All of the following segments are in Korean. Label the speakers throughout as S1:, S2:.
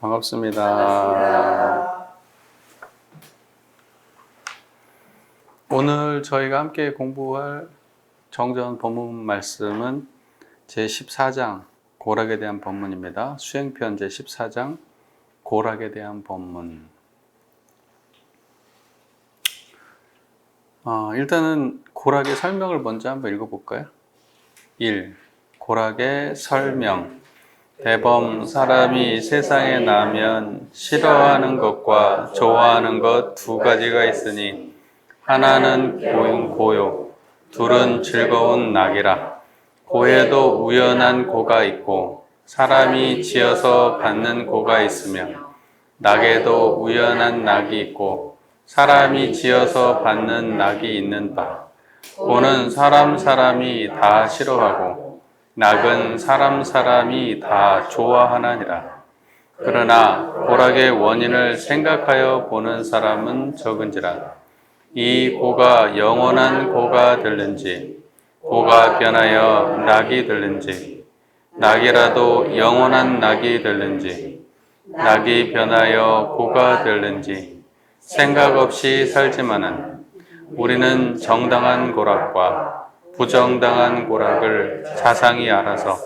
S1: 반갑습니다. 오늘 저희가 함께 공부할 정전 본문 말씀은 제14장 고락에 대한 본문입니다. 수행편 제14장 고락에 대한 본문. 일단은 고락의 설명을 먼저 한번 읽어볼까요? 1. 고락의 설명. 대범 사람이 세상에 나면 싫어하는 것과 좋아하는 것 두 가지가 있으니 하나는 고요, 둘은 즐거운 낙이라. 고에도 우연한 고가 있고 사람이 지어서 받는 고가 있으며 낙에도 우연한 낙이 있고 사람이 지어서 받는 낙이 있는 바. 고는 사람이 다 싫어하고 낙은 사람이 다 좋아하나니라. 그러나 고락의 원인을 생각하여 보는 사람은 적은지라. 이 고가 영원한 고가 될는지 고가 변하여 낙이 될는지 낙이라도 영원한 낙이 될는지 낙이 변하여 고가 될는지 생각 없이 살지만은 우리는 정당한 고락과 부정당한 고락을 자상히 알아서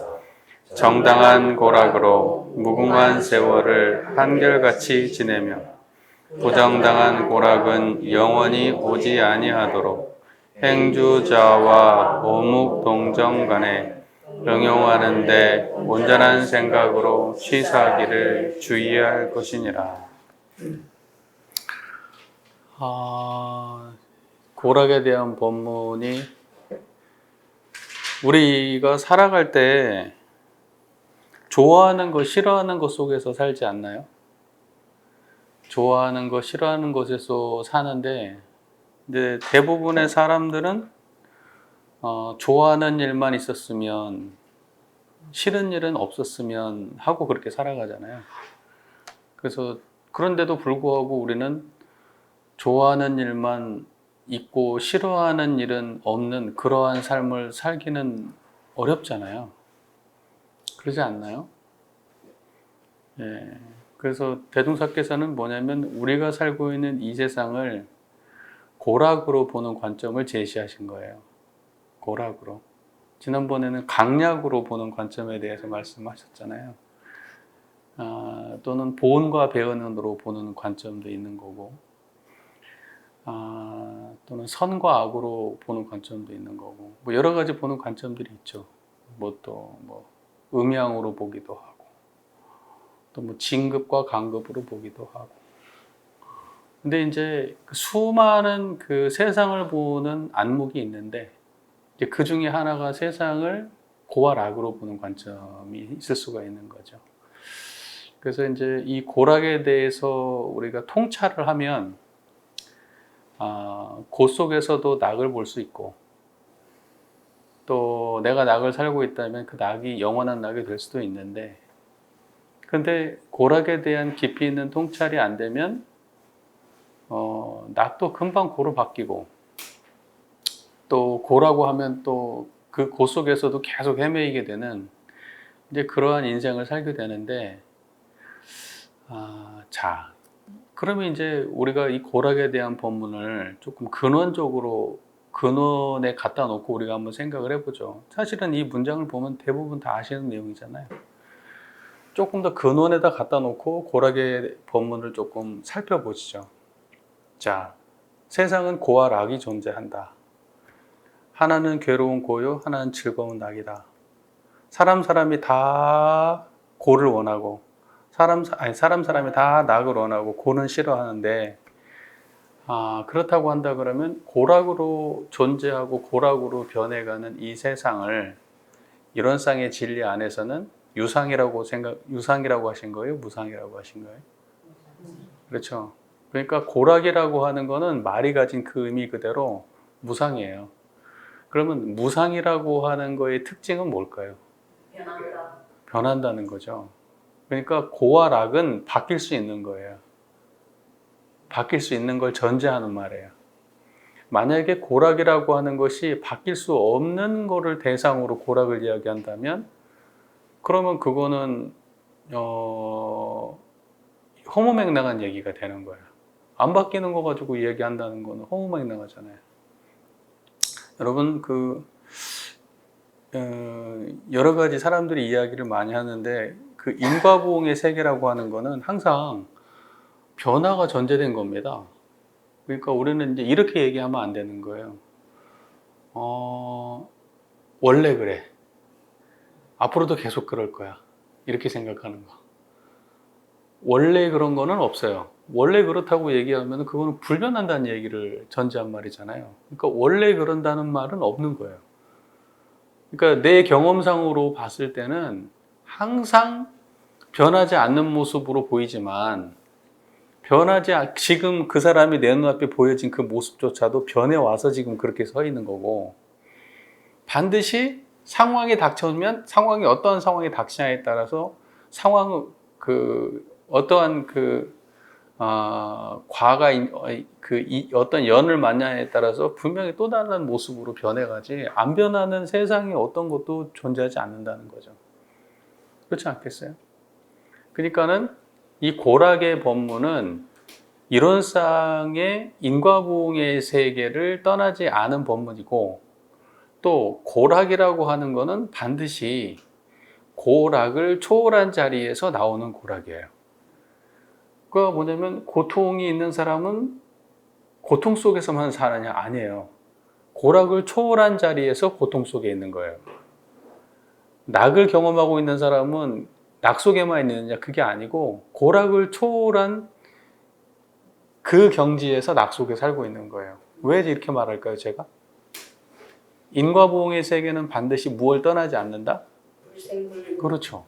S1: 정당한 고락으로 무궁한 세월을 한결같이 지내며 부정당한 고락은 영원히 오지 아니하도록 행주자와 오묵동정 간에 응용하는 데 온전한 생각으로 취사하기를 주의할 것이니라. 고락에 대한 본문이 우리가 살아갈 때 좋아하는 것, 싫어하는 것 속에서 살지 않나요? 좋아하는 것, 싫어하는 것에서 사는데 이제 대부분의 사람들은 좋아하는 일만 있었으면 싫은 일은 없었으면 하고 그렇게 살아가잖아요. 그래서 그런데도 불구하고 우리는 좋아하는 일만 있고 싫어하는 일은 없는 그러한 삶을 살기는 어렵잖아요. 그러지 않나요? 예. 그래서 대종사께서는 뭐냐면 우리가 살고 있는 이 세상을 고락으로 보는 관점을 제시하신 거예요. 고락으로. 지난번에는 강약으로 보는 관점에 대해서 말씀하셨잖아요. 또는 보은과 배은으로 보는 관점도 있는 거고, 또는 선과 악으로 보는 관점도 있는 거고, 뭐 여러 가지 보는 관점들이 있죠. 음양으로 보기도 하고, 또 뭐 진급과 간급으로 보기도 하고. 근데 이제 수많은 그 세상을 보는 안목이 있는데, 이제 그 중에 하나가 세상을 고와 락으로 보는 관점이 있을 수가 있는 거죠. 그래서 이제 이 고락에 대해서 우리가 통찰을 하면 고 속에서도 낙을 볼 수 있고 또 내가 낙을 살고 있다면 그 낙이 영원한 낙이 될 수도 있는데 근데 고락에 대한 깊이 있는 통찰이 안 되면 낙도 금방 고로 바뀌고 또 고라고 하면 또 그 고 속에서도 계속 헤매이게 되는 이제 그러한 인생을 살게 되는데 자 그러면 이제 우리가 이 고락에 대한 본문을 조금 근원에 갖다 놓고 우리가 한번 생각을 해보죠. 사실은 이 문장을 보면 대부분 다 아시는 내용이잖아요. 조금 더 근원에다 갖다 놓고 고락의 본문을 조금 살펴보시죠. 자, 세상은 고와 락이 존재한다. 하나는 괴로운 고요, 하나는 즐거운 낙이다. 사람이 다 고를 원하고 사람이 다 낙을 원하고 고는 싫어하는데 그렇다고 한다 그러면 고락으로 존재하고 고락으로 변해가는 이 세상을 이런 쌍의 진리 안에서는 유상이라고 하신 거예요? 무상이라고 하신 거예요? 그렇죠. 그러니까 고락이라고 하는 거는 말이 가진 그 의미 그대로 무상이에요. 그러면 무상이라고 하는 거의 특징은 뭘까요? 변한다는 거죠. 그러니까 고와 락은 바뀔 수 있는 거예요. 바뀔 수 있는 걸 전제하는 말이에요. 만약에 고락이라고 하는 것이 바뀔 수 없는 거를 대상으로 고락을 이야기한다면 그러면 그거는 허무맹랑한 얘기가 되는 거예요. 안 바뀌는 거 가지고 이야기한다는 거는 허무맹랑하잖아요. 여러분 여러 가지 사람들이 이야기를 많이 하는데 그 인과보응의 세계라고 하는 거는 항상 변화가 전제된 겁니다. 그러니까 우리는 이제 이렇게 얘기하면 안 되는 거예요. 원래 그래. 앞으로도 계속 그럴 거야. 이렇게 생각하는 거. 원래 그런 거는 없어요. 원래 그렇다고 얘기하면 그거는 불변한다는 얘기를 전제한 말이잖아요. 그러니까 원래 그런다는 말은 없는 거예요. 그러니까 내 경험상으로 봤을 때는 항상 변하지 않는 모습으로 보이지만 지금 그 사람이 내 눈앞에 보여진 그 모습조차도 변해와서 지금 그렇게 서 있는 거고, 반드시 상황이 닥쳐오면 상황이 어떤 상황이 닥치냐에 따라서 어떠한 과가 어떤 연을 만나냐에 따라서 분명히 또 다른 모습으로 변해가지, 안 변하는 세상에 어떤 것도 존재하지 않는다는 거죠. 그렇지 않겠어요? 그러니까는 이 고락의 법문은 이론상의 인과보응의 세계를 떠나지 않은 법문이고, 또 고락이라고 하는 거는 반드시 고락을 초월한 자리에서 나오는 고락이에요. 그거 뭐냐면 고통이 있는 사람은 고통 속에서만 사느냐? 아니에요. 고락을 초월한 자리에서 고통 속에 있는 거예요. 낙을 경험하고 있는 사람은 낙 속에만 있느냐? 그게 아니고 고락을 초월한 그 경지에서 낙 속에 살고 있는 거예요. 왜 이렇게 말할까요, 제가? 인과보응의 세계는 반드시 무엇을 떠나지 않는다? 그렇죠.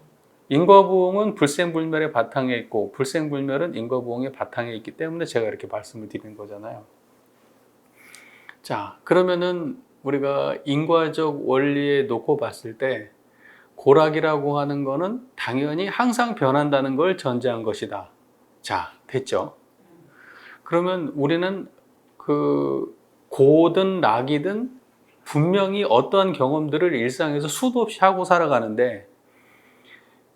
S1: 인과보응은 불생불멸의 바탕에 있고 불생불멸은 인과보응의 바탕에 있기 때문에 제가 이렇게 말씀을 드리는 거잖아요. 자, 그러면은 우리가 인과적 원리에 놓고 봤을 때 고락이라고 하는 거는 당연히 항상 변한다는 걸 전제한 것이다. 자, 됐죠? 그러면 우리는 고든 낙이든 분명히 어떠한 경험들을 일상에서 수도 없이 하고 살아가는데,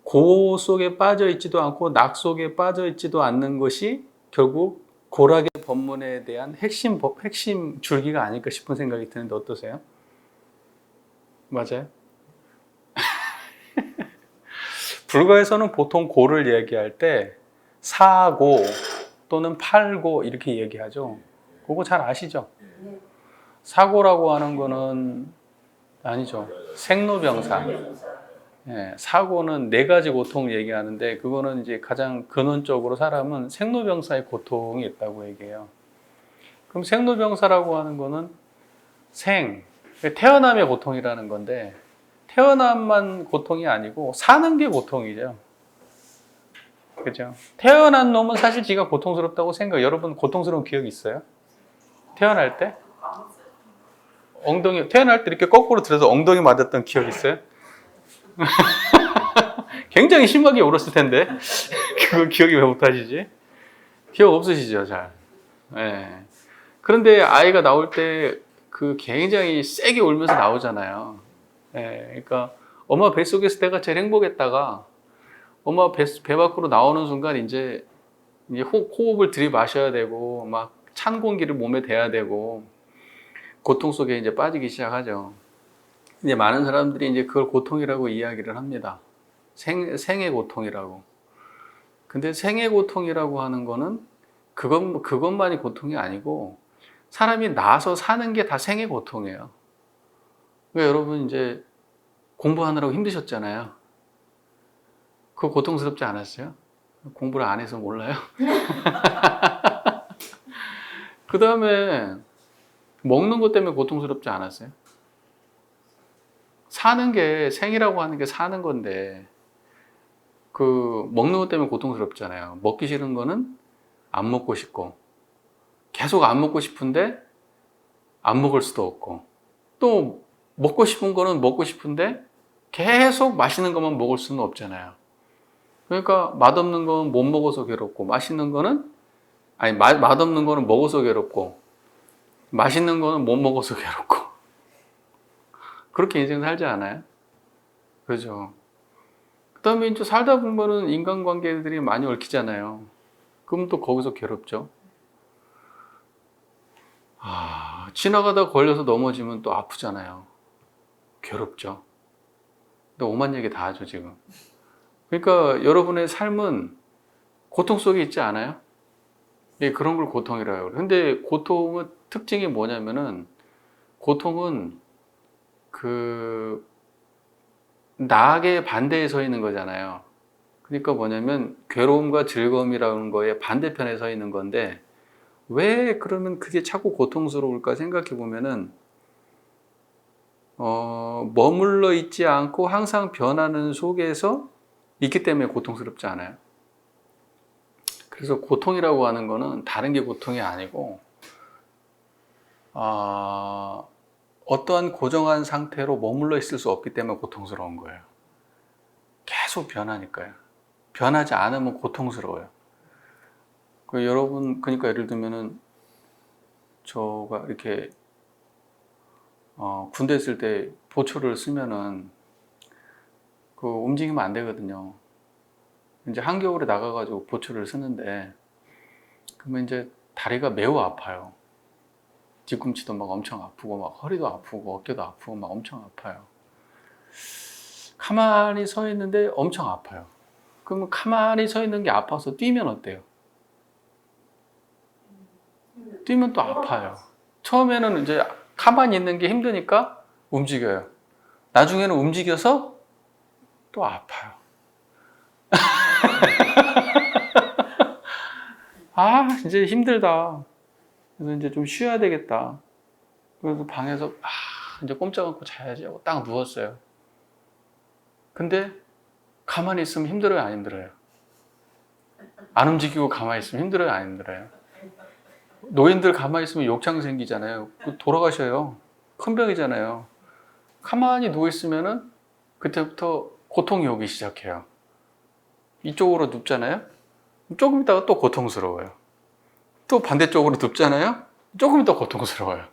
S1: 고 속에 빠져 있지도 않고 낙 속에 빠져 있지도 않는 것이 결국 고락의 법문에 대한 핵심 줄기가 아닐까 싶은 생각이 드는데 어떠세요? 맞아요? 불가에서는 보통 고를 얘기할 때 사고 또는 팔고 이렇게 얘기하죠. 그거 잘 아시죠? 사고라고 하는 거는 아니죠. 생로병사. 예, 사고는 네 가지 고통을 얘기하는데 그거는 이제 가장 근원적으로 사람은 생로병사의 고통이 있다고 얘기해요. 그럼 생로병사라고 하는 거는 태어남의 고통이라는 건데, 태어남만 고통이 아니고 사는 게 고통이죠. 그죠? 태어난 놈은 사실 지가 고통스럽다고 여러분 고통스러운 기억 있어요? 태어날 때? 태어날 때 이렇게 거꾸로 들어서 엉덩이 맞았던 기억 있어요? 굉장히 심하게 울었을 텐데 그거 기억이 왜 못하시지? 기억 없으시죠, 잘? 네. 그런데 아이가 나올 때 굉장히 세게 울면서 나오잖아요. 네. 그러니까 엄마 뱃속에서 내가 제일 행복했다가 엄마 배 밖으로 나오는 순간 이제 호흡을 들이마셔야 되고 막 찬 공기를 몸에 대야 되고 고통 속에 이제 빠지기 시작하죠. 이제 많은 사람들이 이제 그걸 고통이라고 이야기를 합니다. 생의 고통이라고. 근데 생의 고통이라고 하는 거는 그것만이 고통이 아니고 사람이 나서 사는 게 다 생의 고통이에요. 그러니까 여러분 이제 공부하느라고 힘드셨잖아요. 그거 고통스럽지 않았어요? 공부를 안 해서 몰라요? 그 다음에 먹는 것 때문에 고통스럽지 않았어요? 생이라고 하는 게 사는 건데 먹는 것 때문에 고통스럽잖아요. 먹기 싫은 거는 안 먹고 싶고, 계속 안 먹고 싶은데 안 먹을 수도 없고, 또 먹고 싶은 거는 먹고 싶은데 계속 맛있는 것만 먹을 수는 없잖아요. 그러니까 맛없는 건 못 먹어서 괴롭고, 맛없는 거는 먹어서 괴롭고, 맛있는 거는 못 먹어서 괴롭고. 그렇게 인생 살지 않아요? 그죠? 그 다음에 이제 살다 보면은 인간관계들이 많이 얽히잖아요. 그럼 또 거기서 괴롭죠. 지나가다 걸려서 넘어지면 또 아프잖아요. 괴롭죠. 근데 오만 얘기 다 하죠, 지금. 그러니까 여러분의 삶은 고통 속에 있지 않아요? 예, 그런 걸 고통이라고 해요. 근데 고통의 특징이 뭐냐면은, 고통은 그 나에게 반대에 서 있는 거잖아요. 그러니까 뭐냐면 괴로움과 즐거움이라는 거에 반대편에 서 있는 건데, 왜 그러면 그게 자꾸 고통스러울까 생각해 보면은 머물러 있지 않고 항상 변하는 속에서 있기 때문에 고통스럽지 않아요. 그래서 고통이라고 하는 거는 다른 게 고통이 아니고 어떠한 고정한 상태로 머물러 있을 수 없기 때문에 고통스러운 거예요. 계속 변하니까요. 변하지 않으면 고통스러워요. 여러분, 그러니까 예를 들면은 저가 이렇게 군대 있을 때 보초를 쓰면은 그 움직이면 안 되거든요. 이제 한겨울에 나가가지고 보초를 쓰는데, 그러면 이제 다리가 매우 아파요. 뒤꿈치도 막 엄청 아프고, 막 허리도 아프고, 어깨도 아프고, 막 엄청 아파요. 가만히 서 있는데 엄청 아파요. 그러면 가만히 서 있는 게 아파서 뛰면 어때요? 뛰면 또 아파요. 처음에는 이제 가만히 있는 게 힘드니까 움직여요. 나중에는 움직여서 또 아파요. 이제 힘들다. 그래서 이제 좀 쉬어야 되겠다. 그래서 방에서 이제 꼼짝 않고 자야지 하고 딱 누웠어요. 근데 가만히 있으면 힘들어요, 안 힘들어요? 안 움직이고 가만히 있으면 힘들어요, 안 힘들어요? 노인들 가만히 있으면 욕창 생기잖아요. 돌아가셔요. 큰 병이잖아요. 가만히 누워 있으면은 그때부터 고통이 오기 시작해요. 이쪽으로 눕잖아요. 조금 있다가 또 고통스러워요. 또 반대쪽으로 눕잖아요. 조금 더 고통스러워요.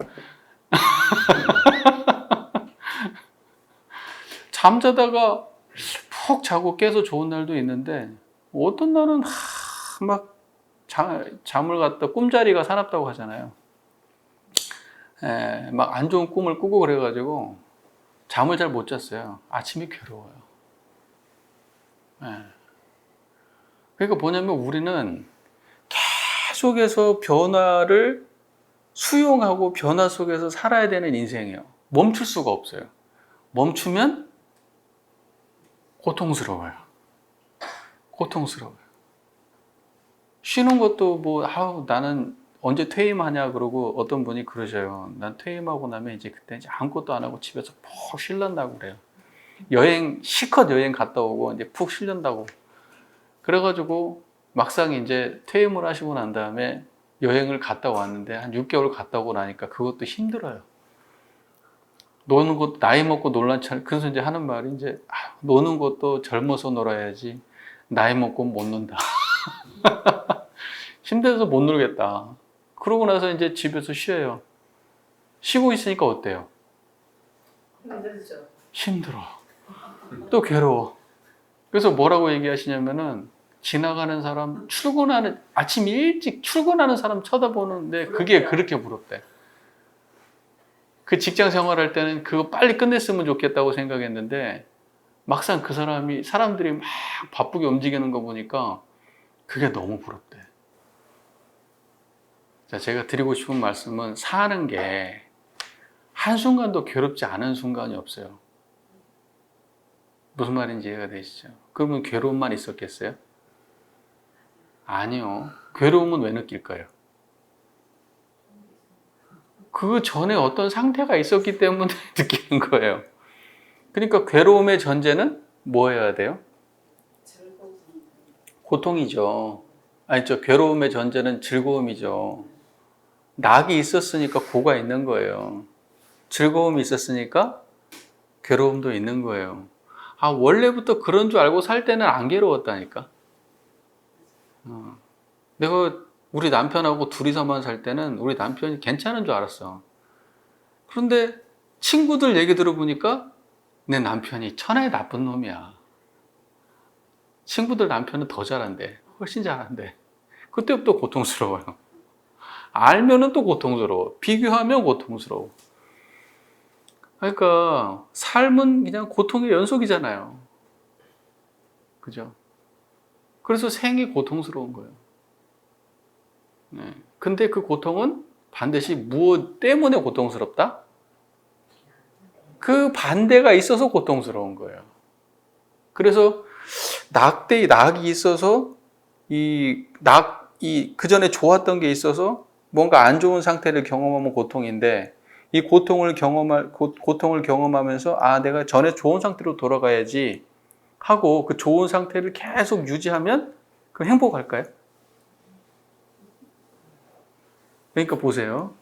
S1: 잠자다가 푹 자고 깨서 좋은 날도 있는데, 어떤 날은 막 잠을 갖다 꿈자리가 사납다고 하잖아요. 막 안 좋은 꿈을 꾸고 그래가지고 잠을 잘 못 잤어요. 아침이 괴로워요. 그러니까 뭐냐면 우리는 계속해서 변화를 수용하고 변화 속에서 살아야 되는 인생이에요. 멈출 수가 없어요. 멈추면 고통스러워요. 고통스러워요. 쉬는 것도 나는 언제 퇴임하냐 그러고 어떤 분이 그러셔요. 난 퇴임하고 나면 이제 그때 이제 아무것도 안 하고 집에서 푹 쉴란다고 그래요. 실컷 여행 갔다 오고 이제 푹 쉬련다고. 그래가지고 막상 이제 퇴임을 하시고 난 다음에 여행을 갔다 왔는데 한 6개월 갔다 오고 나니까 그것도 힘들어요. 노는 것도 나이 먹고 놀란지 않아요. 그래서 이제 하는 말이 이제 노는 것도 젊어서 놀아야지 나이 먹고 못 논다. 힘들어서 못 놀겠다. 그러고 나서 이제 집에서 쉬어요. 쉬고 있으니까 어때요?
S2: 힘들죠.
S1: 힘들어. 또 괴로워. 그래서 뭐라고 얘기하시냐면은 지나가는 사람, 아침 일찍 출근하는 사람 쳐다보는데 그게 그렇게 부럽대. 그 직장 생활할 때는 그거 빨리 끝냈으면 좋겠다고 생각했는데 막상 사람들이 막 바쁘게 움직이는 거 보니까 그게 너무 부럽대. 자, 제가 드리고 싶은 말씀은 사는 게 한순간도 괴롭지 않은 순간이 없어요. 무슨 말인지 이해가 되시죠? 그러면 괴로움만 있었겠어요? 아니요. 괴로움은 왜 느낄까요? 그 전에 어떤 상태가 있었기 때문에 느끼는 거예요. 그러니까 괴로움의 전제는 뭐 해야 돼요? 고통이죠. 괴로움의 전제는 즐거움이죠. 낙이 있었으니까 고가 있는 거예요. 즐거움이 있었으니까 괴로움도 있는 거예요. 원래부터 그런 줄 알고 살 때는 안 괴로웠다니까. 내가 우리 남편하고 둘이서만 살 때는 우리 남편이 괜찮은 줄 알았어. 그런데 친구들 얘기 들어보니까 내 남편이 천하의 나쁜 놈이야. 친구들 남편은 더 잘한대. 훨씬 잘한대. 그때부터 고통스러워요. 알면은 또 고통스러워. 비교하면 고통스러워. 그러니까 삶은 그냥 고통의 연속이잖아요. 그죠? 그래서 생이 고통스러운 거예요. 네. 근데 그 고통은 반드시 무엇 때문에 고통스럽다? 그 반대가 있어서 고통스러운 거예요. 그래서 낙이 있어서 그 전에 좋았던 게 있어서 뭔가 안 좋은 상태를 경험하면 고통인데 이 고통을 경험하면서 내가 전에 좋은 상태로 돌아가야지 하고 그 좋은 상태를 계속 유지하면 그럼 행복할까요? 그러니까 보세요.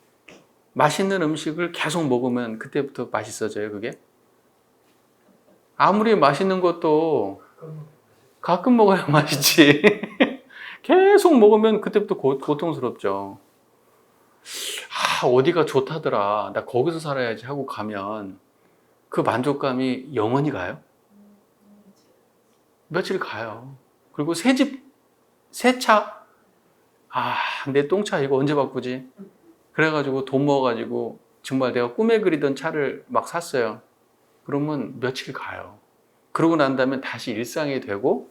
S1: 맛있는 음식을 계속 먹으면 그때부터 맛있어져요, 그게? 아무리 맛있는 것도 가끔 먹어야 맛있지. 계속 먹으면 그때부터 고통스럽죠. 어디가 좋다더라. 나 거기서 살아야지 하고 가면 그 만족감이 영원히 가요? 며칠 가요. 그리고 새 집, 새 차. 내 똥차 이거 언제 바꾸지? 그래가지고 돈 모아가지고 정말 내가 꿈에 그리던 차를 막 샀어요. 그러면 며칠 가요. 그러고 난 다음에 다시 일상이 되고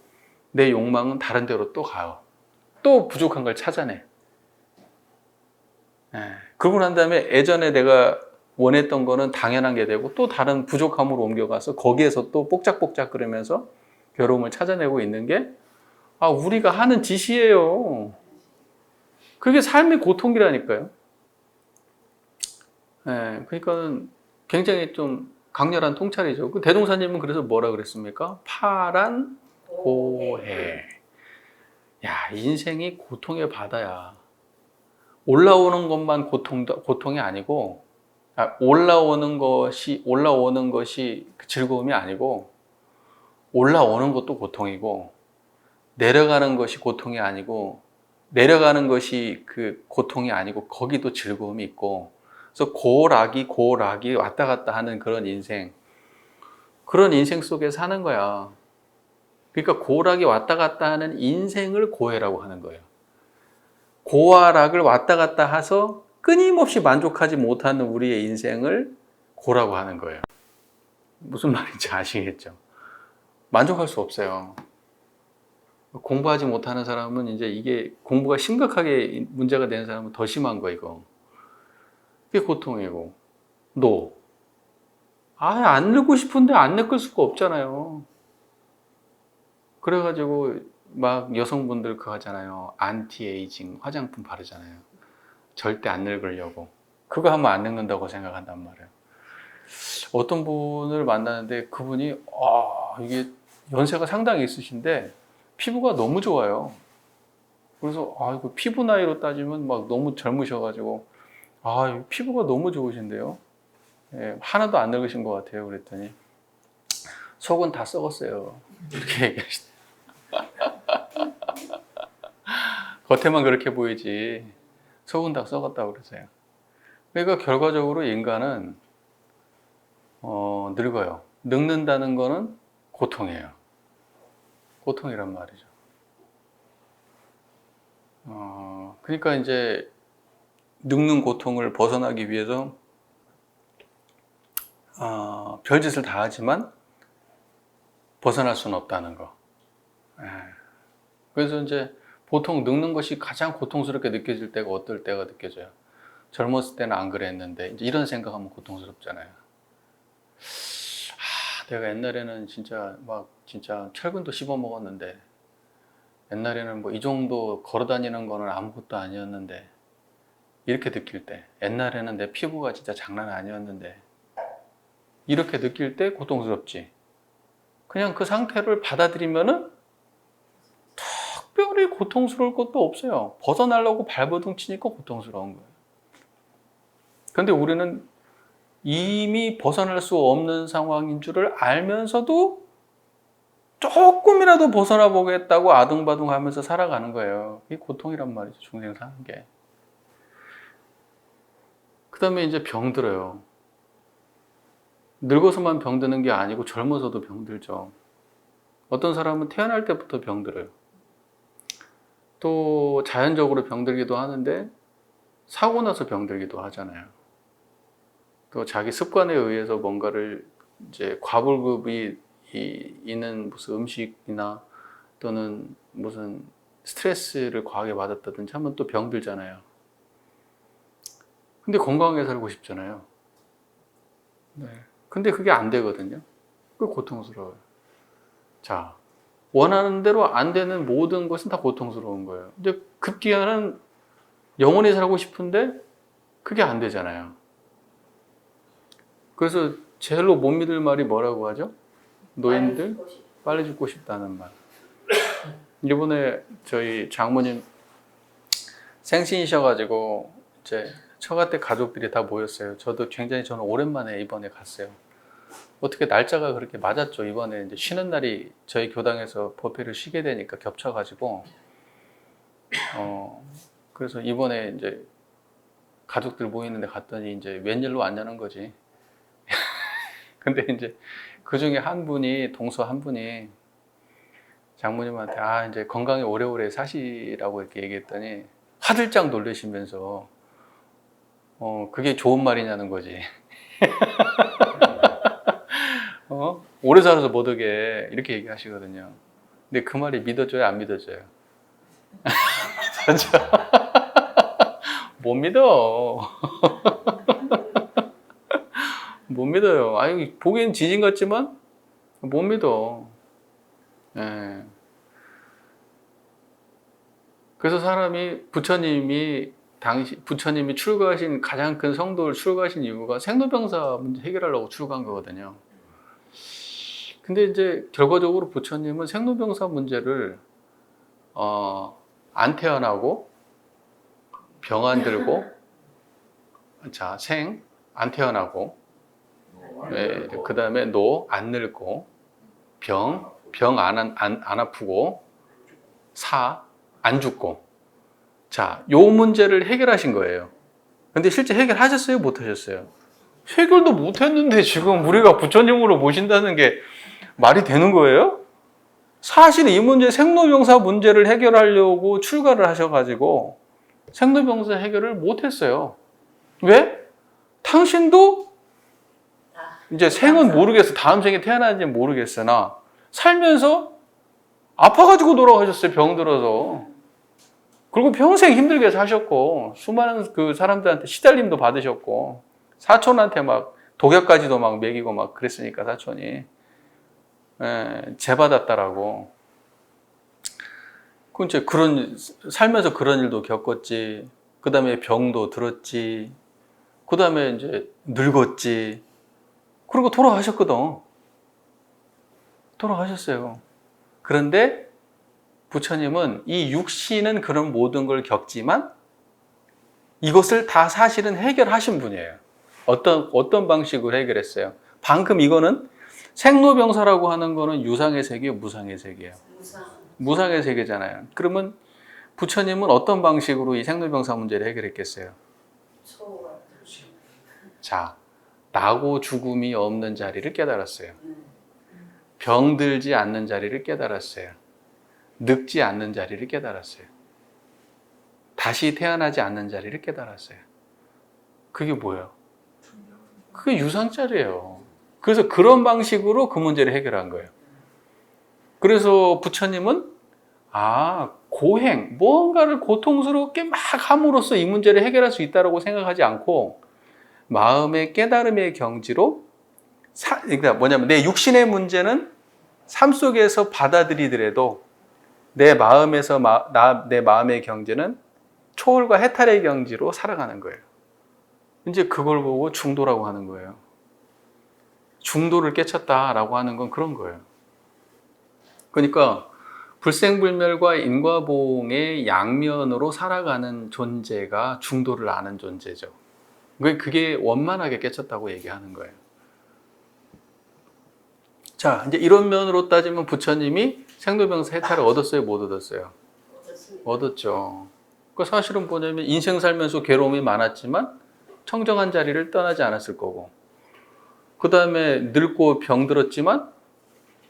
S1: 내 욕망은 다른 데로 또 가요. 또 부족한 걸 찾아내. 그러고 난 다음에 예전에 내가 원했던 거는 당연한 게 되고 또 다른 부족함으로 옮겨가서 거기에서 또 뽁짝뽁짝 그러면서 괴로움을 찾아내고 있는 게 우리가 하는 짓이에요. 그게 삶의 고통이라니까요. 그러니까 굉장히 좀 강렬한 통찰이죠. 그 대동사님은 그래서 뭐라 그랬습니까? 파란 고해. 인생이 고통의 바다야. 올라오는 것만 고통이 아니고, 올라오는 것이 그 즐거움이 아니고, 올라오는 것도 고통이고, 내려가는 것이 고통이 아니고, 내려가는 것이 그 고통이 아니고, 거기도 즐거움이 있고, 그래서 고락이 왔다 갔다 하는 그런 인생 속에 사는 거야. 그러니까 고락이 왔다 갔다 하는 인생을 고해라고 하는 거예요. 고와 락을 왔다 갔다 해서 끊임없이 만족하지 못하는 우리의 인생을 고라고 하는 거예요. 무슨 말인지 아시겠죠? 만족할 수 없어요. 공부하지 못하는 사람은 이제 이게 공부가 심각하게 문제가 되는 사람은 더 심한 거 이거. 그게 고통이고. 안 늙고 싶은데 안 늙을 수가 없잖아요. 그래가지고 막 여성분들 그거 하잖아요. 안티에이징 화장품 바르잖아요. 절대 안 늙으려고. 그거 하면 안 늙는다고 생각한단 말이에요. 어떤 분을 만나는데 그분이 이게 연세가 상당히 있으신데 피부가 너무 좋아요. 그래서 이거 피부 나이로 따지면 막 너무 젊으셔가지고 피부가 너무 좋으신데요. 하나도 안 늙으신 것 같아요. 그랬더니 속은 다 썩었어요. 이렇게 얘기하시더라고요. 겉에만 그렇게 보이지 속은 다 썩었다고 그러세요. 그러니까 결과적으로 인간은 늙어요. 늙는다는 거는 고통이에요. 고통이란 말이죠. 그러니까 이제 늙는 고통을 벗어나기 위해서 별짓을 다 하지만 벗어날 수는 없다는 거. 그래서 이제 보통 늙는 것이 가장 고통스럽게 느껴질 때가 어떨 때가 느껴져요? 젊었을 때는 안 그랬는데 이제 이런 생각하면 고통스럽잖아요. 내가 옛날에는 진짜 철근도 씹어 먹었는데 옛날에는 뭐 이 정도 걸어 다니는 거는 아무것도 아니었는데 이렇게 느낄 때 옛날에는 내 피부가 진짜 장난 아니었는데 이렇게 느낄 때 고통스럽지. 그냥 그 상태를 받아들이면은 특별히 고통스러울 것도 없어요. 벗어나려고 발버둥 치니까 고통스러운 거예요. 근데 우리는 이미 벗어날 수 없는 상황인 줄을 알면서도 조금이라도 벗어나 보겠다고 아둥바둥 하면서 살아가는 거예요. 이게 고통이란 말이죠. 중생 사는 게. 그 다음에 이제 병들어요. 늙어서만 병드는 게 아니고 젊어서도 병들죠. 어떤 사람은 태어날 때부터 병들어요. 또 자연적으로 병들기도 하는데 사고 나서 병들기도 하잖아요. 또 자기 습관에 의해서 뭔가를 이제 과불급이 있는 무슨 음식이나 또는 무슨 스트레스를 과하게 받았다든지 하면 또 병들잖아요. 근데 건강하게 살고 싶잖아요. 네. 근데 그게 안 되거든요. 그 고통스러워요. 자, 원하는 대로 안 되는 모든 것은 다 고통스러운 거예요. 근데 급기야는 영원히 살고 싶은데 그게 안 되잖아요. 그래서 제일로 못 믿을 말이 뭐라고 하죠? 노인들 빨리 죽고 싶다는 말. 이번에 저희 장모님 생신이셔가지고 이제 처가 때 가족들이 다 모였어요. 저는 오랜만에 이번에 갔어요. 어떻게 날짜가 그렇게 맞았죠. 이번에 이제 쉬는 날이 저희 교당에서 법회를 쉬게 되니까 겹쳐가지고 그래서 이번에 이제 가족들 모이는데 갔더니 이제 웬일로 왔냐는 거지. 근데 이제 그 중에 한 분이 동서 한 분이 장모님한테 이제 건강히 오래오래 사시라고 이렇게 얘기했더니 화들짝 놀라시면서 그게 좋은 말이냐는 거지. 오래 살아서 못 오게 이렇게 얘기하시거든요. 근데 그 말이 믿어져요, 안 믿어져요? 믿어져. 못 믿어. 못 믿어요. 아니, 보기엔 지진 같지만 못 믿어. 예. 그래서 부처님이 출가하신 가장 큰 성도를 출가하신 이유가 생로병사 문제 해결하려고 출가한 거거든요. 근데 이제 결과적으로 부처님은 생로병사 문제를 안 태어나고 병 안 들고 안 태어나고 그 다음에 안 늙고 병 안 아프고 안 죽고 요 문제를 해결하신 거예요. 근데 실제 해결하셨어요? 못 하셨어요? 해결도 못 했는데 지금 우리가 부처님으로 모신다는 게 말이 되는 거예요? 사실 이 문제 생로병사 문제를 해결하려고 출가를 하셔가지고 생로병사 해결을 못 했어요. 왜? 당신도 이제 생은 모르겠어. 다음 생에 태어나는지 모르겠으나 살면서 아파가지고 돌아가셨어요. 병들어서. 그리고 평생 힘들게 사셨고 수많은 그 사람들한테 시달림도 받으셨고 사촌한테 막 독약까지도 막 먹이고 막 그랬으니까 사촌이 죄받았다라고. 그 이제 살면서 그런 일도 겪었지. 그 다음에 병도 들었지. 그 다음에 이제 늙었지. 그리고 돌아가셨거든. 돌아가셨어요. 그런데 부처님은 이 육신은 그런 모든 걸 겪지만 이것을 다 사실은 해결하신 분이에요. 어떤 방식으로 해결했어요? 방금 이거는 생로병사라고 하는 거는 유상의 세계예요, 무상의 세계예요? 무상의 세계잖아요. 그러면 부처님은 어떤 방식으로 이 생로병사 문제를 해결했겠어요? 자, 나고 죽음이 없는 자리를 깨달았어요. 병들지 않는 자리를 깨달았어요. 늙지 않는 자리를 깨달았어요. 다시 태어나지 않는 자리를 깨달았어요. 그게 뭐예요? 그게 유상자리예요. 그래서 그런 방식으로 그 문제를 해결한 거예요. 그래서 부처님은 고행, 무언가를 고통스럽게 막 함으로써 이 문제를 해결할 수 있다고 생각하지 않고 마음의 깨달음의 경지로 그러니까 뭐냐면 내 육신의 문제는 삶 속에서 받아들이더라도 내 마음의 경지는 초월과 해탈의 경지로 살아가는 거예요. 이제 그걸 보고 중도라고 하는 거예요. 중도를 깨쳤다라고 하는 건 그런 거예요. 그러니까 불생불멸과 인과보응의 양면으로 살아가는 존재가 중도를 아는 존재죠. 그게 원만하게 깨쳤다고 얘기하는 거예요. 자, 이제 이런 면으로 따지면 부처님이 생로병사 해탈을 얻었어요, 못 얻었어요? 얻었죠. 그 사실은 뭐냐면 인생 살면서 괴로움이 많았지만 청정한 자리를 떠나지 않았을 거고, 그 다음에 늙고 병들었지만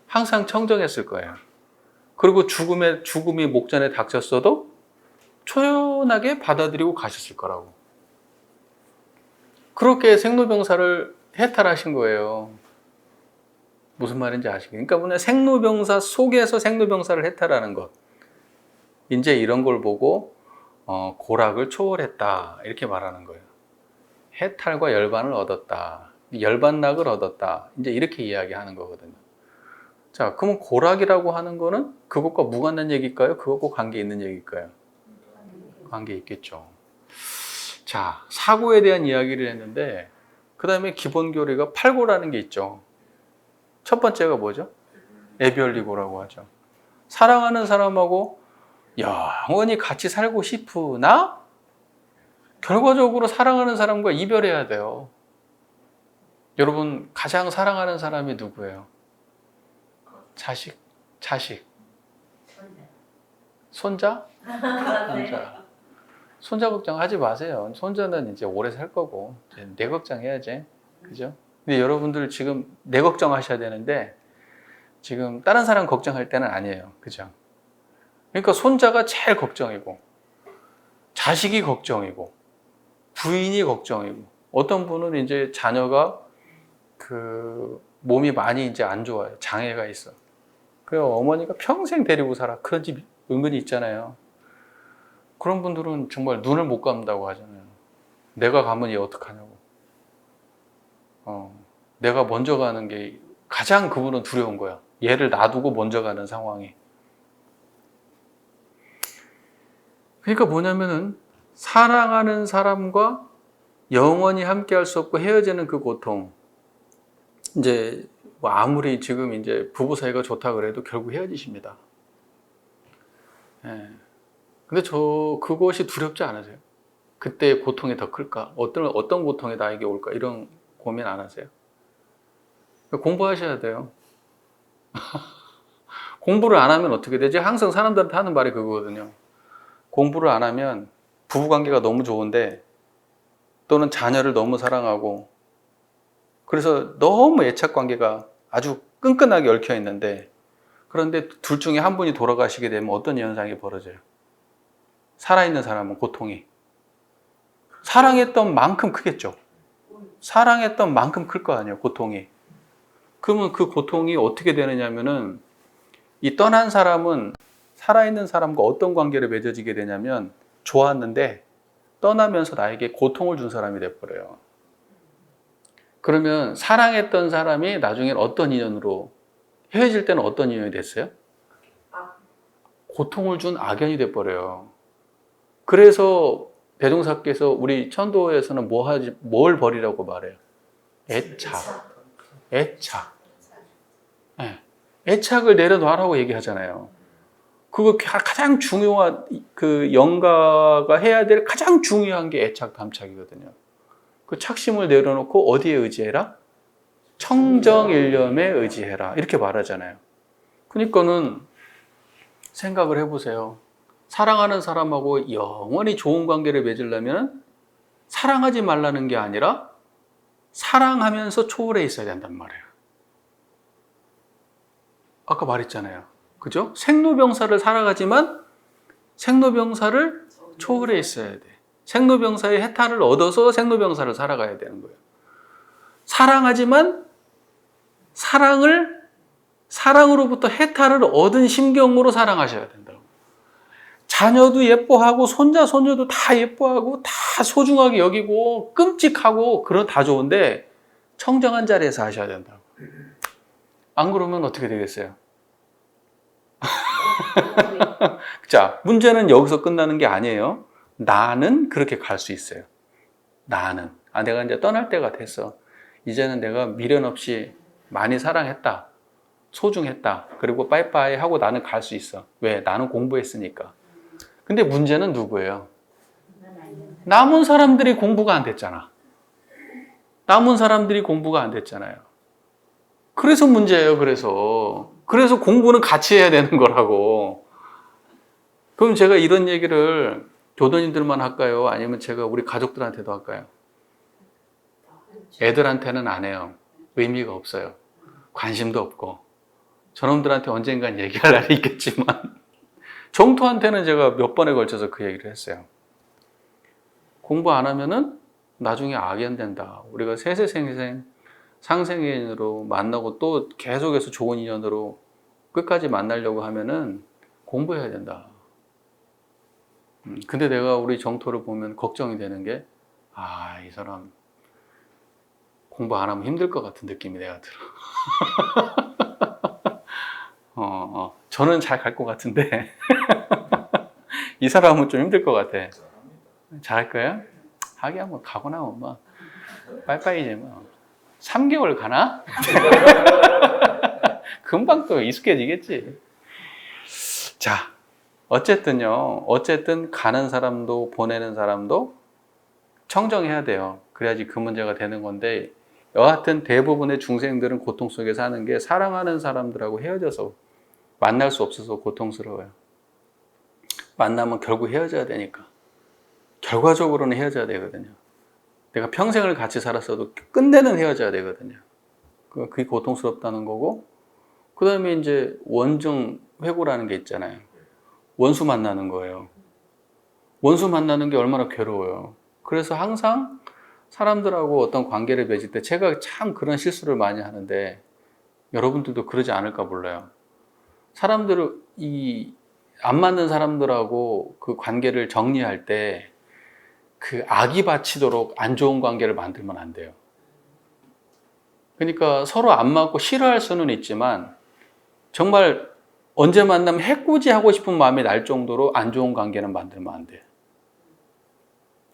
S1: 항상 청정했을 거예요. 그리고 죽음이 목전에 닥쳤어도 초연하게 받아들이고 가셨을 거라고. 그렇게 생로병사를 해탈하신 거예요. 무슨 말인지 아시겠어요? 그러니까 뭐냐, 생로병사 속에서 생로병사를 해탈하는 것. 이제 이런 걸 보고 고락을 초월했다 이렇게 말하는 거예요. 해탈과 열반을 얻었다. 열반락을 얻었다. 이제 이렇게 이야기하는 거거든요. 자, 그러면 고락이라고 하는 거는 그것과 무관한 얘기일까요? 그것과 관계 있는 얘기일까요? 관계 있겠죠. 자, 사고에 대한 이야기를 했는데 그 다음에 기본 교리가 8고라는 게 있죠. 첫 번째가 뭐죠? 애별리고라고 하죠. 사랑하는 사람하고 영원히 같이 살고 싶으나 결과적으로 사랑하는 사람과 이별해야 돼요. 여러분, 가장 사랑하는 사람이 누구예요? 자식. 손자? 손자 걱정하지 마세요. 손자는 이제 오래 살 거고 이제 내 걱정해야지. 그죠? 근데 여러분들 지금 내 걱정하셔야 되는데 지금 다른 사람 걱정할 때는 아니에요. 그죠? 그러니까 손자가 제일 걱정이고 자식이 걱정이고 부인이 걱정이고 어떤 분은 이제 자녀가 그 몸이 많이 이제 안 좋아요. 장애가 있어. 그래서 어머니가 평생 데리고 살아. 그런 집 은근히 있잖아요. 그런 분들은 정말 눈을 못 감다고 하잖아요. 내가 가면 얘 어떡하냐고. 내가 먼저 가는 게 가장 그분은 두려운 거야. 얘를 놔두고 먼저 가는 상황이. 그러니까 뭐냐면은 사랑하는 사람과 영원히 함께 할 수 없고 헤어지는 그 고통. 이제 뭐 아무리 지금 이제 부부 사이가 좋다 그래도 결국 헤어지십니다. 예. 근데 그것이 두렵지 않으세요? 그때의 고통이 더 클까? 어떤 고통이 나에게 올까? 이런 고민 안 하세요? 공부하셔야 돼요. 공부를 안 하면 어떻게 되지? 항상 사람들한테 하는 말이 그거거든요. 공부를 안 하면 부부관계가 너무 좋은데 또는 자녀를 너무 사랑하고 그래서 너무 애착관계가 아주 끈끈하게 얽혀 있는데 그런데 둘 중에 한 분이 돌아가시게 되면 어떤 현상이 벌어져요? 살아있는 사람은 고통이 사랑했던 만큼 크겠죠. 사랑했던 만큼 클 거 아니에요, 고통이. 그러면 그 고통이 어떻게 되느냐면은 이 떠난 사람은 살아있는 사람과 어떤 관계를 맺어지게 되냐면 좋았는데 떠나면서 나에게 고통을 준 사람이 돼버려요. 그러면 사랑했던 사람이 나중엔 어떤 인연으로 헤어질 때는 어떤 인연이 됐어요? 고통을 준 악연이 돼버려요. 그래서 대종사께서 우리 천도에서는 뭘 버리라고 말해요? 애착. 네. 애착을 내려놓으라고 얘기하잖아요. 그거 가장 중요한 그 영가가 해야 될 가장 중요한 게 애착 담착이거든요. 그 착심을 내려놓고 어디에 의지해라? 청정일념에 의지해라. 이렇게 말하잖아요. 그러니까는 생각을 해보세요. 사랑하는 사람하고 영원히 좋은 관계를 맺으려면 사랑하지 말라는 게 아니라 사랑하면서 초월해 있어야 된단 말이에요. 아까 말했잖아요. 그죠? 생로병사를 살아가지만 생로병사를 초월해 있어야 돼. 생로병사의 해탈을 얻어서 생로병사를 살아가야 되는 거예요. 사랑하지만 사랑으로부터 해탈을 얻은 심경으로 사랑하셔야 된다고. 자녀도 예뻐하고 손자, 손녀도 다 예뻐하고 다 소중하게 여기고 끔찍하고 그런 다 좋은데 청정한 자리에서 하셔야 된다고. 안 그러면 어떻게 되겠어요? 자, 문제는 여기서 끝나는 게 아니에요. 나는 그렇게 갈 수 있어요. 나는. 내가 이제 떠날 때가 됐어. 이제는 내가 미련 없이 많이 사랑했다. 소중했다. 그리고 빠이빠이 하고 나는 갈 수 있어. 왜? 나는 공부했으니까. 근데 문제는 누구예요? 남은 사람들이 공부가 안 됐잖아. 남은 사람들이 공부가 안 됐잖아요. 그래서 문제예요. 그래서 공부는 같이 해야 되는 거라고. 그럼 제가 이런 얘기를 교도님들만 할까요? 아니면 제가 우리 가족들한테도 할까요? 애들한테는 안 해요. 의미가 없어요. 관심도 없고. 저놈들한테 언젠간 얘기할 날이 있겠지만 정토한테는 제가 몇 번에 걸쳐서 그 얘기를 했어요. 공부 안 하면은 나중에 악연 된다. 우리가 세세생생 상생의 인연으로 만나고 또 계속해서 좋은 인연으로 끝까지 만나려고 하면은 공부해야 된다. 근데 내가 우리 정토를 보면 걱정이 되는 게, 이 사람 공부 안 하면 힘들 것 같은 느낌이 내가 들어. 저는 잘 갈 것 같은데, 이 사람은 좀 힘들 것 같아. 잘할 거야? 하긴 한번 가고 나면 뭐, 빠이빠이지 뭐. 3개월 가나? 금방 또 익숙해지겠지. 자, 어쨌든 가는 사람도 보내는 사람도 청정해야 돼요. 그래야지 그 문제가 되는 건데, 여하튼 대부분의 중생들은 고통 속에 사는 게 사랑하는 사람들하고 헤어져서 만날 수 없어서 고통스러워요. 만나면 결국 헤어져야 되니까. 결과적으로는 헤어져야 되거든요. 내가 평생을 같이 살았어도 끝내는 헤어져야 되거든요. 그게 고통스럽다는 거고, 그 다음에 이제 원정 회고라는 게 있잖아요. 원수 만나는 거예요. 원수 만나는 게 얼마나 괴로워요. 그래서 항상 사람들하고 어떤 관계를 맺을 때 제가 참 그런 실수를 많이 하는데 여러분들도 그러지 않을까 몰라요. 사람들을 안 맞는 사람들하고 그 관계를 정리할 때 그 악이 받치도록 안 좋은 관계를 만들면 안 돼요. 그러니까 서로 안 맞고 싫어할 수는 있지만 정말 언제 만나면 해코지하고 싶은 마음이 날 정도로 안 좋은 관계는 만들면 안 돼요.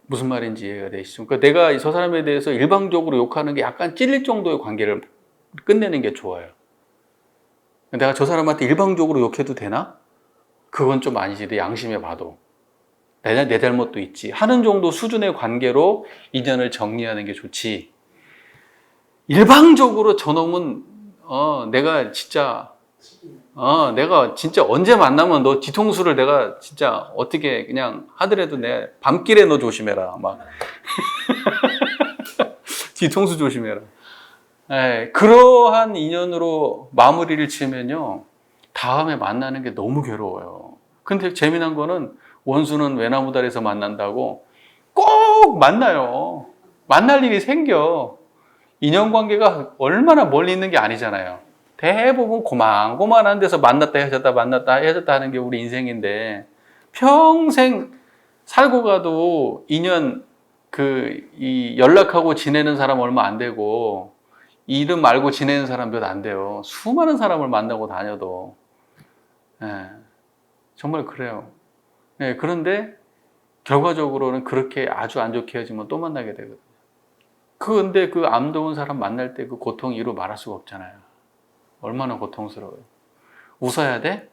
S1: 무슨 말인지 이해가 되시죠? 그러니까 내가 저 사람에 대해서 일방적으로 욕하는 게 약간 찔릴 정도의 관계를 끝내는 게 좋아요. 내가 저 사람한테 일방적으로 욕해도 되나? 그건 좀 아니지. 내 양심에 봐도. 내 잘못도 있지. 하는 정도 수준의 관계로 인연을 정리하는 게 좋지. 일방적으로 저놈은, 내가 진짜 언제 만나면 너 뒤통수를 내가 진짜 어떻게 그냥 하더라도 내 밤길에 너 조심해라. 막. 뒤통수 조심해라. 그러한 인연으로 마무리를 치면요. 다음에 만나는 게 너무 괴로워요. 근데 재미난 거는 원수는 외나무다리에서 만난다고 꼭 만나요. 만날 일이 생겨. 인연관계가 얼마나 멀리 있는 게 아니잖아요. 대부분 고만고만한 데서 만났다 헤어졌다 하는 게 우리 인생인데 평생 살고 가도 인연 연락하고 지내는 사람 얼마 안 되고 이름 알고 지내는 사람 몇 안 돼요. 수많은 사람을 만나고 다녀도 정말 그래요. 그런데 결과적으로는 그렇게 아주 안 좋게 헤어지면 또 만나게 되거든요. 근데 그 안 좋은 사람 만날 때 그 고통 이루 말할 수가 없잖아요. 얼마나 고통스러워요. 웃어야 돼?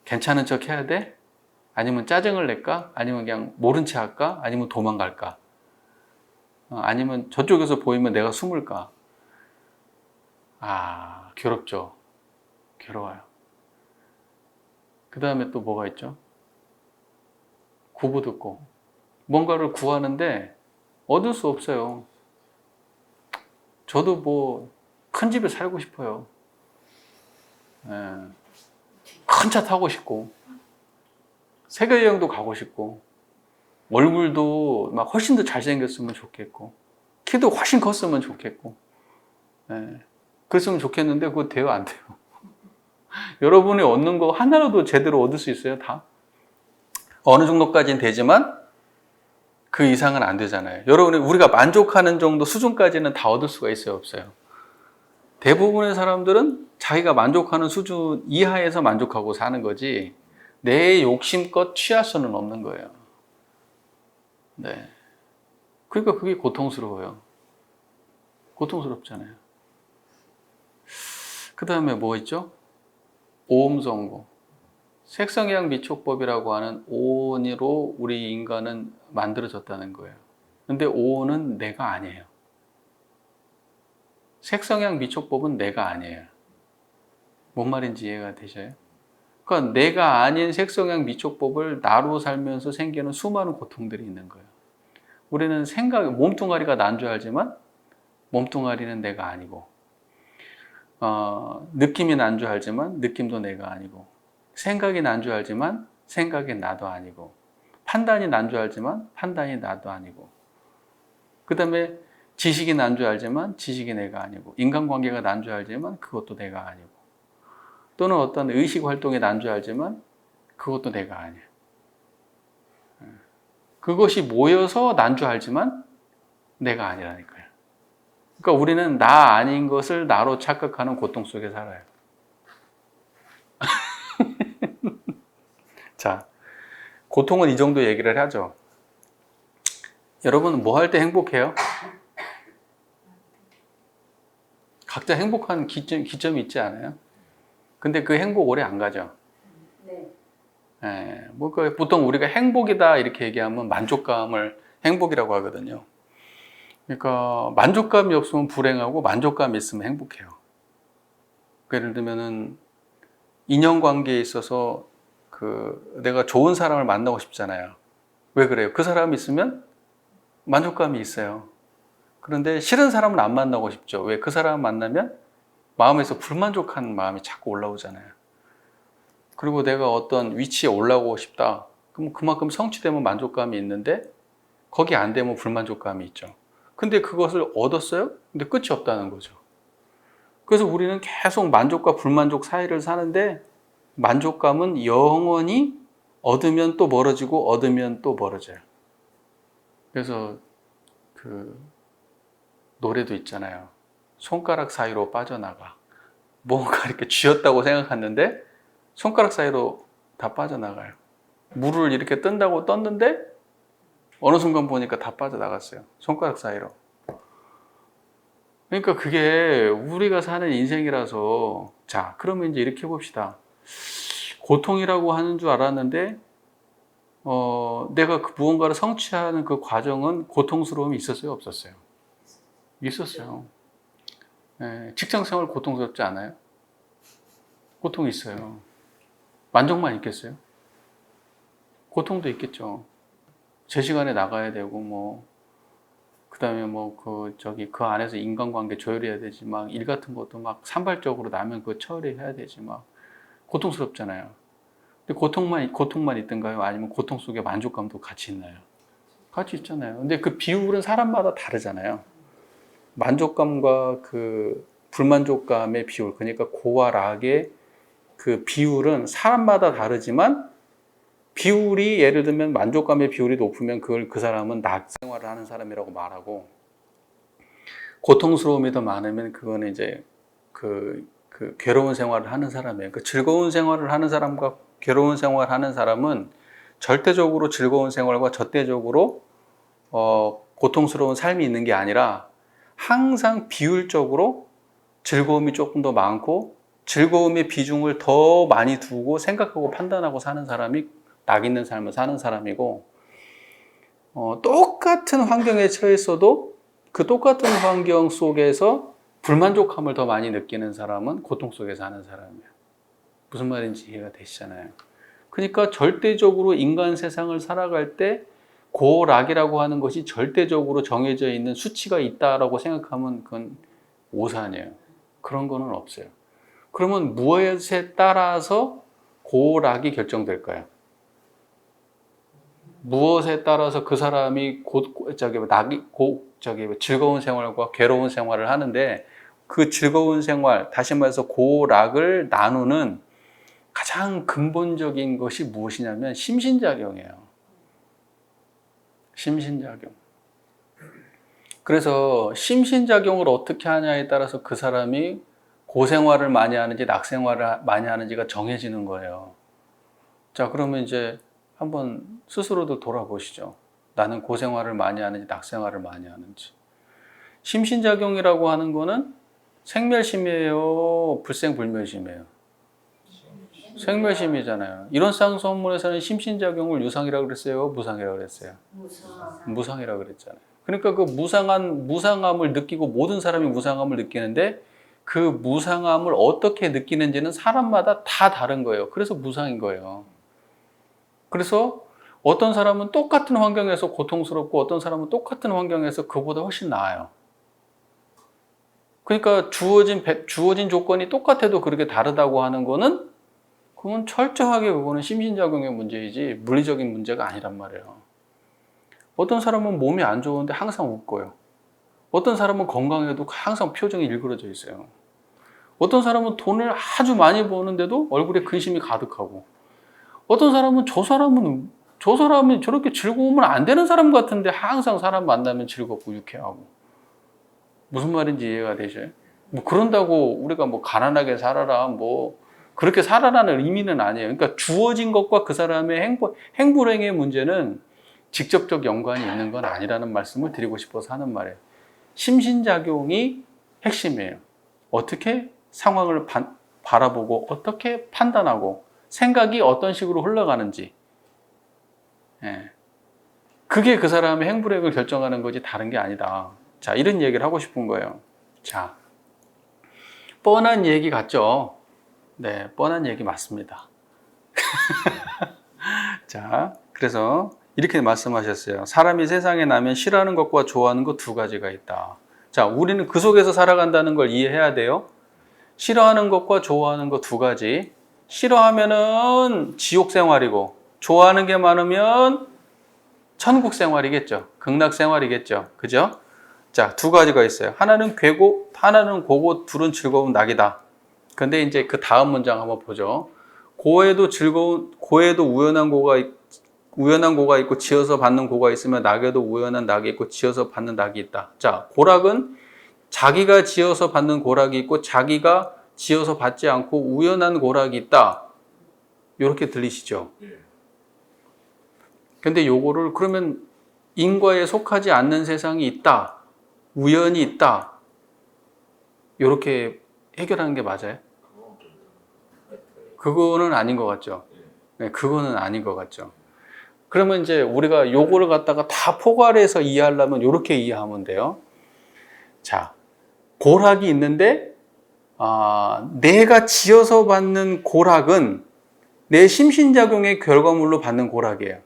S1: 괜찮은 척 해야 돼? 아니면 짜증을 낼까? 아니면 그냥 모른 체 할까? 아니면 도망갈까? 아니면 저쪽에서 보이면 내가 숨을까? 괴롭죠. 괴로워요. 그 다음에 또 뭐가 있죠? 구부 듣고. 뭔가를 구하는데 얻을 수 없어요. 저도 뭐 큰 집에 살고 싶어요. 큰 차 타고 싶고 세계 여행도 가고 싶고 얼굴도 막 훨씬 더 잘생겼으면 좋겠고 키도 훨씬 컸으면 좋겠고 그랬으면 좋겠는데 그거 돼요 안 돼요? 여러분이 얻는 거 하나라도 제대로 얻을 수 있어요? 다? 어느 정도까지는 되지만 그 이상은 안 되잖아요. 여러분이 우리가 만족하는 정도 수준까지는 다 얻을 수가 있어요? 없어요? 대부분의 사람들은 자기가 만족하는 수준 이하에서 만족하고 사는 거지 내 욕심껏 취할 수는 없는 거예요. 그러니까 그게 고통스러워요. 고통스럽잖아요. 그 다음에 뭐 있죠? 오음성고. 색성향 미촉법이라고 하는 오온으로 우리 인간은 만들어졌다는 거예요. 근데 오온은 내가 아니에요. 색성향 미촉법은 내가 아니에요. 뭔 말인지 이해가 되셔요? 그러니까 내가 아닌 색성향 미촉법을 나로 살면서 생기는 수많은 고통들이 있는 거예요. 우리는 몸뚱아리가 난 줄 알지만 몸뚱아리는 내가 아니고 느낌이 난 줄 알지만 느낌도 내가 아니고 생각이 난 줄 알지만 생각이 나도 아니고, 판단이 난 줄 알지만 판단이 나도 아니고, 그 다음에 지식이 난 줄 알지만 지식이 내가 아니고, 인간관계가 난 줄 알지만 그것도 내가 아니고, 또는 어떤 의식 활동이 난 줄 알지만 그것도 내가 아니야. 그것이 모여서 난 줄 알지만 내가 아니라니까요. 그러니까 우리는 나 아닌 것을 나로 착각하는 고통 속에 살아요. 자, 고통은 이 정도 얘기를 하죠. 여러분 뭐 할 때 행복해요? 각자 행복한 기점이 있지 않아요? 근데 그 행복 오래 안 가죠.
S2: 네.
S1: 보통 우리가 행복이다 이렇게 얘기하면 만족감을 행복이라고 하거든요. 그러니까 만족감이 없으면 불행하고 만족감이 있으면 행복해요. 예를 들면은 인연관계에 있어서 내가 좋은 사람을 만나고 싶잖아요. 왜 그래요? 그 사람이 있으면 만족감이 있어요. 그런데 싫은 사람은 안 만나고 싶죠. 왜? 그 사람 만나면 마음에서 불만족한 마음이 자꾸 올라오잖아요. 그리고 내가 어떤 위치에 올라오고 싶다. 그럼 그만큼 성취되면 만족감이 있는데 거기 안 되면 불만족감이 있죠. 근데 그것을 얻었어요? 근데 끝이 없다는 거죠. 그래서 우리는 계속 만족과 불만족 사이를 사는데 만족감은 영원히 얻으면 또 멀어지고 얻으면 또 멀어져요. 그래서 그 노래도 있잖아요. 손가락 사이로 빠져나가. 뭔가 이렇게 쥐었다고 생각했는데 손가락 사이로 다 빠져나가요. 물을 이렇게 뜬다고 떴는데 어느 순간 보니까 다 빠져나갔어요. 손가락 사이로. 그러니까 그게 우리가 사는 인생이라서. 자, 그러면 이제 이렇게 해봅시다. 고통이라고 하는 줄 알았는데 내가 무언가를 성취하는 그 과정은 고통스러움이 있었어요? 없었어요? 있었어요. 직장 생활 고통스럽지 않아요? 고통이 있어요. 만족만 있겠어요? 고통도 있겠죠. 제 시간에 나가야 되고 그 다음에 그 안에서 인간관계 조율해야 되지, 막 일 같은 것도 막 산발적으로 나면 그거 처리해야 되지, 막 고통스럽잖아요. 근데 고통만 있던가요? 아니면 고통 속에 만족감도 같이 있나요? 같이 있잖아요. 근데 그 비율은 사람마다 다르잖아요. 만족감과 그 불만족감의 비율, 그러니까 고와 락의 그 비율은 사람마다 다르지만 비율이, 예를 들면 만족감의 비율이 높으면 그걸 그 사람은 낙 생활을 하는 사람이라고 말하고, 고통스러움이 더 많으면 그거는 이제 그 괴로운 생활을 하는 사람이에요. 그 즐거운 생활을 하는 사람과 괴로운 생활을 하는 사람은 절대적으로 즐거운 생활과 절대적으로 고통스러운 삶이 있는 게 아니라 항상 비율적으로 즐거움이 조금 더 많고 즐거움의 비중을 더 많이 두고 생각하고 판단하고 사는 사람이 낙 있는 삶을 사는 사람이고, 똑같은 환경에 처했어도 그 똑같은 환경 속에서 불만족함을 더 많이 느끼는 사람은 고통 속에 사는 사람이에요. 무슨 말인지 이해가 되시잖아요. 그러니까 절대적으로 인간 세상을 살아갈 때 고락이라고 하는 것이 절대적으로 정해져 있는 수치가 있다라고 생각하면 그건 오산이에요. 그런 거는 없어요. 그러면 무엇에 따라서 고락이 결정될까요? 무엇에 따라서 그 사람이 즐거운 생활과 괴로운 생활을 하는데, 그 즐거운 생활, 다시 말해서 고락을 나누는 가장 근본적인 것이 무엇이냐면 심신작용이에요. 심신작용. 그래서 심신작용을 어떻게 하냐에 따라서 그 사람이 고생활을 많이 하는지 낙생활을 많이 하는지가 정해지는 거예요. 자, 그러면 이제 한번 스스로도 돌아보시죠. 나는 고생활을 많이 하는지 낙생활을 많이 하는지. 심신작용이라고 하는 거는 생멸심이에요? 불생불멸심이에요? 생멸심이잖아요. 이런 쌍선문에서는 심신작용을 유상이라고 그랬어요? 무상이라고 그랬어요? 무상이라고 그랬잖아요. 그러니까 그 무상함을 느끼고, 모든 사람이 무상함을 느끼는데 그 무상함을 어떻게 느끼는지는 사람마다 다 다른 거예요. 그래서 무상인 거예요. 그래서 어떤 사람은 똑같은 환경에서 고통스럽고 어떤 사람은 똑같은 환경에서 그보다 훨씬 나아요. 그러니까 주어진 조건이 똑같아도 그렇게 다르다고 하는 거는 그건 철저하게 그거는 심신작용의 문제이지 물리적인 문제가 아니란 말이에요. 어떤 사람은 몸이 안 좋은데 항상 웃고요. 어떤 사람은 건강해도 항상 표정이 일그러져 있어요. 어떤 사람은 돈을 아주 많이 버는데도 얼굴에 근심이 가득하고, 어떤 사람은 저 사람이 저렇게 즐거우면 안 되는 사람 같은데 항상 사람 만나면 즐겁고 유쾌하고. 무슨 말인지 이해가 되죠? 뭐 그런다고 우리가 뭐 가난하게 살아라, 뭐 그렇게 살아라는 의미는 아니에요. 그러니까 주어진 것과 그 사람의 행불행의 문제는 직접적 연관이 있는 건 아니라는 말씀을 드리고 싶어서 하는 말이에요. 심신작용이 핵심이에요. 어떻게 상황을 바라보고 어떻게 판단하고 생각이 어떤 식으로 흘러가는지, 그게 그 사람의 행불행을 결정하는 거지 다른 게 아니다. 자, 이런 얘기를 하고 싶은 거예요. 자, 뻔한 얘기 같죠? 네, 뻔한 얘기 맞습니다. 자, 그래서 이렇게 말씀하셨어요. 사람이 세상에 나면 싫어하는 것과 좋아하는 것 두 가지가 있다. 자, 우리는 그 속에서 살아간다는 걸 이해해야 돼요. 싫어하는 것과 좋아하는 것 두 가지. 싫어하면은 지옥 생활이고, 좋아하는 게 많으면 천국 생활이겠죠. 극락 생활이겠죠. 그죠? 자, 두 가지가 있어요. 하나는 괴고, 하나는 고고, 둘은 즐거운 낙이다. 근데 이제 그 다음 문장 한번 보죠. 고에도 우연한 고가 있고 지어서 받는 고가 있으면 낙에도 우연한 낙이 있고 지어서 받는 낙이 있다. 자, 고락은 자기가 지어서 받는 고락이 있고 자기가 지어서 받지 않고 우연한 고락이 있다. 이렇게 들리시죠? 근데 요거를 그러면 인과에 속하지 않는 세상이 있다. 우연이 있다. 이렇게 해결하는 게 맞아요? 그거는 아닌 것 같죠? 네, 그거는 아닌 것 같죠? 그러면 이제 우리가 요거를 갖다가 다 포괄해서 이해하려면 이렇게 이해하면 돼요. 자, 고락이 있는데, 내가 지어서 받는 고락은 내 심신작용의 결과물로 받는 고락이에요.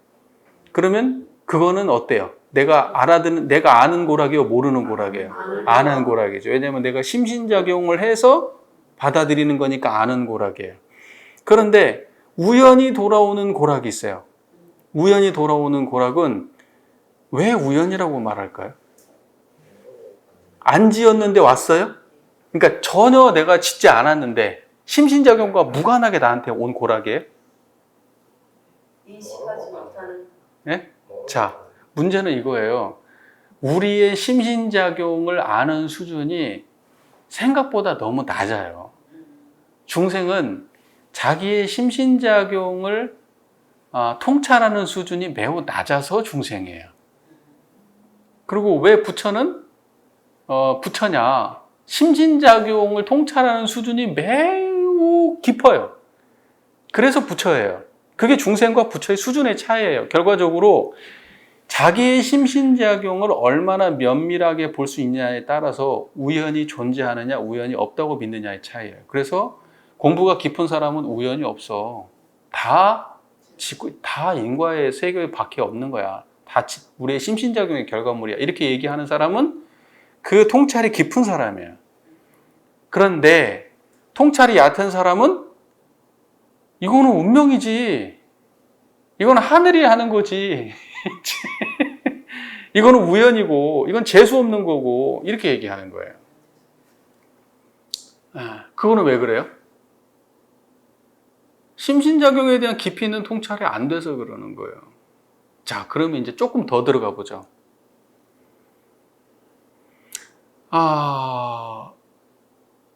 S1: 그러면 그거는 어때요? 내가 아는 고락이요, 모르는 고락이에요? 아는 고락이죠. 왜냐하면 내가 심신작용을 해서 받아들이는 거니까 아는 고락이에요. 그런데 우연히 돌아오는 고락이 있어요. 우연히 돌아오는 고락은 왜 우연이라고 말할까요? 안 지었는데 왔어요? 그러니까 전혀 내가 짓지 않았는데 심신작용과 무관하게 나한테 온 고락이에요?
S2: 인식하지 못하는.
S1: 네? 자, 문제는 이거예요. 우리의 심신작용을 아는 수준이 생각보다 너무 낮아요. 중생은 자기의 심신작용을 통찰하는 수준이 매우 낮아서 중생이에요. 그리고 왜 부처는 부처냐? 심신작용을 통찰하는 수준이 매우 깊어요. 그래서 부처예요. 그게 중생과 부처의 수준의 차이예요. 결과적으로 자기의 심신작용을 얼마나 면밀하게 볼 수 있느냐에 따라서 우연이 존재하느냐, 우연이 없다고 믿느냐의 차이예요. 그래서 공부가 깊은 사람은 우연이 없어. 다 인과의 세계밖에 없는 거야. 다 우리의 심신작용의 결과물이야. 이렇게 얘기하는 사람은 그 통찰이 깊은 사람이에요. 그런데 통찰이 얕은 사람은 이거는 운명이지. 이건 하늘이 하는 거지. 이거는 우연이고, 이건 재수 없는 거고, 이렇게 얘기하는 거예요. 그거는 왜 그래요? 심신작용에 대한 깊이 있는 통찰이 안 돼서 그러는 거예요. 자, 그러면 이제 조금 더 들어가 보죠.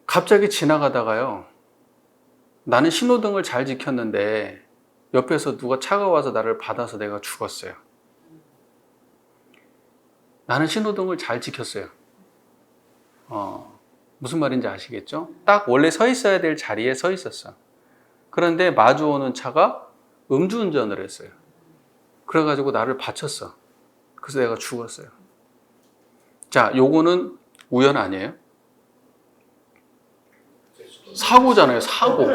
S1: 갑자기 지나가다가요. 나는 신호등을 잘 지켰는데 옆에서 누가 차가 와서 나를 받아서 내가 죽었어요. 나는 신호등을 잘 지켰어요. 무슨 말인지 아시겠죠? 딱 원래 서 있어야 될 자리에 서 있었어. 그런데 마주오는 차가 음주운전을 했어요. 그래가지고 나를 받쳤어. 그래서 내가 죽었어요. 자, 요거는 우연 아니에요? 사고잖아요, 사고.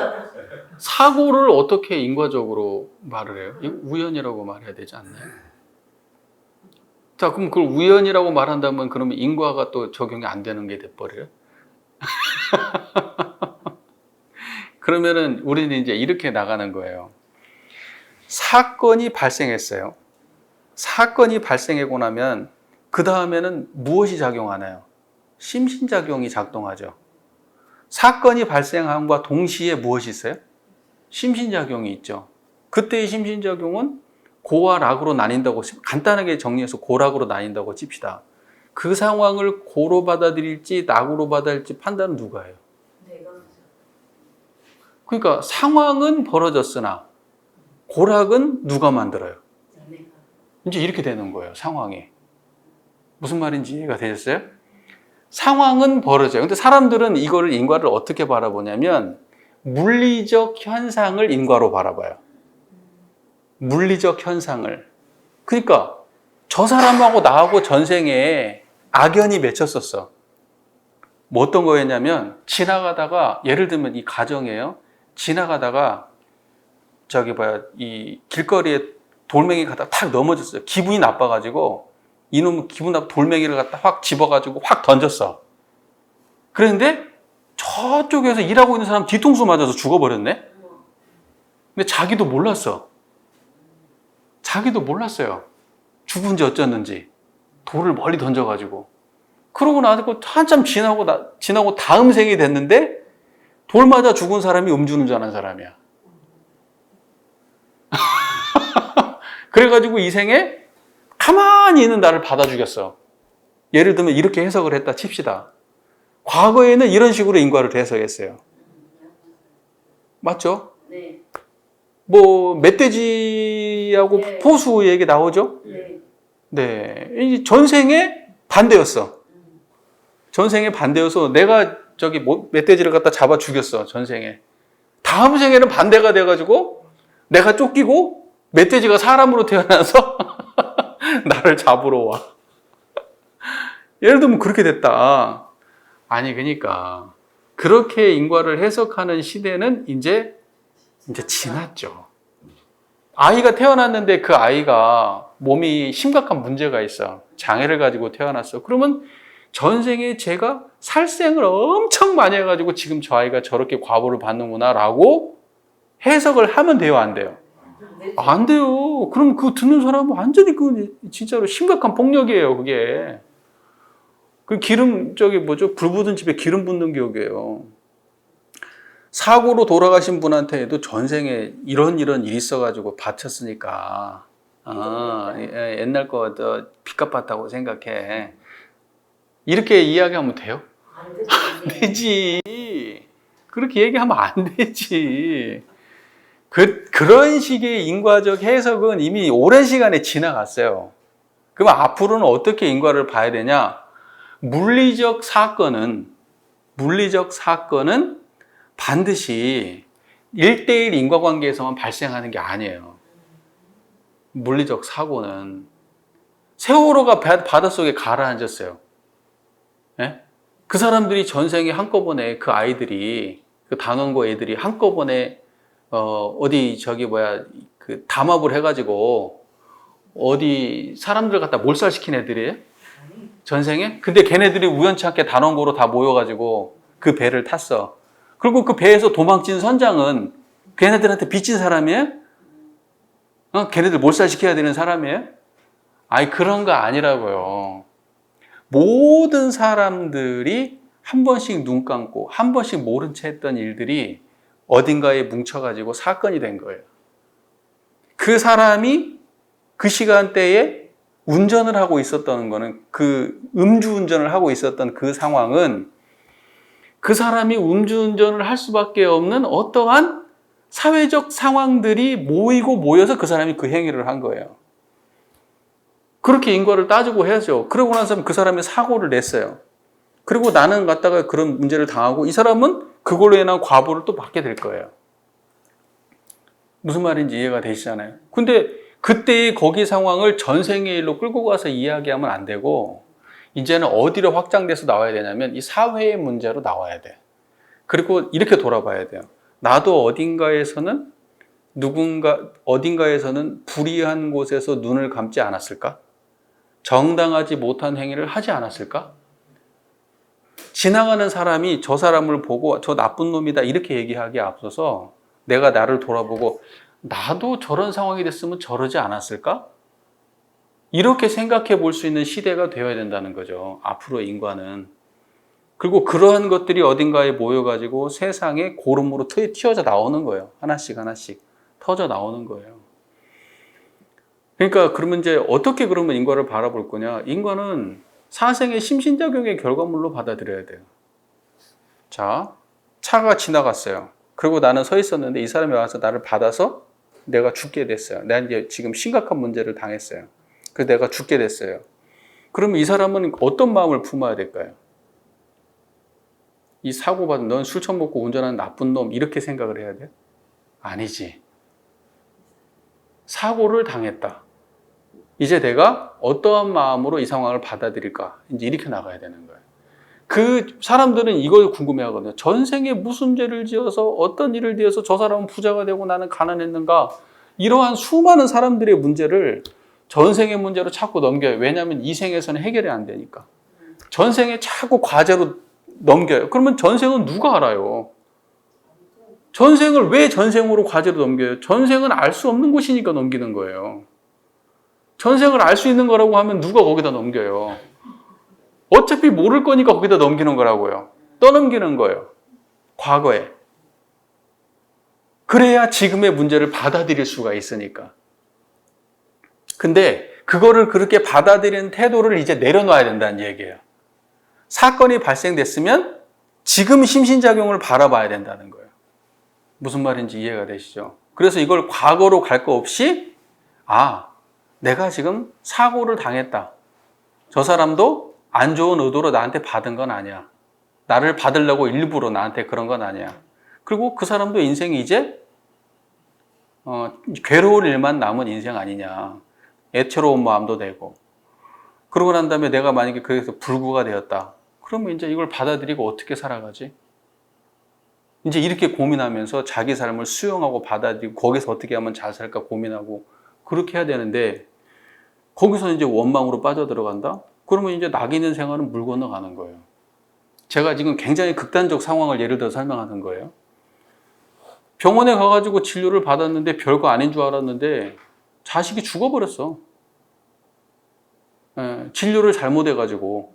S1: 사고를 어떻게 인과적으로 말을 해요? 이거 우연이라고 말해야 되지 않나요? 자, 그럼 그걸 우연이라고 말한다면 그러면 인과가 또 적용이 안 되는 게 돼버려요? 그러면은 우리는 이제 이렇게 나가는 거예요. 사건이 발생했어요. 사건이 발생하고 나면 그 다음에는 무엇이 작용하나요? 심신작용이 작동하죠. 사건이 발생함과 동시에 무엇이 있어요? 심신작용이 있죠. 그때의 심신작용은 고와 락으로 나뉜다고, 간단하게 정리해서 고락으로 나뉜다고 칩시다. 그 상황을 고로 받아들일지 낙으로 받아들일지 판단은 누가 해요?
S2: 내가
S1: 그러니까 상황은 벌어졌으나 고락은 누가 만들어요?
S2: 내가
S1: 이제 이렇게 되는 거예요, 상황이. 무슨 말인지 이해가 되셨어요? 상황은 벌어져요. 근데 사람들은 이거를 인과를 어떻게 바라보냐면 물리적 현상을 인과로 바라봐요. 물리적 현상을. 그러니까 저 사람하고 나하고 전생에 악연이 맺혔었어. 뭐 어떤 거였냐면 지나가다가 예를 들면 이 가정이에요. 지나가다가 이 길거리에 돌멩이 갖다 탁 넘어졌어요. 기분이 나빠가지고 이놈 기분 나빠 돌멩이를 갖다 확 집어가지고 확 던졌어. 그런데 저쪽에서 일하고 있는 사람 뒤통수 맞아서 죽어버렸네. 근데 자기도 몰랐어. 자기도 몰랐어요. 죽은지 어쩌는지. 돌을 멀리 던져가지고. 그러고 나서 한참 지나고 다음 생이 됐는데 돌 맞아 죽은 사람이 음주운전한 사람이야. 그래가지고 이 생에 가만히 있는 나를 받아 죽였어. 예를 들면 이렇게 해석을 했다 칩시다. 과거에는 이런 식으로 인과를 해석했어요. 맞죠?
S2: 네.
S1: 뭐 멧돼지하고
S2: 네.
S1: 포수 얘기 나오죠?
S2: 네.
S1: 네. 이 전생에 반대였어. 전생에 반대여서 내가 멧돼지를 갖다 잡아 죽였어. 전생에. 다음 생에는 반대가 돼가지고 내가 쫓기고 멧돼지가 사람으로 태어나서 나를 잡으러 와. 예를 들면 그렇게 됐다. 아니 그러니까 그렇게 인과를 해석하는 시대는 이제 지났죠. 아이가 태어났는데 그 아이가 몸이 심각한 문제가 있어. 장애를 가지고 태어났어. 그러면 전생에 제가 살생을 엄청 많이 해가지고 지금 저 아이가 저렇게 과보를 받는구나라고 해석을 하면 돼요, 안 돼요? 안 돼요. 그럼 그거 듣는 사람은 완전히 진짜로 심각한 폭력이에요, 그게. 그 불 붙은 집에 기름 붓는 격이에요. 사고로 돌아가신 분한테도 전생에 이런 일이 있어가지고 바쳤으니까, 옛날 거 빚값 봤다고 생각해. 이렇게 이야기하면 돼요?
S2: 안
S1: 되지. 그렇게 얘기하면 안 되지. 그런 식의 인과적 해석은 이미 오랜 시간에 지나갔어요. 그럼 앞으로는 어떻게 인과를 봐야 되냐? 물리적 사건은 반드시 1대1 인과관계에서만 발생하는 게 아니에요. 물리적 사고는. 세월호가 바닷속에 가라앉았어요. 예? 그 사람들이 전생에 한꺼번에 그 아이들이, 그 단원고 애들이 한꺼번에 담합을 해가지고 어디 사람들 갖다 몰살시킨 애들이에요? 전생에? 근데 걔네들이 우연찮게 단원고로 다 모여가지고 그 배를 탔어. 그리고 그 배에서 도망친 선장은 걔네들한테 빚진 사람이에요? 걔네들 몰살시켜야 되는 사람이에요? 아니, 그런 거 아니라고요. 모든 사람들이 한 번씩 눈 감고 한 번씩 모른 채 했던 일들이 어딘가에 뭉쳐가지고 사건이 된 거예요. 그 사람이 그 시간대에 운전을 하고 있었던 거는, 그 음주운전을 하고 있었던 그 상황은 그 사람이 음주운전을 할 수밖에 없는 어떠한 사회적 상황들이 모여서 그 사람이 그 행위를 한 거예요. 그렇게 인과를 따지고 해야죠. 그러고 나서 그 사람이 사고를 냈어요. 그리고 나는 갖다가 그런 문제를 당하고 이 사람은 그걸로 인한 과보를 또 받게 될 거예요. 무슨 말인지 이해가 되시잖아요. 근데 그때의 거기 상황을 전생의 일로 끌고 가서 이야기하면 안 되고 이제는 어디로 확장돼서 나와야 되냐면 이 사회의 문제로 나와야 돼. 그리고 이렇게 돌아봐야 돼요. 나도 어딘가에서는 불의한 곳에서 눈을 감지 않았을까? 정당하지 못한 행위를 하지 않았을까? 지나가는 사람이 저 사람을 보고 저 나쁜 놈이다 이렇게 얘기하기에 앞서서 내가 나를 돌아보고 나도 저런 상황이 됐으면 저러지 않았을까? 이렇게 생각해 볼 수 있는 시대가 되어야 된다는 거죠. 앞으로 인간은. 그리고 그러한 것들이 어딘가에 모여가지고 세상에 고름으로 튀어져 나오는 거예요. 하나씩 하나씩 터져 나오는 거예요. 그러니까 그러면 이제 어떻게 그러면 인간을 바라볼 거냐? 인간은 사생의 심신작용의 결과물로 받아들여야 돼요. 자, 차가 지나갔어요. 그리고 나는 서 있었는데 이 사람이 와서 나를 받아서 내가 죽게 됐어요. 내가 이제 지금 심각한 문제를 당했어요. 그래서 내가 죽게 됐어요. 그러면 이 사람은 어떤 마음을 품어야 될까요? 이 사고받은 넌 술 처먹고 운전하는 나쁜 놈 이렇게 생각을 해야 돼? 아니지. 사고를 당했다. 이제 내가 어떠한 마음으로 이 상황을 받아들일까? 이제 이렇게 나가야 되는 거예요. 그 사람들은 이걸 궁금해 하거든요. 전생에 무슨 죄를 지어서 어떤 일을 지어서 저 사람은 부자가 되고 나는 가난했는가? 이러한 수많은 사람들의 문제를 전생의 문제로 자꾸 넘겨요. 왜냐하면 이 생에서는 해결이 안 되니까. 전생에 자꾸 과제로 넘겨요. 그러면 전생은 누가 알아요? 전생을 왜 전생으로 과제로 넘겨요? 전생은 알 수 없는 곳이니까 넘기는 거예요. 전생을 알 수 있는 거라고 하면 누가 거기다 넘겨요? 어차피 모를 거니까 거기다 넘기는 거라고요. 떠넘기는 거예요. 과거에. 그래야 지금의 문제를 받아들일 수가 있으니까. 근데 그거를 그렇게 받아들이는 태도를 이제 내려놔야 된다는 얘기예요. 사건이 발생됐으면 지금 심신작용을 바라봐야 된다는 거예요. 무슨 말인지 이해가 되시죠? 그래서 이걸 과거로 갈 거 없이 내가 지금 사고를 당했다. 저 사람도 안 좋은 의도로 나한테 받은 건 아니야. 나를 받으려고 일부러 나한테 그런 건 아니야. 그리고 그 사람도 인생이 이제 괴로운 일만 남은 인생 아니냐. 애처로운 마음도 되고. 그러고 난 다음에 내가 만약에 그래서 불구가 되었다. 그러면 이제 이걸 받아들이고 어떻게 살아가지? 이제 이렇게 고민하면서 자기 삶을 수용하고 받아들이고 거기서 어떻게 하면 잘 살까 고민하고 그렇게 해야 되는데 거기서 이제 원망으로 빠져들어간다? 그러면 이제 낙 있는 생활은 물 건너가는 거예요. 제가 지금 굉장히 극단적 상황을 예를 들어 설명하는 거예요. 병원에 가가지고 진료를 받았는데 별거 아닌 줄 알았는데 자식이 죽어버렸어. 진료를 잘못해가지고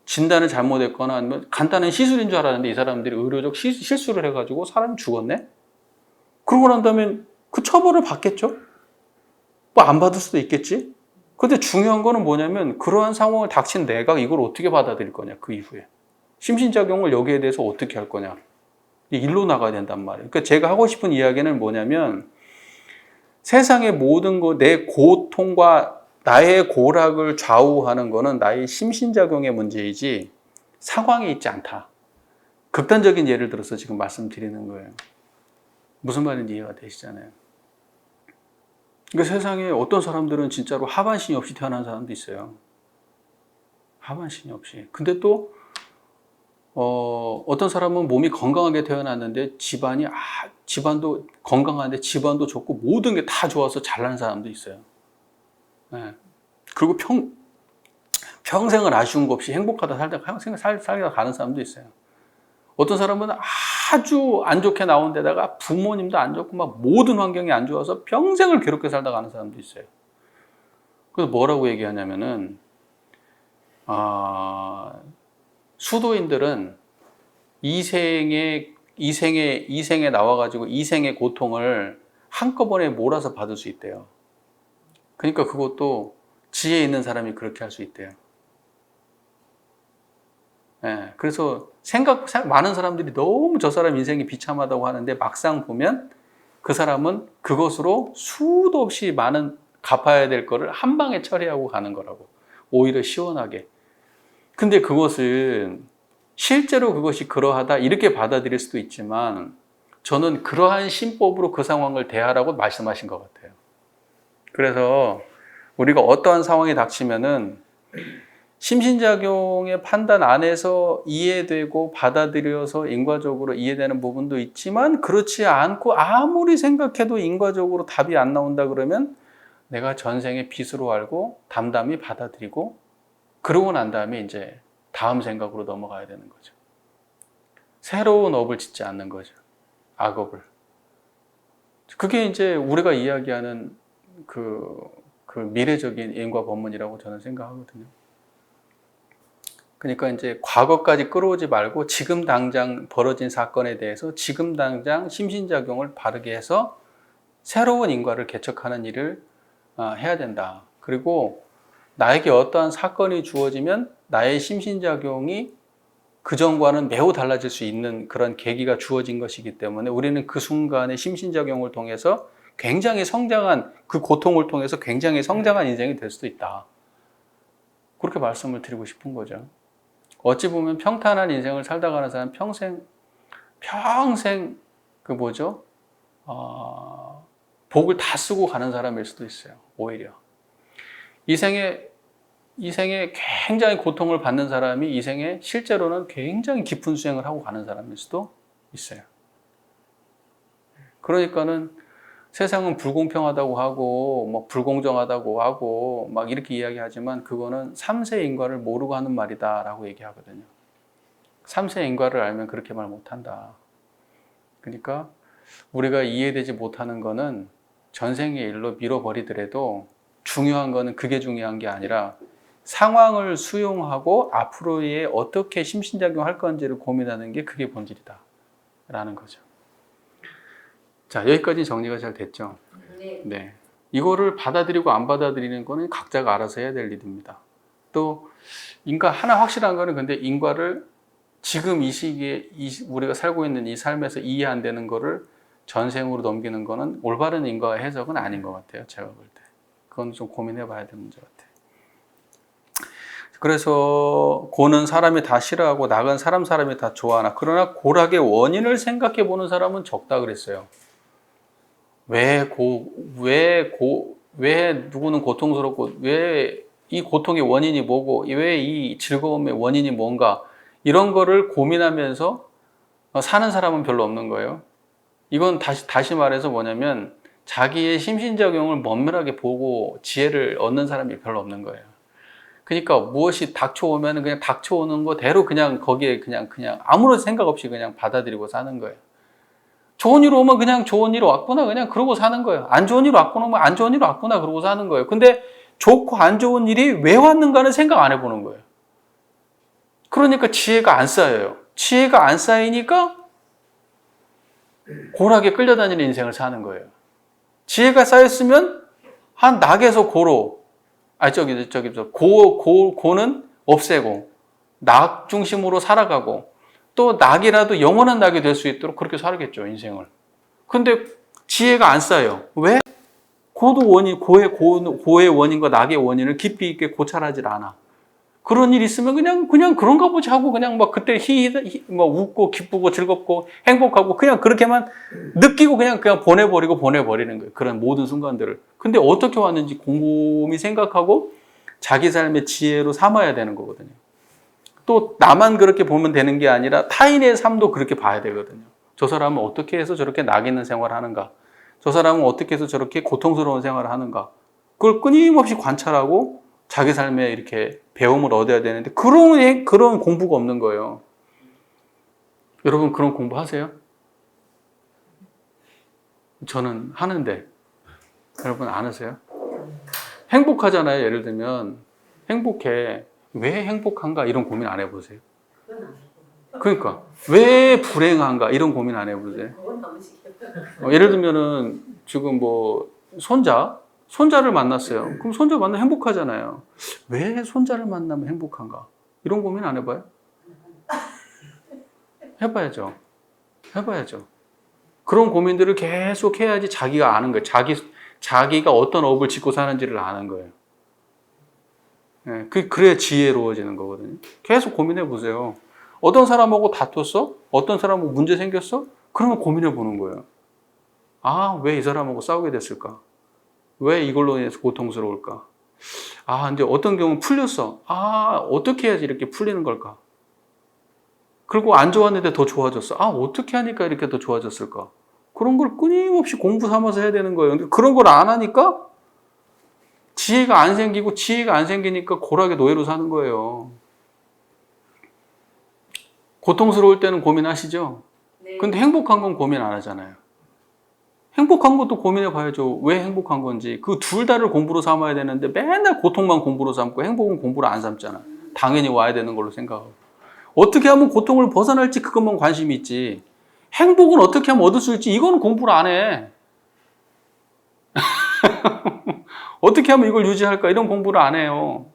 S1: 진단을 잘못했거나 아니면 간단한 시술인 줄 알았는데 이 사람들이 의료적 실수를 해가지고 사람이 죽었네? 그러고 난 다음에 그 처벌을 받겠죠? 뭐 안 받을 수도 있겠지? 근데 중요한 거는 뭐냐면 그러한 상황을 닥친 내가 이걸 어떻게 받아들일 거냐, 그 이후에. 심신작용을 여기에 대해서 어떻게 할 거냐. 일로 나가야 된단 말이에요. 그러니까 제가 하고 싶은 이야기는 뭐냐면 세상의 모든 것, 내 고통과 나의 고락을 좌우하는 거는 나의 심신작용의 문제이지 상황이 있지 않다. 극단적인 예를 들어서 지금 말씀드리는 거예요. 무슨 말인지 이해가 되시잖아요. 그러니까 세상에 어떤 사람들은 진짜로 하반신이 없이 태어난 사람도 있어요. 하반신이 없이. 근데 또 어떤 사람은 몸이 건강하게 태어났는데 집안도 건강한데 집안도 좋고 모든 게 다 좋아서 잘난 사람도 있어요. 네. 그리고 평생을 아쉬운 거 없이 행복하다 살다 가는 사람도 있어요. 어떤 사람은 아주 안 좋게 나온 데다가 부모님도 안 좋고 막 모든 환경이 안 좋아서 평생을 괴롭게 살다 가는 사람도 있어요. 그래서 뭐라고 얘기하냐면은 수도인들은 이생에 나와가지고 이생의 고통을 한꺼번에 몰아서 받을 수 있대요. 그러니까 그것도 지혜 있는 사람이 그렇게 할 수 있대요. 네, 그래서 많은 사람들이 너무 저 사람 인생이 비참하다고 하는데 막상 보면 그 사람은 그것으로 수도 없이 많은 갚아야 될 거를 한 방에 처리하고 가는 거라고. 오히려 시원하게. 근데 그것은 실제로 그것이 그러하다 이렇게 받아들일 수도 있지만 저는 그러한 신법으로 그 상황을 대하라고 말씀하신 것 같아요. 그래서 우리가 어떠한 상황이 닥치면은 심신작용의 판단 안에서 이해되고 받아들여서 인과적으로 이해되는 부분도 있지만 그렇지 않고 아무리 생각해도 인과적으로 답이 안 나온다 그러면 내가 전생의 빚으로 알고 담담히 받아들이고 그러고 난 다음에 이제 다음 생각으로 넘어가야 되는 거죠. 새로운 업을 짓지 않는 거죠. 악업을. 그게 이제 우리가 이야기하는 그 미래적인 인과 법문이라고 저는 생각하거든요. 그러니까 이제 과거까지 끌어오지 말고 지금 당장 벌어진 사건에 대해서 지금 당장 심신작용을 바르게 해서 새로운 인과를 개척하는 일을 해야 된다. 그리고 나에게 어떠한 사건이 주어지면 나의 심신작용이 그전과는 매우 달라질 수 있는 그런 계기가 주어진 것이기 때문에 우리는 그 순간의 심신작용을 통해서 굉장히 성장한, 그 고통을 통해서 굉장히 성장한 인생이 될 수도 있다. 그렇게 말씀을 드리고 싶은 거죠. 어찌 보면 평탄한 인생을 살다 가는 사람 평생 복을 다 쓰고 가는 사람일 수도 있어요. 오히려 이 생에 굉장히 고통을 받는 사람이 이 생에 실제로는 굉장히 깊은 수행을 하고 가는 사람일 수도 있어요. 그러니까는 세상은 불공평하다고 하고 뭐 불공정하다고 하고 막 이렇게 이야기하지만 그거는 3세 인과를 모르고 하는 말이다라고 얘기하거든요. 3세 인과를 알면 그렇게 말 못한다. 그러니까 우리가 이해되지 못하는 거는 전생의 일로 밀어버리더라도 중요한 거는 그게 중요한 게 아니라 상황을 수용하고 앞으로의 어떻게 심신작용할 건지를 고민하는 게 그게 본질이다 라는 거죠. 자, 여기까지 정리가 잘 됐죠? 네. 이거를 받아들이고 안 받아들이는 거는 각자가 알아서 해야 될 일입니다. 또 인과 하나 확실한 거는 근데 인과를 지금 이 시기에 우리가 살고 있는 이 삶에서 이해 안 되는 거를 전생으로 넘기는 거는 올바른 인과 해석은 아닌 것 같아요. 제가 볼 때. 그건 좀 고민해 봐야 될 문제 같아요. 그래서 고는 사람이 다 싫어하고 낙은 사람이 다 좋아하나. 그러나 고락의 원인을 생각해 보는 사람은 적다 그랬어요. 왜 누구는 고통스럽고, 왜 이 고통의 원인이 뭐고, 왜 이 즐거움의 원인이 뭔가, 이런 거를 고민하면서 사는 사람은 별로 없는 거예요. 이건 다시 말해서 뭐냐면, 자기의 심신작용을 면밀하게 보고 지혜를 얻는 사람이 별로 없는 거예요. 그러니까 무엇이 닥쳐오면 그냥 닥쳐오는 거대로 그냥 거기에 그냥 아무런 생각 없이 그냥 받아들이고 사는 거예요. 좋은 일 오면 그냥 좋은 일 왔구나 그냥 그러고 사는 거예요. 안 좋은 일 왔구나 뭐 안 좋은 일 왔구나 그러고 사는 거예요. 근데 좋고 안 좋은 일이 왜 왔는가는 생각 안 해보는 거예요. 그러니까 지혜가 안 쌓여요. 지혜가 안 쌓이니까 고락에 끌려다니는 인생을 사는 거예요. 지혜가 쌓였으면 한 낙에서 고로, 고는 없애고 낙 중심으로 살아가고 또 낙이라도 영원한 낙이 될 수 있도록 그렇게 살겠죠, 인생을. 근데 지혜가 안 쌓여요. 왜? 고의 원인과 낙의 원인을 깊이 있게 고찰하질 않아. 그런 일 있으면 그냥 그런가 보지 하고 그냥 막 그때 웃고 기쁘고 즐겁고 행복하고 그냥 그렇게만 느끼고 그냥 보내버리는 거예요. 그런 모든 순간들을. 근데 어떻게 왔는지 곰곰이 생각하고 자기 삶의 지혜로 삼아야 되는 거거든요. 또 나만 그렇게 보면 되는 게 아니라 타인의 삶도 그렇게 봐야 되거든요. 저 사람은 어떻게 해서 저렇게 낙 있는 생활을 하는가? 저 사람은 어떻게 해서 저렇게 고통스러운 생활을 하는가? 그걸 끊임없이 관찰하고 자기 삶에 이렇게 배움을 얻어야 되는데 그런 공부가 없는 거예요. 여러분 그런 공부 하세요? 저는 하는데 여러분 안 하세요? 행복하잖아요. 예를 들면 행복해. 왜 행복한가? 이런 고민 안 해보세요? 그러니까 왜 불행한가? 이런 고민 안 해보세요? 예를 들면은 지금 뭐 손자를 만났어요. 그럼 손자 만나면 행복하잖아요. 왜 손자를 만나면 행복한가? 이런 고민 안 해봐요? 해봐야죠. 그런 고민들을 계속 해야지 자기가 아는 거예요. 자기가 어떤 업을 짓고 사는지를 아는 거예요. 그래야 지혜로워지는 거거든요. 계속 고민해 보세요. 어떤 사람하고 다퉜어? 어떤 사람하고 문제 생겼어? 그러면 고민해 보는 거예요. 아, 왜 이 사람하고 싸우게 됐을까? 왜 이걸로 인해서 고통스러울까? 아, 이제 어떤 경우는 풀렸어. 아, 어떻게 해야지 이렇게 풀리는 걸까? 그리고 안 좋았는데 더 좋아졌어. 아, 어떻게 하니까 이렇게 더 좋아졌을까? 그런 걸 끊임없이 공부 삼아서 해야 되는 거예요. 근데 그런 걸 안 하니까 지혜가 안 생기니까 고락의 노예로 사는 거예요. 고통스러울 때는 고민하시죠?
S2: 네.
S1: 근데 행복한 건 고민 안 하잖아요. 행복한 것도 고민해 봐야죠. 왜 행복한 건지. 그 둘 다를 공부로 삼아야 되는데 맨날 고통만 공부로 삼고 행복은 공부로 안 삼잖아. 당연히 와야 되는 걸로 생각하고. 어떻게 하면 고통을 벗어날지 그것만 관심이 있지. 행복은 어떻게 하면 얻을 수 있지 이건 공부를 안 해. 어떻게 하면 이걸 유지할까 이런 공부를 안 해요.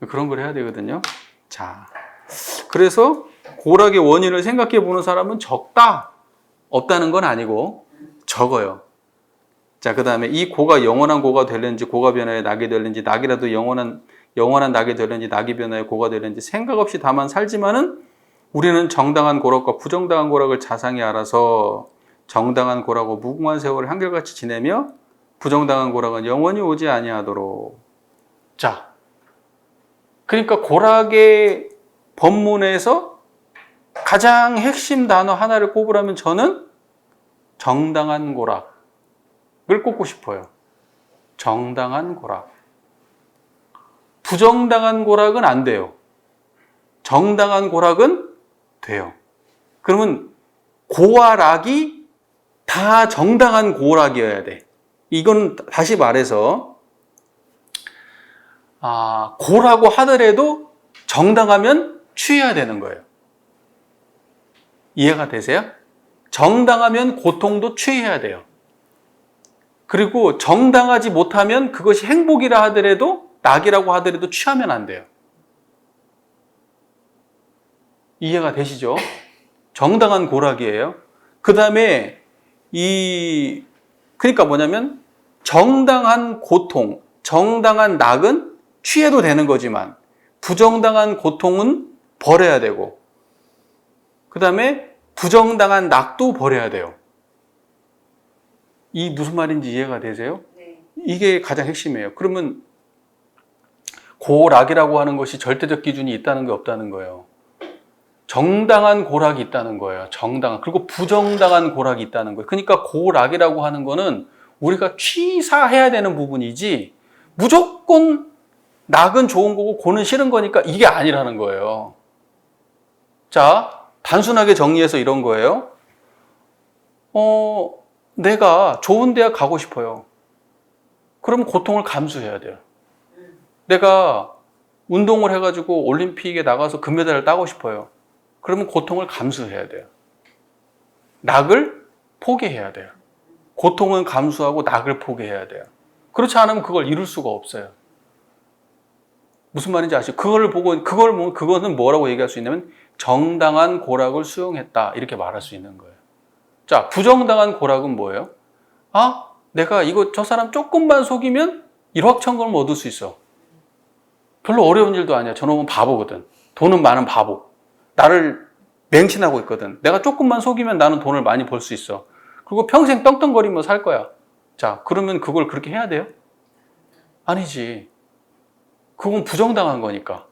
S1: 그런 걸 해야 되거든요. 자, 그래서 고락의 원인을 생각해 보는 사람은 적다. 없다는 건 아니고 적어요. 자, 그 다음에 이 고가 영원한 고가 되는지 고가 변화의 낙이 되는지 낙이라도 영원한 낙이 되는지 낙이 변화의 고가 되는지 생각 없이 다만 살지만은 우리는 정당한 고락과 부정당한 고락을 자상히 알아서 정당한 고락과 무궁한 세월을 한결같이 지내며 부정당한 고락은 영원히 오지 아니하도록. 자, 그러니까 고락의 법문에서 가장 핵심 단어 하나를 꼽으라면 저는 정당한 고락을 꼽고 싶어요. 정당한 고락. 부정당한 고락은 안 돼요. 정당한 고락은 돼요. 그러면 고와 락이 다 정당한 고락이어야 돼. 이건 다시 말해서 고라고 하더라도 정당하면 취해야 되는 거예요. 이해가 되세요? 정당하면 고통도 취해야 돼요. 그리고 정당하지 못하면 그것이 행복이라 하더라도 낙이라고 하더라도 취하면 안 돼요. 이해가 되시죠? 정당한 고락이에요. 그 다음에 그러니까 뭐냐면 정당한 고통, 정당한 낙은 취해도 되는 거지만 부정당한 고통은 버려야 되고 그 다음에 부정당한 낙도 버려야 돼요. 이 무슨 말인지 이해가 되세요?
S2: 네.
S1: 이게 가장 핵심이에요. 그러면 고락이라고 하는 것이 절대적 기준이 있다는 게 없다는 거예요. 정당한 고락이 있다는 거예요. 정당한. 그리고 부정당한 고락이 있다는 거예요. 그러니까 고락이라고 하는 거는 우리가 취사해야 되는 부분이지 무조건 낙은 좋은 거고 고는 싫은 거니까 이게 아니라는 거예요. 자, 단순하게 정리해서 이런 거예요. 내가 좋은 대학 가고 싶어요. 그럼 고통을 감수해야 돼요. 내가 운동을 해가지고 올림픽에 나가서 금메달을 따고 싶어요. 그러면 고통을 감수해야 돼요. 낙을 포기해야 돼요. 고통은 감수하고 낙을 포기해야 돼요. 그렇지 않으면 그걸 이룰 수가 없어요. 무슨 말인지 아시죠? 그거를 보고 그거는 뭐라고 얘기할 수 있냐면 정당한 고락을 수용했다 이렇게 말할 수 있는 거예요. 자, 부정당한 고락은 뭐예요? 내가 저 사람 조금만 속이면 일확천금을 얻을 수 있어. 별로 어려운 일도 아니야. 저놈은 바보거든. 돈은 많은 바보. 나를 맹신하고 있거든. 내가 조금만 속이면 나는 돈을 많이 벌 수 있어. 그리고 평생 떵떵거리며 살 거야. 자, 그러면 그걸 그렇게 해야 돼요? 아니지. 그건 부정당한 거니까.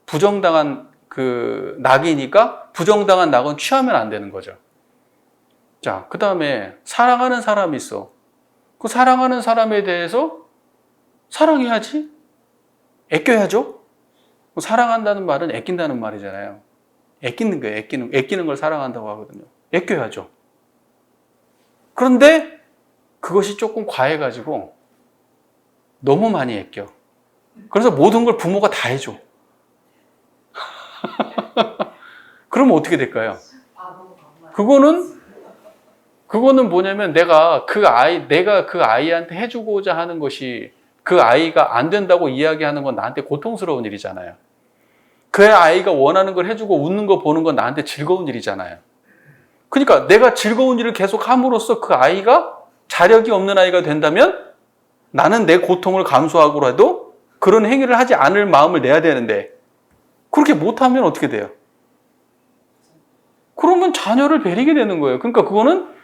S1: 부정당한 낙이니까 부정당한 낙은 취하면 안 되는 거죠. 자, 그 다음에 사랑하는 사람이 있어. 그 사랑하는 사람에 대해서 사랑해야지. 아껴야죠. 사랑한다는 말은 아낀다는 말이잖아요. 아끼는 거예요. 아끼는 걸 사랑한다고 하거든요. 아껴야죠. 그런데 그것이 조금 과해가지고 너무 많이 아껴. 그래서 모든 걸 부모가 다 해줘. 그러면 어떻게 될까요? 그거는 뭐냐면 내가 그 아이한테 해주고자 하는 것이 그 아이가 안 된다고 이야기하는 건 나한테 고통스러운 일이잖아요. 그 아이가 원하는 걸 해주고 웃는 거 보는 건 나한테 즐거운 일이잖아요. 그러니까 내가 즐거운 일을 계속 함으로써 그 아이가 자력이 없는 아이가 된다면 나는 내 고통을 감수하고라도 그런 행위를 하지 않을 마음을 내야 되는데 그렇게 못하면 어떻게 돼요? 그러면 자녀를 베리게 되는 거예요. 그러니까 그거는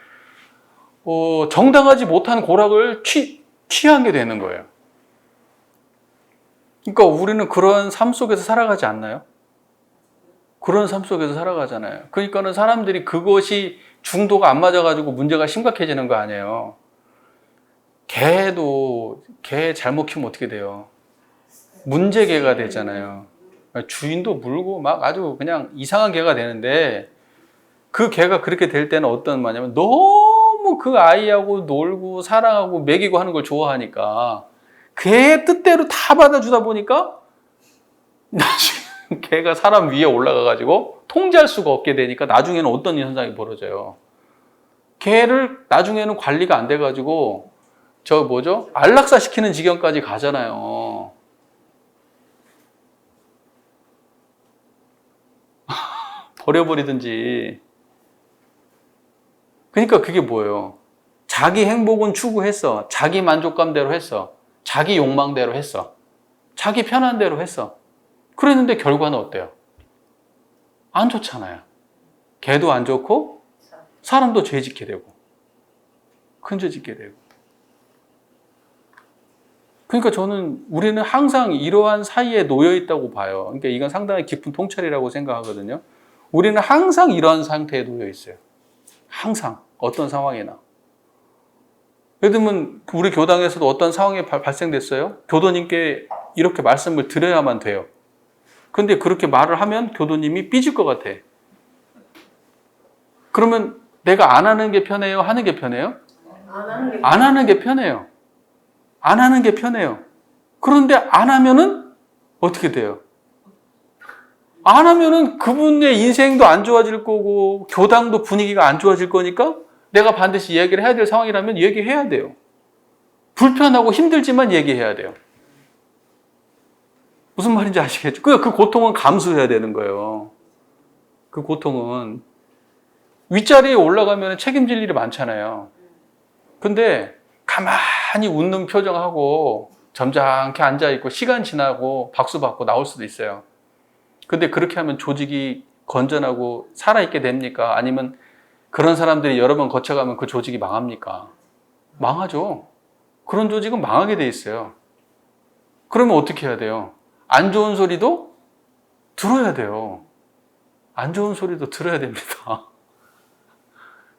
S1: 정당하지 못한 고락을 취한 게 되는 거예요. 그러니까 우리는 그런 삶 속에서 살아가지 않나요? 그런 삶 속에서 살아가잖아요. 그러니까는 사람들이 그것이 중도가 안 맞아가지고 문제가 심각해지는 거 아니에요. 개 잘못 키우면 어떻게 돼요? 문제개가 되잖아요. 주인도 물고 막 아주 그냥 이상한 개가 되는데 그 개가 그렇게 될 때는 어떤 말이냐면 너무 그 아이하고 놀고 사랑하고 먹이고 하는 걸 좋아하니까 걔 뜻대로 다 받아주다 보니까 나중에 걔가 사람 위에 올라가가지고 통제할 수가 없게 되니까 나중에는 어떤 현상이 벌어져요. 걔를 나중에는 관리가 안 돼가지고 안락사 시키는 지경까지 가잖아요. 버려버리든지. 그러니까 그게 뭐예요? 자기 행복은 추구했어. 자기 만족감대로 했어. 자기 욕망대로 했어. 자기 편한 대로 했어. 그랬는데 결과는 어때요? 안 좋잖아요. 걔도 안 좋고 사람도 죄 짓게 되고 큰 죄 짓게 되고. 그러니까 우리는 항상 이러한 사이에 놓여 있다고 봐요. 그러니까 이건 상당히 깊은 통찰이라고 생각하거든요. 우리는 항상 이러한 상태에 놓여 있어요. 항상 어떤 상황이나. 예를 들면 우리 교당에서도 어떤 상황이 발생됐어요. 교도님께 이렇게 말씀을 드려야만 돼요. 근데 그렇게 말을 하면 교도님이 삐질 것 같아. 그러면 내가 안 하는 게 편해요? 하는 게 편해요? 안 하는 게 편해요. 안 하는 게 편해요. 그런데 안 하면은 어떻게 돼요? 안 하면은 그분의 인생도 안 좋아질 거고 교당도 분위기가 안 좋아질 거니까 내가 반드시 얘기를 해야 될 상황이라면 얘기해야 돼요. 불편하고 힘들지만 얘기해야 돼요. 무슨 말인지 아시겠죠? 그 고통은 감수해야 되는 거예요. 그 고통은 윗자리에 올라가면 책임질 일이 많잖아요. 근데 가만히 웃는 표정하고 점잖게 앉아있고 시간 지나고 박수 받고 나올 수도 있어요. 근데 그렇게 하면 조직이 건전하고 살아있게 됩니까? 아니면 그런 사람들이 여러 번 거쳐가면 그 조직이 망합니까? 망하죠. 그런 조직은 망하게 돼 있어요. 그러면 어떻게 해야 돼요? 안 좋은 소리도 들어야 돼요. 안 좋은 소리도 들어야 됩니다.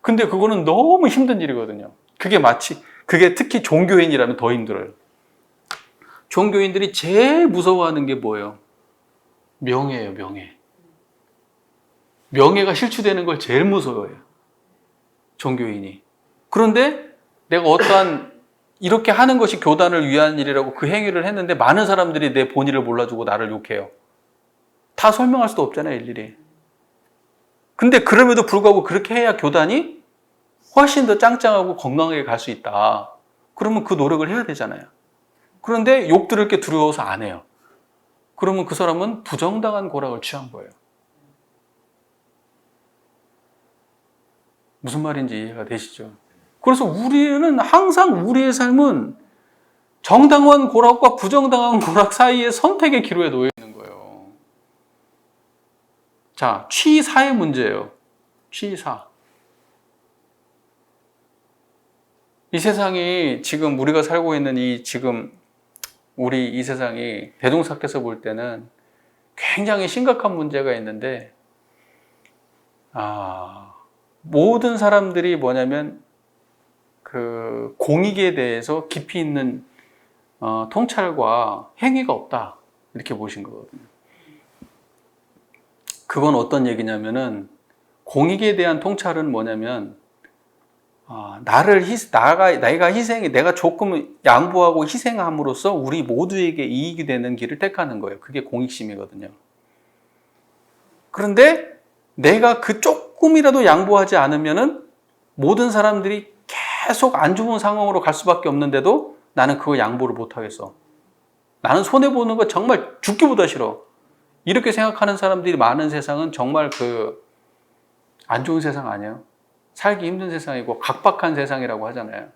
S1: 근데 그거는 너무 힘든 일이거든요. 그게 특히 종교인이라면 더 힘들어요. 종교인들이 제일 무서워하는 게 뭐예요? 명예예요, 명예. 명예가 실추되는 걸 제일 무서워해요. 종교인이. 그런데 내가 어떠한 이렇게 하는 것이 교단을 위한 일이라고 그 행위를 했는데 많은 사람들이 내 본의를 몰라주고 나를 욕해요. 다 설명할 수도 없잖아요, 일일이. 근데 그럼에도 불구하고 그렇게 해야 교단이 훨씬 더 짱짱하고 건강하게 갈 수 있다. 그러면 그 노력을 해야 되잖아요. 그런데 욕 들을 게 두려워서 안 해요. 그러면 그 사람은 부정당한 고락을 취한 거예요. 무슨 말인지 이해가 되시죠? 그래서 우리는 항상 우리의 삶은 정당한 고락과 부정당한 고락 사이의 선택의 기로에 놓여 있는 거예요. 자, 취사의 문제예요. 취사. 이 세상이 지금 우리가 살고 있는 우리 이 세상이 대동사께서 볼 때는 굉장히 심각한 문제가 있는데, 모든 사람들이 뭐냐면 그 공익에 대해서 깊이 있는 통찰과 행위가 없다, 이렇게 보신 거거든요. 그건 어떤 얘기냐면은 공익에 대한 통찰은 뭐냐면 내가 조금 양보하고 희생함으로써 우리 모두에게 이익이 되는 길을 택하는 거예요. 그게 공익심이거든요. 그런데 내가 그 조금이라도 양보하지 않으면은 모든 사람들이 계속 안 좋은 상황으로 갈 수밖에 없는데도 나는 그거 양보를 못 하겠어. 나는 손해보는 거 정말 죽기보다 싫어. 이렇게 생각하는 사람들이 많은 세상은 정말 안 좋은 세상 아니에요? 살기 힘든 세상이고 각박한 세상이라고 하잖아요.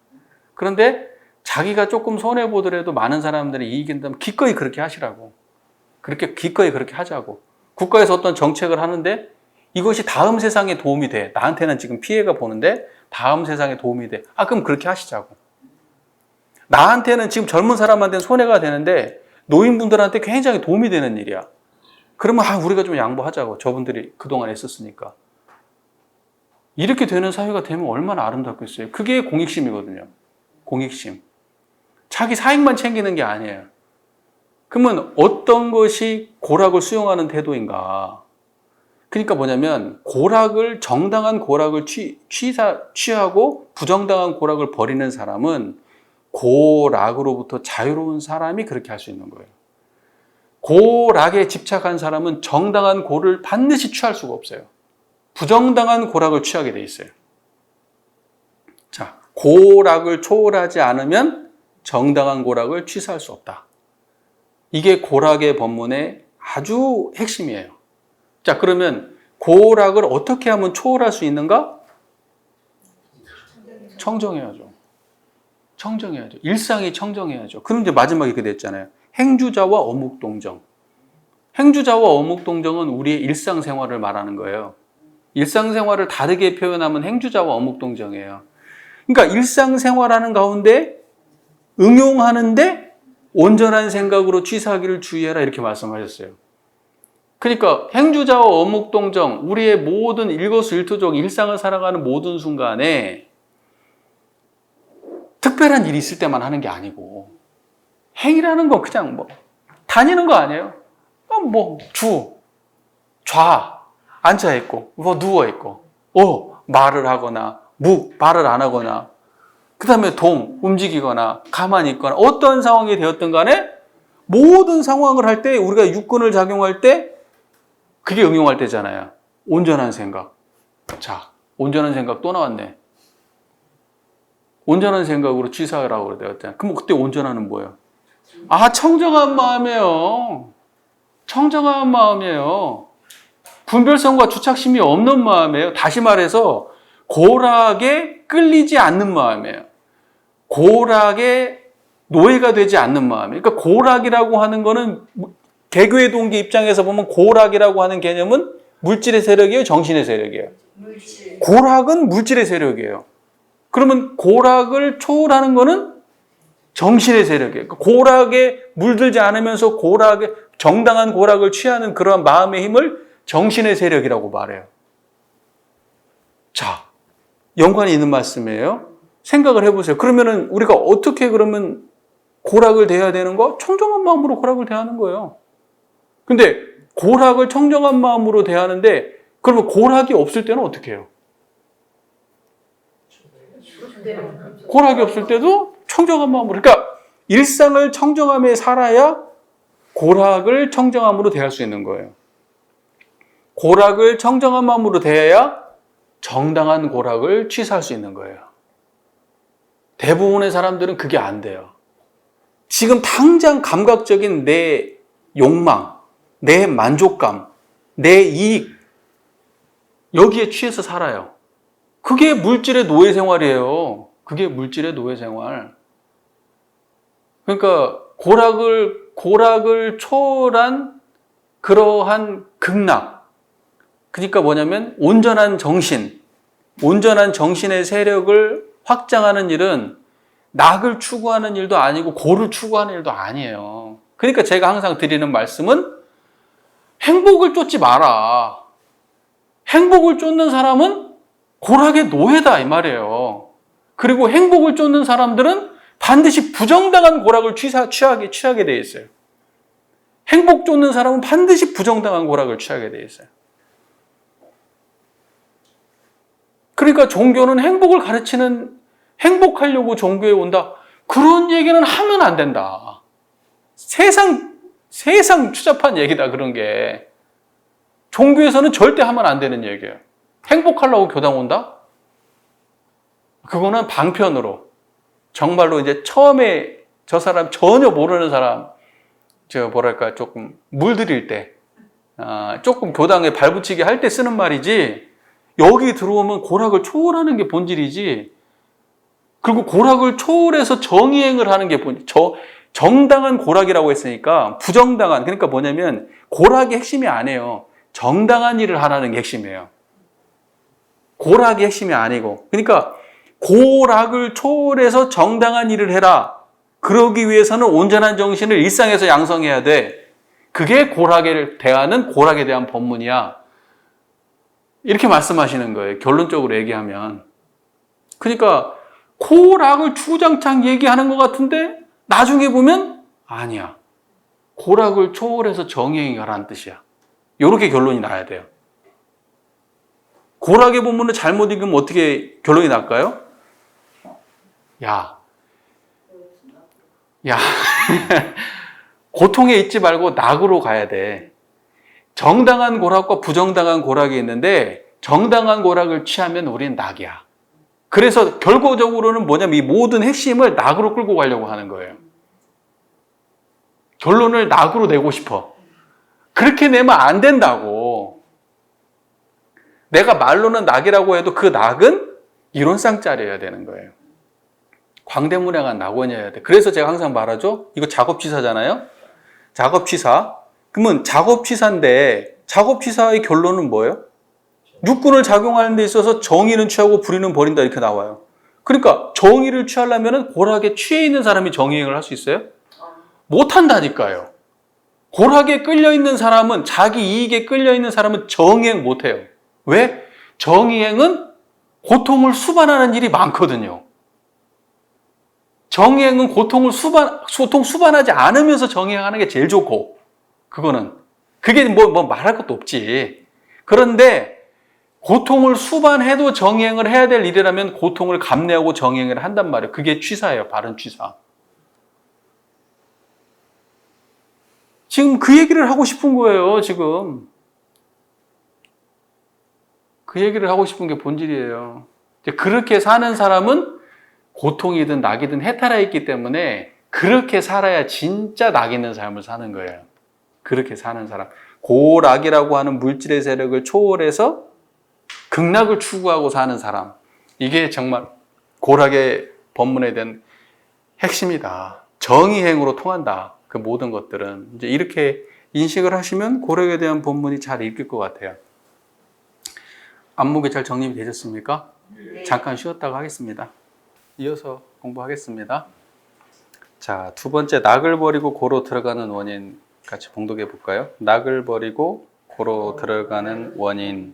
S1: 그런데 자기가 조금 손해보더라도 많은 사람들이 이익이 된다면 기꺼이 그렇게 하시라고. 기꺼이 그렇게 하자고. 국가에서 어떤 정책을 하는데 이것이 다음 세상에 도움이 돼. 나한테는 지금 피해가 보는데 다음 세상에 도움이 돼. 그럼 그렇게 하시자고. 나한테는 지금 젊은 사람한테는 손해가 되는데 노인분들한테 굉장히 도움이 되는 일이야. 그러면 우리가 좀 양보하자고. 저분들이 그동안 애썼으니까. 이렇게 되는 사회가 되면 얼마나 아름답겠어요. 그게 공익심이거든요. 공익심. 자기 사익만 챙기는 게 아니에요. 그러면 어떤 것이 고락을 수용하는 태도인가? 그러니까 뭐냐면 정당한 고락을 취하고 부정당한 고락을 버리는 사람은 고락으로부터 자유로운 사람이 그렇게 할 수 있는 거예요. 고락에 집착한 사람은 정당한 고를 반드시 취할 수가 없어요. 부정당한 고락을 취하게 돼 있어요. 자, 고락을 초월하지 않으면 정당한 고락을 취사할 수 없다. 이게 고락의 법문의 아주 핵심이에요. 자, 그러면 고락을 어떻게 하면 초월할 수 있는가? 청정해야죠. 청정해야죠. 일상이 청정해야죠. 그럼 이제 마지막에 이렇게 됐잖아요. 행주자와 어묵동정. 행주자와 어묵동정은 우리의 일상생활을 말하는 거예요. 일상생활을 다르게 표현하면 행주자와 어묵동정이에요. 그러니까 일상생활하는 가운데 응용하는데 온전한 생각으로 취사하기를 주의해라 이렇게 말씀하셨어요. 그러니까 행주자와 어묵동정, 우리의 모든 일거수일투족 일상을 살아가는 모든 순간에 특별한 일이 있을 때만 하는 게 아니고 행이라는 건 그냥 뭐 다니는 거 아니에요? 좌 앉아 있고 누워 있고 말을 하거나 말을 안 하거나 그 다음에 움직이거나 가만히 있거나 어떤 상황이 되었든 간에 모든 상황을 할 때 우리가 육근을 작용할 때 그게 응용할 때잖아요. 온전한 생각. 자, 온전한 생각 또 나왔네. 온전한 생각으로 취사하라고 그랬잖아요. 그럼 그때 온전한은 뭐예요? 청정한 마음이에요. 청정한 마음이에요. 분별성과 주착심이 없는 마음이에요. 다시 말해서 고락에 끌리지 않는 마음이에요. 고락에 노예가 되지 않는 마음이에요. 그러니까 고락이라고 하는 거는 개교의 동기 입장에서 보면 고락이라고 하는 개념은 물질의 세력이에요, 정신의 세력이에요.
S2: 물질.
S1: 고락은 물질의 세력이에요. 그러면 고락을 초월하는 거는 정신의 세력이에요. 고락에 물들지 않으면서 정당한 고락을 취하는 그러한 마음의 힘을 정신의 세력이라고 말해요. 자, 연관이 있는 말씀이에요. 생각을 해보세요. 그러면은 우리가 어떻게 그러면 고락을 대해야 되는 거? 청정한 마음으로 고락을 대하는 거예요. 근데 고락을 청정한 마음으로 대하는데 그러면 고락이 없을 때는 어떻게 해요? 고락이 없을 때도 청정한 마음으로. 그러니까 일상을 청정함에 살아야 고락을 청정함으로 대할 수 있는 거예요. 고락을 청정한 마음으로 대해야 정당한 고락을 취사할 수 있는 거예요. 대부분의 사람들은 그게 안 돼요. 지금 당장 감각적인 내 욕망, 내 만족감, 내 이익 여기에 취해서 살아요. 그게 물질의 노예 생활이에요. 그게 물질의 노예 생활. 그러니까 고락을 초월한 그러한 극락. 그러니까 뭐냐면 온전한 정신의 세력을 확장하는 일은 낙을 추구하는 일도 아니고 고를 추구하는 일도 아니에요. 그러니까 제가 항상 드리는 말씀은 행복을 쫓지 마라. 행복을 쫓는 사람은 고락의 노예다 이 말이에요. 그리고 행복을 쫓는 사람들은 반드시 부정당한 고락을 취하게 돼 있어요. 행복 쫓는 사람은 반드시 부정당한 고락을 취하게 돼 있어요. 그러니까 종교는 행복을 행복하려고 종교에 온다. 그런 얘기는 하면 안 된다. 세상 추잡한 얘기다, 그런 게. 종교에서는 절대 하면 안 되는 얘기예요. 행복하려고 교당 온다? 그거는 방편으로. 정말로 이제 처음에 저 사람 전혀 모르는 사람, 조금 물들일 때, 조금 교당에 발붙이게 할 때 쓰는 말이지, 여기 들어오면 고락을 초월하는 게 본질이지, 그리고 고락을 초월해서 정의행을 하는 게 정당한 고락이라고 했으니까 부정당한, 그러니까 뭐냐면 고락이 핵심이 아니에요. 정당한 일을 하라는 게 핵심이에요. 고락이 핵심이 아니고. 그러니까 고락을 초월해서 정당한 일을 해라. 그러기 위해서는 온전한 정신을 일상에서 양성해야 돼. 그게 고락에 대한 법문이야. 이렇게 말씀하시는 거예요. 결론적으로 얘기하면. 그러니까 고락을 주구장창 얘기하는 것 같은데 나중에 보면 아니야. 고락을 초월해서 정의행위 가라는 뜻이야. 이렇게 결론이 나야 돼요. 고락의 본문을 잘못 읽으면 어떻게 결론이 날까요? 야, 고통에 있지 말고 낙으로 가야 돼. 정당한 고락과 부정당한 고락이 있는데 정당한 고락을 취하면 우리는 낙이야. 그래서 결과적으로는 뭐냐면 이 모든 핵심을 낙으로 끌고 가려고 하는 거예요. 결론을 낙으로 내고 싶어. 그렇게 내면 안 된다고. 내가 말로는 낙이라고 해도 그 낙은 이론상짜리여야 되는 거예요. 광대문양한 낙원이어야 돼. 그래서 제가 항상 말하죠. 이거 작업취사잖아요. 작업취사. 그러면 작업취사인데 작업취사의 결론은 뭐예요? 육군을 작용하는 데 있어서 정의는 취하고 불의는 버린다 이렇게 나와요. 그러니까 정의를 취하려면 고락에 취해 있는 사람이 정의행을 할 수 있어요? 못한다니까요. 고락에 끌려있는 사람은, 자기 이익에 끌려있는 사람은 정의행 못해요. 왜? 정의행은 고통을 수반하는 일이 많거든요. 정의행은 고통 수반하지 않으면서 정의행하는 게 제일 좋고, 그게 뭐 말할 것도 없지. 그런데 고통을 수반해도 정의행을 해야 될 일이라면 고통을 감내하고 정의행을 한단 말이에요. 그게 취사예요. 바른 취사. 지금 그 얘기를 하고 싶은 거예요. 지금 그 얘기를 하고 싶은 게 본질이에요. 그렇게 사는 사람은 고통이든 낙이든 해탈해 있기 때문에 그렇게 살아야 진짜 낙 있는 삶을 사는 거예요. 그렇게 사는 사람. 고락이라고 하는 물질의 세력을 초월해서 극락을 추구하고 사는 사람. 이게 정말 고락의 법문에 대한 핵심이다. 정의행으로 통한다. 그 모든 것들은. 이제 이렇게 인식을 하시면 고락에 대한 본문이 잘 읽힐 것 같아요. 안목이 잘 정립이 되셨습니까?
S2: 네.
S1: 잠깐 쉬었다가 하겠습니다. 이어서 공부하겠습니다. 자, 두 번째, 낙을 버리고 고로 들어가는 원인 같이 봉독해 볼까요? 낙을 버리고 고로 들어가는 원인.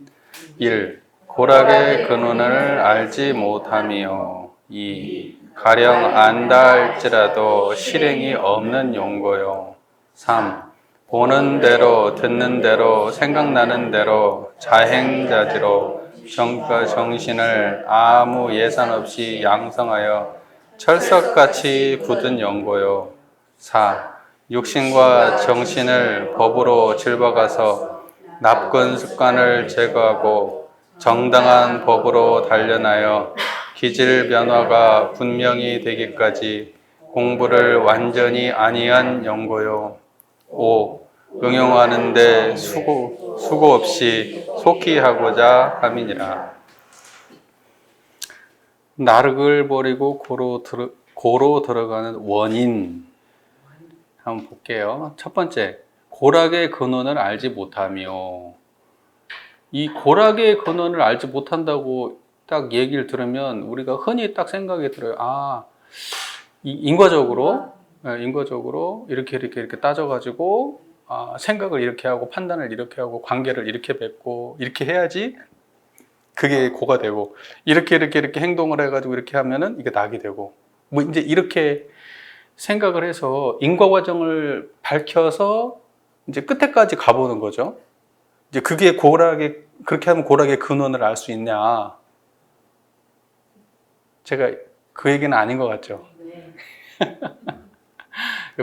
S1: 1. 고락의 근원을 알지 못함이요. 2. 가령 안다 할지라도 실행이 없는 용고요. 3. 보는 대로 듣는 대로 생각나는 대로 자행자지로 정과 정신을 아무 예산 없이 양성하여 철석같이 굳은 연고요. 4. 육신과 정신을 법으로 질박아서 나쁜 습관을 제거하고 정당한 법으로 단련하여 기질 변화가 분명히 되기까지 공부를 완전히 아니한 연고요. 5. 응용하는데 수고 없이 속히 하고자 함이니라. 낙을 버리고 고로 들어가는 원인 한번 볼게요. 첫 번째, 고락의 근원을 알지 못하며. 이 고락의 근원을 알지 못한다고 딱 얘기를 들으면 우리가 흔히 딱 생각이 들어요. 인과적으로 이렇게 따져가지고 생각을 이렇게 하고 판단을 이렇게 하고 관계를 이렇게 맺고 이렇게 해야지 그게 고가 되고 이렇게 행동을 해가지고 이렇게 하면은 이게 낙이 되고 뭐 이제 이렇게 생각을 해서 인과 과정을 밝혀서 이제 끝에까지 가보는 거죠. 이제 그게 그렇게 하면 고락의 근원을 알 수 있냐? 제가 그 얘기는 아닌 것 같죠.
S2: 네.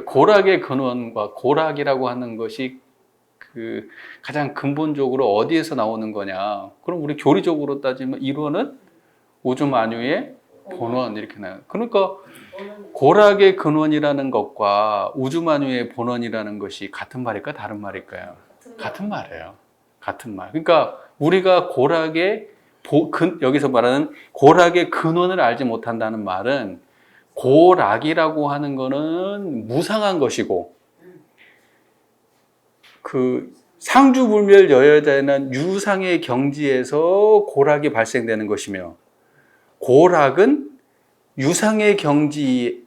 S1: 고락의 근원과 고락이라고 하는 것이 그 가장 근본적으로 어디에서 나오는 거냐? 그럼 우리 교리적으로 따지면 1원은 우주 만유의 본원 이렇게 나와요. 그러니까 고락의 근원이라는 것과 우주 만유의 본원이라는 것이 같은 말일까 다른 말일까요? 같은 말이에요. 같은 말. 그러니까 우리가 여기서 말하는 고락의 근원을 알지 못한다는 말은 고락이라고 하는 거는 무상한 것이고 그 상주불멸 여여자에는 유상의 경지에서 고락이 발생되는 것이며 고락은 유상의 경지에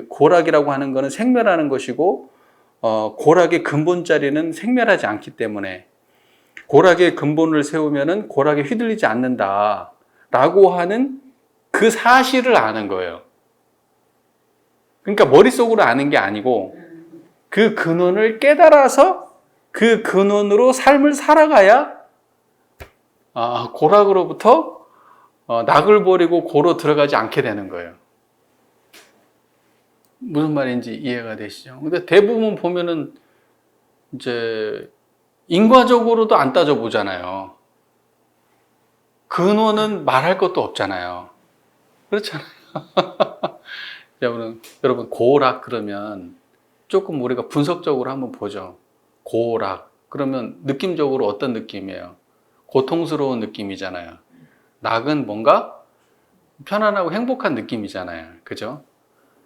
S1: 고락이라고 하는 거는 생멸하는 것이고 고락의 근본 자리는 생멸하지 않기 때문에 고락의 근본을 세우면은 고락에 휘둘리지 않는다라고 하는 그 사실을 아는 거예요. 그러니까 머릿속으로 아는 게 아니고 그 근원을 깨달아서 그 근원으로 삶을 살아가야 고락으로부터 낙을 버리고 고로 들어가지 않게 되는 거예요. 무슨 말인지 이해가 되시죠? 근데 대부분 보면은 이제 인과적으로도 안 따져보잖아요. 근원은 말할 것도 없잖아요. 그렇잖아요. 여러분 고락 그러면 조금 우리가 분석적으로 한번 보죠. 고락 그러면 느낌적으로 어떤 느낌이에요? 고통스러운 느낌이잖아요. 낙은 뭔가 편안하고 행복한 느낌이잖아요. 그죠?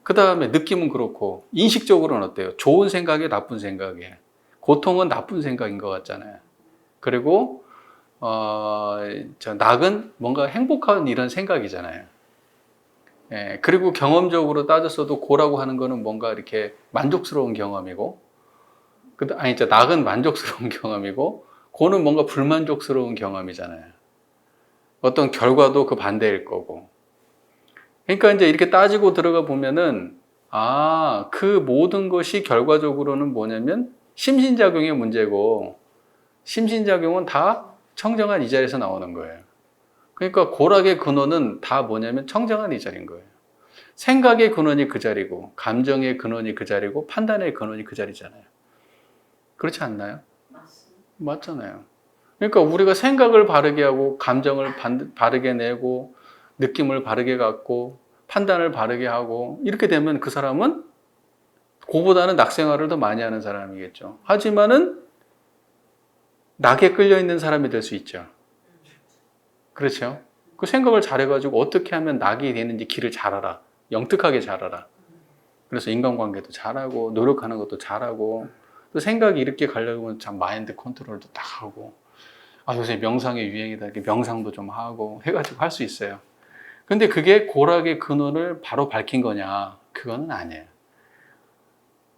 S1: 그 다음에 느낌은 그렇고 인식적으로는 어때요? 좋은 생각이에요? 나쁜 생각이에요? 고통은 나쁜 생각인 것 같잖아요. 그리고 낙은 뭔가 행복한 이런 생각이잖아요. 예, 그리고 경험적으로 따졌어도 고라고 하는 거는 뭔가 이렇게 만족스러운 경험이고, 낙은 만족스러운 경험이고, 고는 뭔가 불만족스러운 경험이잖아요. 어떤 결과도 그 반대일 거고. 그러니까 이제 이렇게 따지고 들어가 보면은, 그 모든 것이 결과적으로는 뭐냐면, 심신작용의 문제고, 심신작용은 다 청정한 이 자리에서 나오는 거예요. 그러니까 고락의 근원은 다 뭐냐면 청정한 이 자리인 거예요. 생각의 근원이 그 자리고, 감정의 근원이 그 자리고, 판단의 근원이 그 자리잖아요. 그렇지 않나요? 맞잖아요. 그러니까 우리가 생각을 바르게 하고, 감정을 바르게 내고, 느낌을 바르게 갖고, 판단을 바르게 하고, 이렇게 되면 그 사람은 그보다는 낙생활을 더 많이 하는 사람이겠죠. 하지만은 낙에 끌려 있는 사람이 될 수 있죠. 그렇죠? 그 생각을 잘해가지고 어떻게 하면 낙이 되는지 길을 잘 알아. 영특하게 잘 알아. 그래서 인간관계도 잘하고 노력하는 것도 잘하고 또 생각이 이렇게 가려면 참 마인드 컨트롤도 딱 하고 요새 명상의 유행이다 이렇게 명상도 좀 하고 해가지고 할 수 있어요. 근데 그게 고락의 근원을 바로 밝힌 거냐? 그거는 아니에요.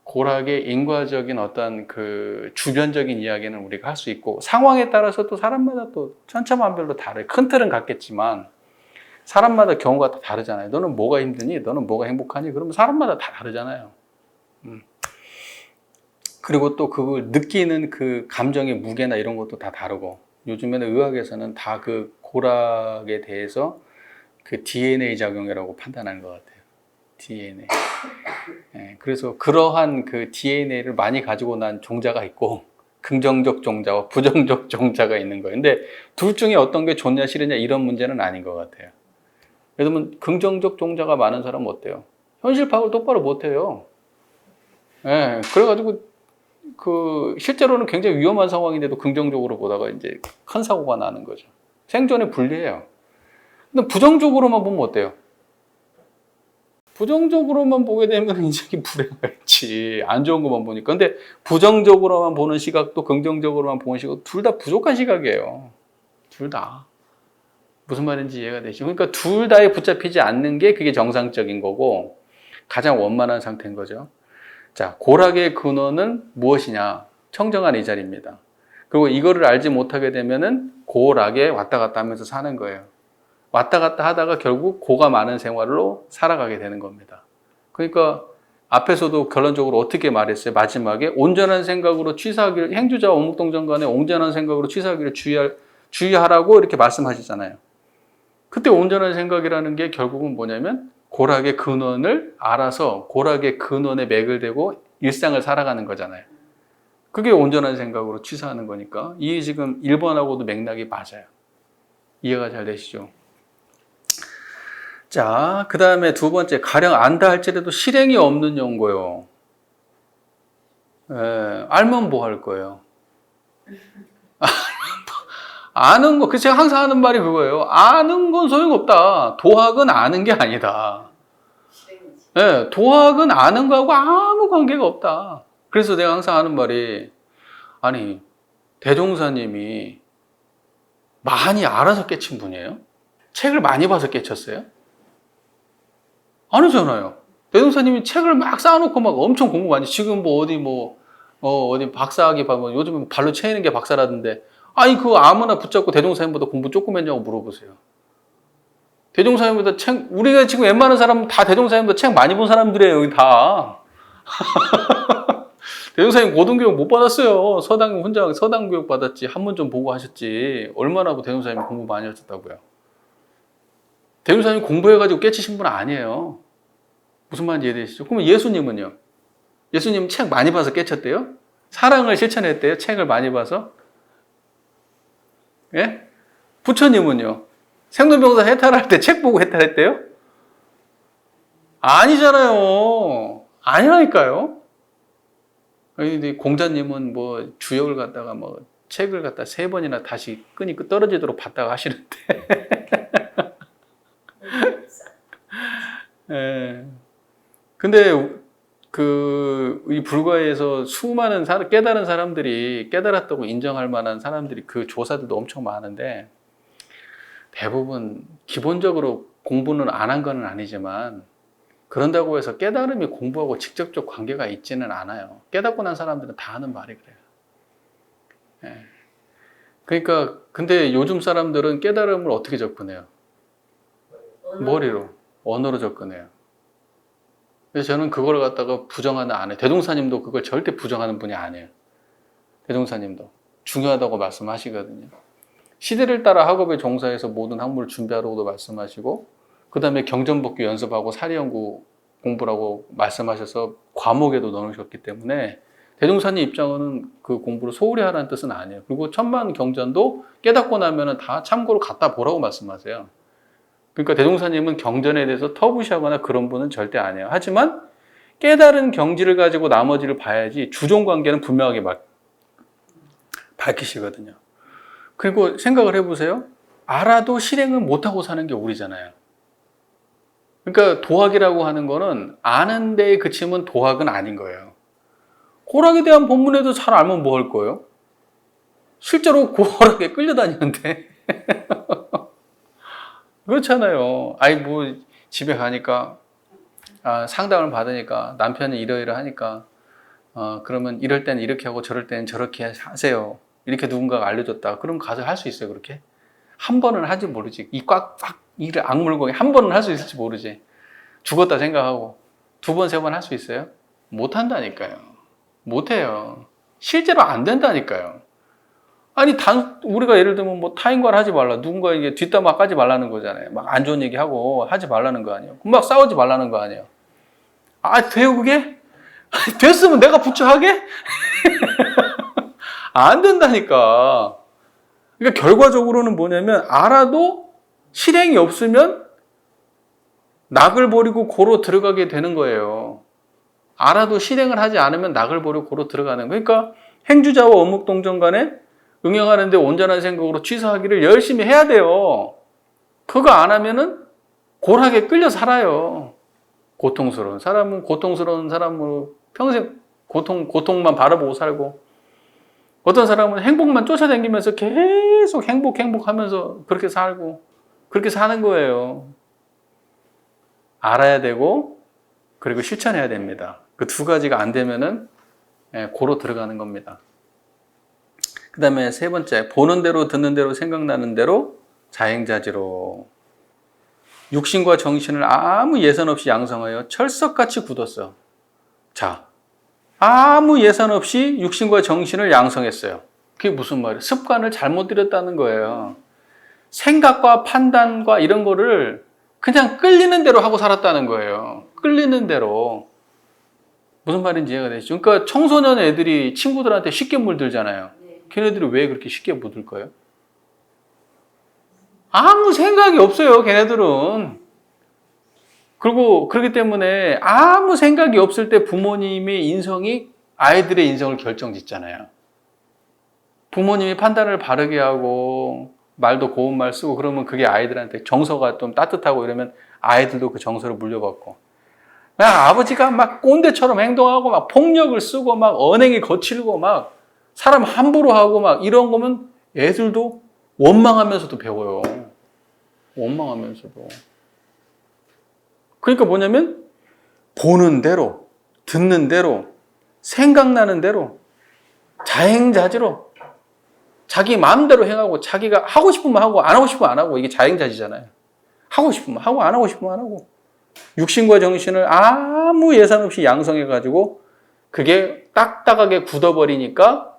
S1: 고락의 인과적인 어떤 그 주변적인 이야기는 우리가 할 수 있고 상황에 따라서 또 사람마다 또 천차만별로 다르요. 큰 틀은 같겠지만 사람마다 경우가 다 다르잖아요. 너는 뭐가 힘드니? 너는 뭐가 행복하니? 그러면 사람마다 다 다르잖아요. 그리고 또 그걸 느끼는 그 감정의 무게나 이런 것도 다 다르고 요즘에는 의학에서는 다 그 고락에 대해서 그 DNA 작용이라고 판단하는 것 같아요. DNA. 예, 그래서 그러한 그 DNA를 많이 가지고 난 종자가 있고 긍정적 종자와 부정적 종자가 있는 거예요. 근데 둘 중에 어떤 게 좋냐 싫으냐 이런 문제는 아닌 것 같아요. 예를 들면 긍정적 종자가 많은 사람은 어때요? 현실 파악을 똑바로 못해요. 예, 그래가지고 그 실제로는 굉장히 위험한 상황인데도 긍정적으로 보다가 이제 큰 사고가 나는 거죠. 생존에 불리해요. 근데 부정적으로만 보면 어때요? 부정적으로만 보게 되면 인생이 불행할지 안 좋은 것만 보니까. 근데 부정적으로만 보는 시각도 긍정적으로만 보는 시각도 둘 다 부족한 시각이에요. 둘 다. 무슨 말인지 이해가 되시죠? 그러니까 둘 다에 붙잡히지 않는 게 그게 정상적인 거고 가장 원만한 상태인 거죠. 자, 고락의 근원은 무엇이냐? 청정한 이 자리입니다. 그리고 이거를 알지 못하게 되면은 고락에 왔다 갔다 하면서 사는 거예요. 왔다 갔다 하다가 결국 고가 많은 생활로 살아가게 되는 겁니다. 그러니까 앞에서도 결론적으로 어떻게 말했어요? 마지막에 온전한 생각으로 취사하기를 행주자와 오목동전 간에 온전한 생각으로 취사하기를 주의하라고 이렇게 말씀하시잖아요. 그때 온전한 생각이라는 게 결국은 뭐냐면 고락의 근원을 알아서 고락의 근원에 맥을 대고 일상을 살아가는 거잖아요. 그게 온전한 생각으로 취사하는 거니까 이 지금 1번하고도 맥락이 맞아요. 이해가 잘 되시죠? 자, 그 다음에 두 번째, 가령 안다 할지라도 실행이 없는 연고요. 알면 뭐 할 거예요? 아는 거, 제가 항상 하는 말이 그거예요. 아는 건 소용없다. 도학은 아는 게 아니다. 도학은 아는 거하고 아무 관계가 없다. 그래서 내가 항상 하는 말이, 아니, 대종사님이 많이 알아서 깨친 분이에요? 책을 많이 봐서 깨쳤어요? 아니잖아요. 대종사님이 책을 막 쌓아놓고 막 엄청 공부 많이, 지금 어디 박사학위 봐, 요즘 발로 채이는 게 박사라던데, 아니, 그거 아무나 붙잡고 대종사님보다 공부 조금 했냐고 물어보세요. 대종사님보다 책, 우리가 지금 웬만한 사람은 다 대종사님보다 책 많이 본 사람들이에요, 여기 다. 대종사님 고등교육 못 받았어요. 서당 혼자 서당 교육 받았지. 한문 좀 보고 하셨지. 얼마나 대종사님 공부 많이 하셨다고요. 대종사님 공부해가지고 깨치신 분 아니에요. 무슨 말인지 이해되시죠? 그러면 예수님은요? 예수님 책 많이 봐서 깨쳤대요? 사랑을 실천했대요? 책을 많이 봐서? 예? 부처님은요? 생로병사 해탈할 때 책 보고 해탈했대요? 아니잖아요. 아니라니까요. 공자님은 뭐 주역을 갖다가 뭐 책을 갖다 3번이나 다시 끈이 떨어지도록 봤다가 하시는데. 예. 근데 이 불과에서 수많은 깨달은 사람들이 깨달았다고 인정할 만한 사람들이 그 조사들도 엄청 많은데 대부분 기본적으로 공부는 안 한 건 아니지만 그런다고 해서 깨달음이 공부하고 직접적 관계가 있지는 않아요. 깨닫고 난 사람들은 다 하는 말이 그래요. 예. 그러니까 근데 요즘 사람들은 깨달음을 어떻게 접근해요? 머리로, 언어로 접근해요. 그래서 저는 그걸 갖다가 부정하는 안 해요. 대종사님도 그걸 절대 부정하는 분이 아니에요. 대종사님도 중요하다고 말씀하시거든요. 시대를 따라 학업에 종사해서 모든 학문을 준비하라고도 말씀하시고 그 다음에 경전법규 연습하고 사리연구 공부라고 말씀하셔서 과목에도 넣으셨기 때문에 대종사님 입장은 그 공부를 소홀히 하라는 뜻은 아니에요. 그리고 천만 경전도 깨닫고 나면 다 참고로 갖다 보라고 말씀하세요. 그러니까 대종사님은 경전에 대해서 터부시하거나 그런 분은 절대 아니에요. 하지만 깨달은 경지를 가지고 나머지를 봐야지 주종관계는 분명하게 밝히시거든요. 그리고 생각을 해보세요. 알아도 실행을 못하고 사는 게 우리잖아요. 그러니까 도학이라고 하는 거는 아는 데에 그치면 도학은 아닌 거예요. 고락에 대한 본문에도 잘 알면 뭐 할 거예요? 실제로 고락에 끌려다니는데. 그렇잖아요. 아이 뭐 집에 가니까 상담을 받으니까 남편이 이러이러하니까 그러면 이럴 때는 이렇게 하고 저럴 때는 저렇게 하세요. 이렇게 누군가가 알려줬다. 그럼 가서 할 수 있어요, 그렇게? 한 번은 하지 모르지. 이 꽉꽉 이를 악물고 한 번은 할 수 있을지 모르지. 죽었다 생각하고 2번, 3번 할 수 있어요? 못 한다니까요. 못 해요. 실제로 안 된다니까요. 아니 우리가 예를 들면 뭐 타인과를 하지 말라. 누군가에게 뒷담화 까지 말라는 거잖아요. 막 안 좋은 얘기하고 하지 말라는 거 아니에요. 막 싸우지 말라는 거 아니에요. 돼요 그게? 됐으면 내가 부처하게? 안 된다니까. 그러니까 결과적으로는 뭐냐면 알아도 실행이 없으면 낙을 버리고 고로 들어가게 되는 거예요. 알아도 실행을 하지 않으면 낙을 버리고 고로 들어가는 거예요. 그러니까 행주자와 어묵동정 간에 응용하는데 온전한 생각으로 취사하기를 열심히 해야 돼요. 그거 안 하면은 고락에 끌려 살아요. 고통스러운 사람은 고통스러운 사람으로 평생 고통만 바라보고 살고 어떤 사람은 행복만 쫓아다니면서 계속 행복하면서 그렇게 살고 그렇게 사는 거예요. 알아야 되고 그리고 실천해야 됩니다. 그 2가지가 안 되면은 고로 들어가는 겁니다. 그 다음에 3번째, 보는 대로 듣는 대로 생각나는 대로 자행자지로 육신과 정신을 아무 예산 없이 양성하여 철석같이 굳었어. 자, 아무 예산 없이 육신과 정신을 양성했어요. 그게 무슨 말이에요? 습관을 잘못 들였다는 거예요. 생각과 판단과 이런 거를 그냥 끌리는 대로 하고 살았다는 거예요. 끌리는 대로. 무슨 말인지 이해가 되시죠? 그러니까 청소년 애들이 친구들한테 쉽게 물들잖아요. 걔네들이 왜 그렇게 쉽게 물들까요? 아무 생각이 없어요, 걔네들은. 그리고 그렇기 때문에 아무 생각이 없을 때 부모님의 인성이 아이들의 인성을 결정짓잖아요. 부모님이 판단을 바르게 하고 말도 고운 말 쓰고 그러면 그게 아이들한테 정서가 좀 따뜻하고 이러면 아이들도 그 정서를 물려받고 그냥 아버지가 막 꼰대처럼 행동하고 막 폭력을 쓰고 막 언행이 거칠고 막 사람 함부로 하고 막 이런 거면 애들도 원망하면서도 배워요. 원망하면서도. 그러니까 뭐냐면 보는 대로, 듣는 대로, 생각나는 대로, 자행자지로 자기 마음대로 행하고 자기가 하고 싶으면 하고 안 하고 싶으면 안 하고 이게 자행자지잖아요. 하고 싶으면 하고 안 하고 싶으면 안 하고. 육신과 정신을 아무 예산 없이 양성해가지고 그게 딱딱하게 굳어버리니까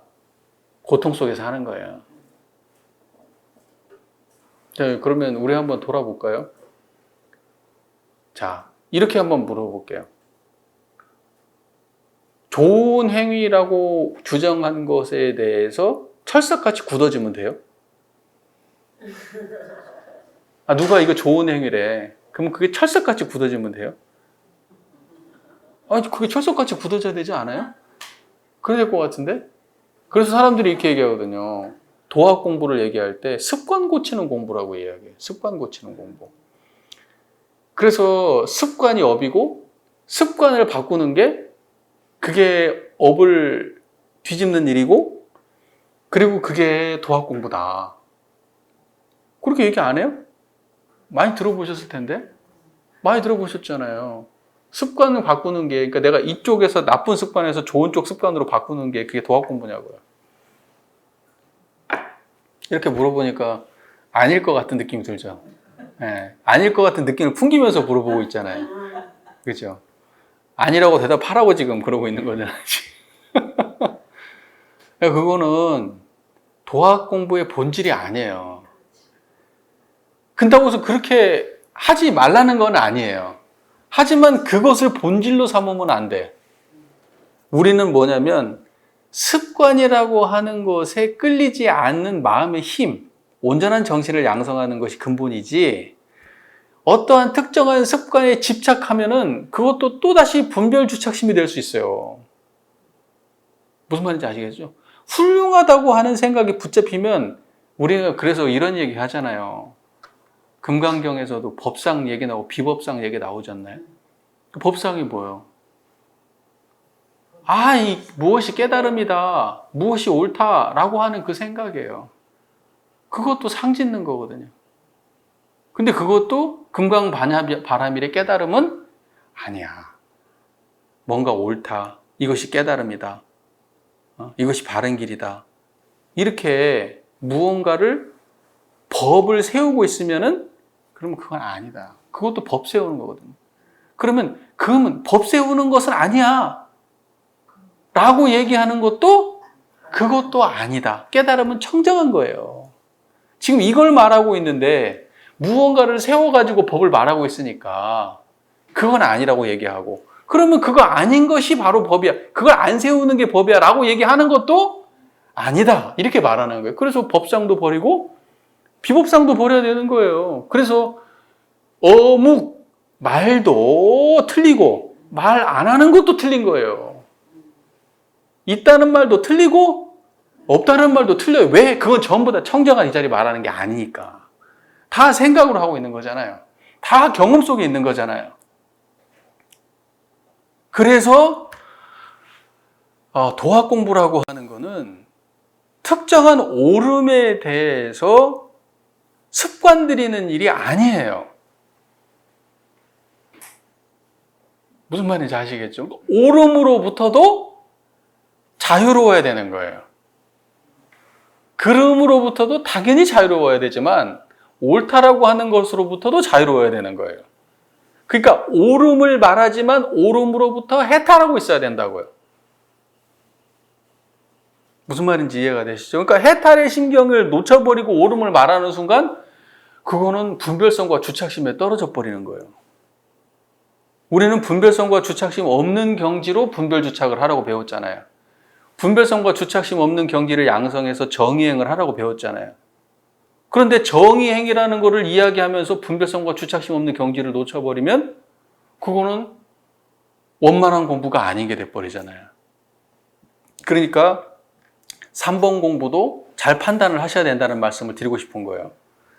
S1: 고통 속에서 하는 거예요. 자, 그러면 우리 한번 돌아볼까요? 자, 이렇게 한번 물어볼게요. 좋은 행위라고 주장한 것에 대해서 철석같이 굳어지면 돼요? 아, 누가 이거 좋은 행위래. 그럼 그게 철석같이 굳어지면 돼요? 아니, 그게 철석같이 굳어져야 되지 않아요? 그래야 될 것 같은데? 그래서 사람들이 이렇게 얘기하거든요. 도학 공부를 얘기할 때 습관 고치는 공부라고 이야기해요. 습관 고치는 공부. 그래서 습관이 업이고 습관을 바꾸는 게 그게 업을 뒤집는 일이고 그리고 그게 도학 공부다. 그렇게 얘기 안 해요? 많이 들어보셨을 텐데? 많이 들어보셨잖아요. 습관을 바꾸는 게, 그러니까 내가 이쪽에서 나쁜 습관에서 좋은 쪽 습관으로 바꾸는 게 그게 도학 공부냐고요. 이렇게 물어보니까 아닐 것 같은 느낌이 들죠. 네, 아닐 것 같은 느낌을 풍기면서 물어보고 있잖아요. 그렇죠? 아니라고 대답하라고 지금 그러고 있는 거잖아요. 그거는 도학 공부의 본질이 아니에요. 그렇다고 해서 그렇게 하지 말라는 건 아니에요. 하지만 그것을 본질로 삼으면 안 돼. 우리는 뭐냐면 습관이라고 하는 것에 끌리지 않는 마음의 힘, 온전한 정신을 양성하는 것이 근본이지 어떠한 특정한 습관에 집착하면은 그것도 또다시 분별 주착심이 될 수 있어요. 무슨 말인지 아시겠죠? 훌륭하다고 하는 생각이 붙잡히면 우리가 그래서 이런 얘기 하잖아요. 금강경에서도 법상 얘기 나오고 비법상 얘기 나오지 않나요? 법상이 뭐예요? 무엇이 깨달음이다, 무엇이 옳다라고 하는 그 생각이에요. 그것도 상 짓는 거거든요. 근데 그것도 금강바람일의 깨달음은 아니야. 뭔가 옳다, 이것이 깨달음이다, 이것이 바른 길이다. 이렇게 무언가를 법을 세우고 있으면은 그러면 그건 아니다. 그것도 법 세우는 거거든요. 그러면 법 세우는 것은 아니야 라고 얘기하는 것도 그것도 아니다. 깨달음은 청정한 거예요. 지금 이걸 말하고 있는데 무언가를 세워가지고 법을 말하고 있으니까 그건 아니라고 얘기하고, 그러면 그거 아닌 것이 바로 법이야, 그걸 안 세우는 게 법이야 라고 얘기하는 것도 아니다 이렇게 말하는 거예요. 그래서 법상도 버리고 비법상도 버려야 되는 거예요. 그래서 어묵 말도 틀리고 말 안 하는 것도 틀린 거예요. 있다는 말도 틀리고 없다는 말도 틀려요. 왜? 그건 전부 다 청정한 이 자리 말하는 게 아니니까. 다 생각으로 하고 있는 거잖아요. 다 경험 속에 있는 거잖아요. 그래서 도학 공부라고 하는 거는 특정한 옳음에 대해서 습관 들이는 일이 아니에요. 무슨 말인지 아시겠죠? 옳음으로부터도 자유로워야 되는 거예요. 그름으로부터도 당연히 자유로워야 되지만 옳다라고 하는 것으로부터도 자유로워야 되는 거예요. 그러니까 옳음을 말하지만 옳음으로부터 해탈하고 있어야 된다고요. 무슨 말인지 이해가 되시죠? 그러니까 해탈의 신경을 놓쳐버리고 옳음을 말하는 순간 그거는 분별성과 주착심에 떨어져 버리는 거예요. 우리는 분별성과 주착심 없는 경지로 분별 주착을 하라고 배웠잖아요. 분별성과 주착심 없는 경지를 양성해서 정의행을 하라고 배웠잖아요. 그런데 정의행이라는 것을 이야기하면서 분별성과 주착심 없는 경지를 놓쳐버리면 그거는 원만한 공부가 아닌 게 돼버리잖아요. 그러니까 3번 공부도 잘 판단을 하셔야 된다는 말씀을 드리고 싶은 거예요.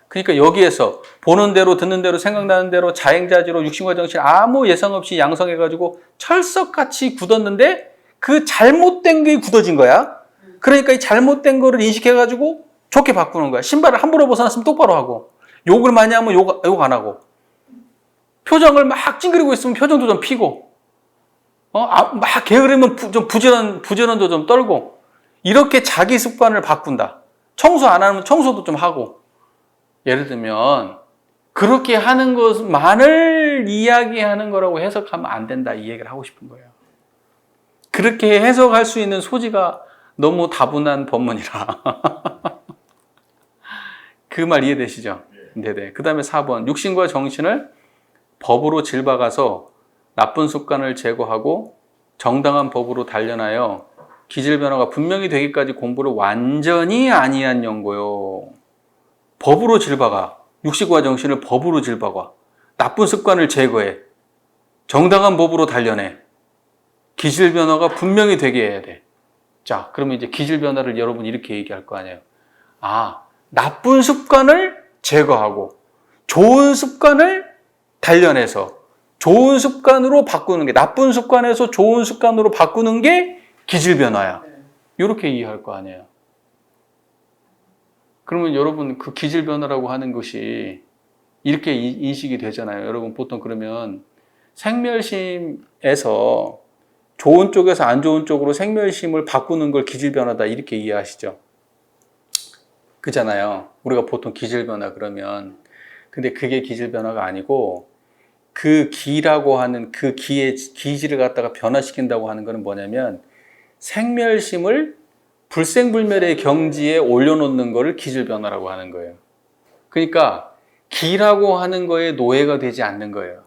S1: 그러니까 여기에서 보는 대로 듣는 대로 생각나는 대로 자행자지로 육신과 정신 아무 예상 없이 양성해가지고 철석같이 굳었는데 그 잘못된 게 굳어진 거야. 그러니까 이 잘못된 거를 인식해가지고 좋게 바꾸는 거야. 신발을 함부로 벗어났으면 똑바로 하고, 욕을 많이 하면 욕 안 하고, 표정을 막 찡그리고 있으면 표정도 좀 피고, 막 게으르면 좀 부지런도 좀 떨고, 이렇게 자기 습관을 바꾼다. 청소 안 하면 청소도 좀 하고. 예를 들면 그렇게 하는 것만을 이야기하는 거라고 해석하면 안 된다, 이 얘기를 하고 싶은 거예요. 그렇게 해석할 수 있는 소지가 너무 다분한 법문이라. 그 말 이해되시죠? 네네. 그 다음에 4번. 육신과 정신을 법으로 질박아서 나쁜 습관을 제거하고 정당한 법으로 단련하여 기질변화가 분명히 되기까지 공부를 완전히 아니한 연고요. 법으로 질박아. 육신과 정신을 법으로 질박아. 나쁜 습관을 제거해. 정당한 법으로 단련해. 기질변화가 분명히 되게 해야 돼. 자, 그러면 이제 기질변화를 여러분 이렇게 얘기할 거 아니에요. 아, 나쁜 습관을 제거하고 좋은 습관을 단련해서 좋은 습관으로 바꾸는 게, 나쁜 습관에서 좋은 습관으로 바꾸는 게 기질변화야. 이렇게 이해할 거 아니에요. 그러면 여러분 그 기질변화라고 하는 것이 이렇게 인식이 되잖아요. 여러분 보통 그러면 생멸심에서 좋은 쪽에서 안 좋은 쪽으로 생멸심을 바꾸는 걸 기질변화다 이렇게 이해하시죠? 그잖아요. 우리가 보통 기질변화 그러면, 근데 그게 기질변화가 아니고 그 기라고 하는 그 기의 기질을 갖다가 변화시킨다고 하는 거는 뭐냐면 생멸심을 불생불멸의 경지에 올려놓는 거를 기질변화라고 하는 거예요. 그러니까 기라고 하는 거에 노예가 되지 않는 거예요.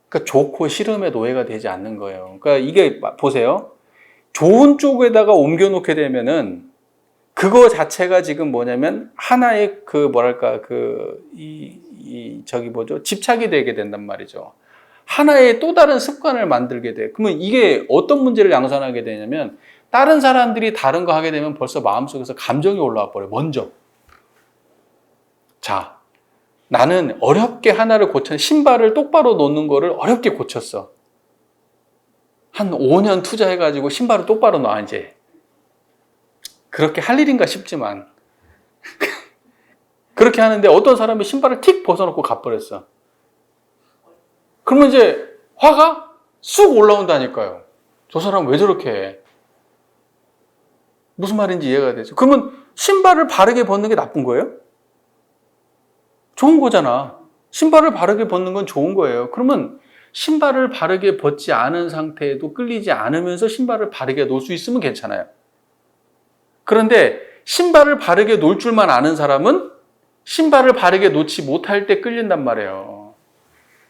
S1: 그러니까 좋고 싫음의 노예가 되지 않는 거예요. 그러니까 이게 보세요. 좋은 쪽에다가 옮겨놓게 되면은 그거 자체가 지금 뭐냐면 하나의 그 뭐랄까 저기 뭐죠? 집착이 되게 된단 말이죠. 하나의 또 다른 습관을 만들게 돼. 그러면 이게 어떤 문제를 양산하게 되냐면 다른 사람들이 다른 거 하게 되면 벌써 마음속에서 감정이 올라와 버려요. 먼저. 자, 나는 어렵게 하나를 신발을 똑바로 놓는 거를 어렵게 고쳤어. 한 5년 투자해가지고 신발을 똑바로 놔, 이제. 그렇게 할 일인가 싶지만. 그렇게 하는데 어떤 사람이 신발을 틱 벗어놓고 가버렸어. 그러면 이제 화가 쑥 올라온다니까요. 저 사람 왜 저렇게 해? 무슨 말인지 이해가 되죠? 그러면 신발을 바르게 벗는 게 나쁜 거예요? 좋은 거잖아. 신발을 바르게 벗는 건 좋은 거예요. 그러면 신발을 바르게 벗지 않은 상태에도 끌리지 않으면서 신발을 바르게 놓을 수 있으면 괜찮아요. 그런데 신발을 바르게 놓을 줄만 아는 사람은 신발을 바르게 놓지 못할 때 끌린단 말이에요.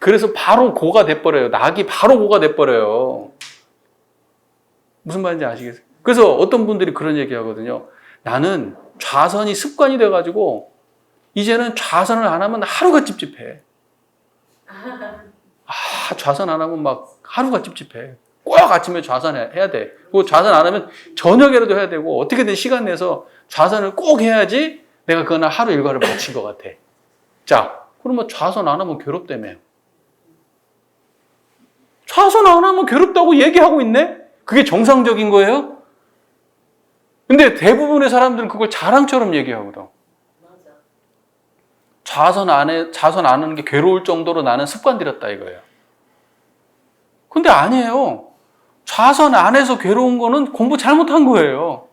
S1: 그래서 바로 고가 돼버려요. 낙이 바로 고가 돼버려요. 무슨 말인지 아시겠어요? 그래서 어떤 분들이 그런 얘기 하거든요. 나는 좌선이 습관이 돼가지고 이제는 좌선을 안 하면 하루가 찝찝해. 좌선 안 하면 막 하루가 찝찝해. 꼭 아침에 좌선해야 돼. 그리고 좌선 안 하면 저녁에라도 해야 되고 어떻게든 시간 내서 좌선을 꼭 해야지 내가 그날 하루 일과를 마친 것 같아. 자, 그러면 좌선 안 하면 괴롭다며. 좌선 안 하면 괴롭다고 얘기하고 있네? 그게 정상적인 거예요? 근데 대부분의 사람들은 그걸 자랑처럼 얘기하거든. 좌선 안 하는 게 괴로울 정도로 나는 습관 들였다 이거예요. 근데 아니에요. 좌선 안 해서 괴로운 거는 공부 잘못한 거예요.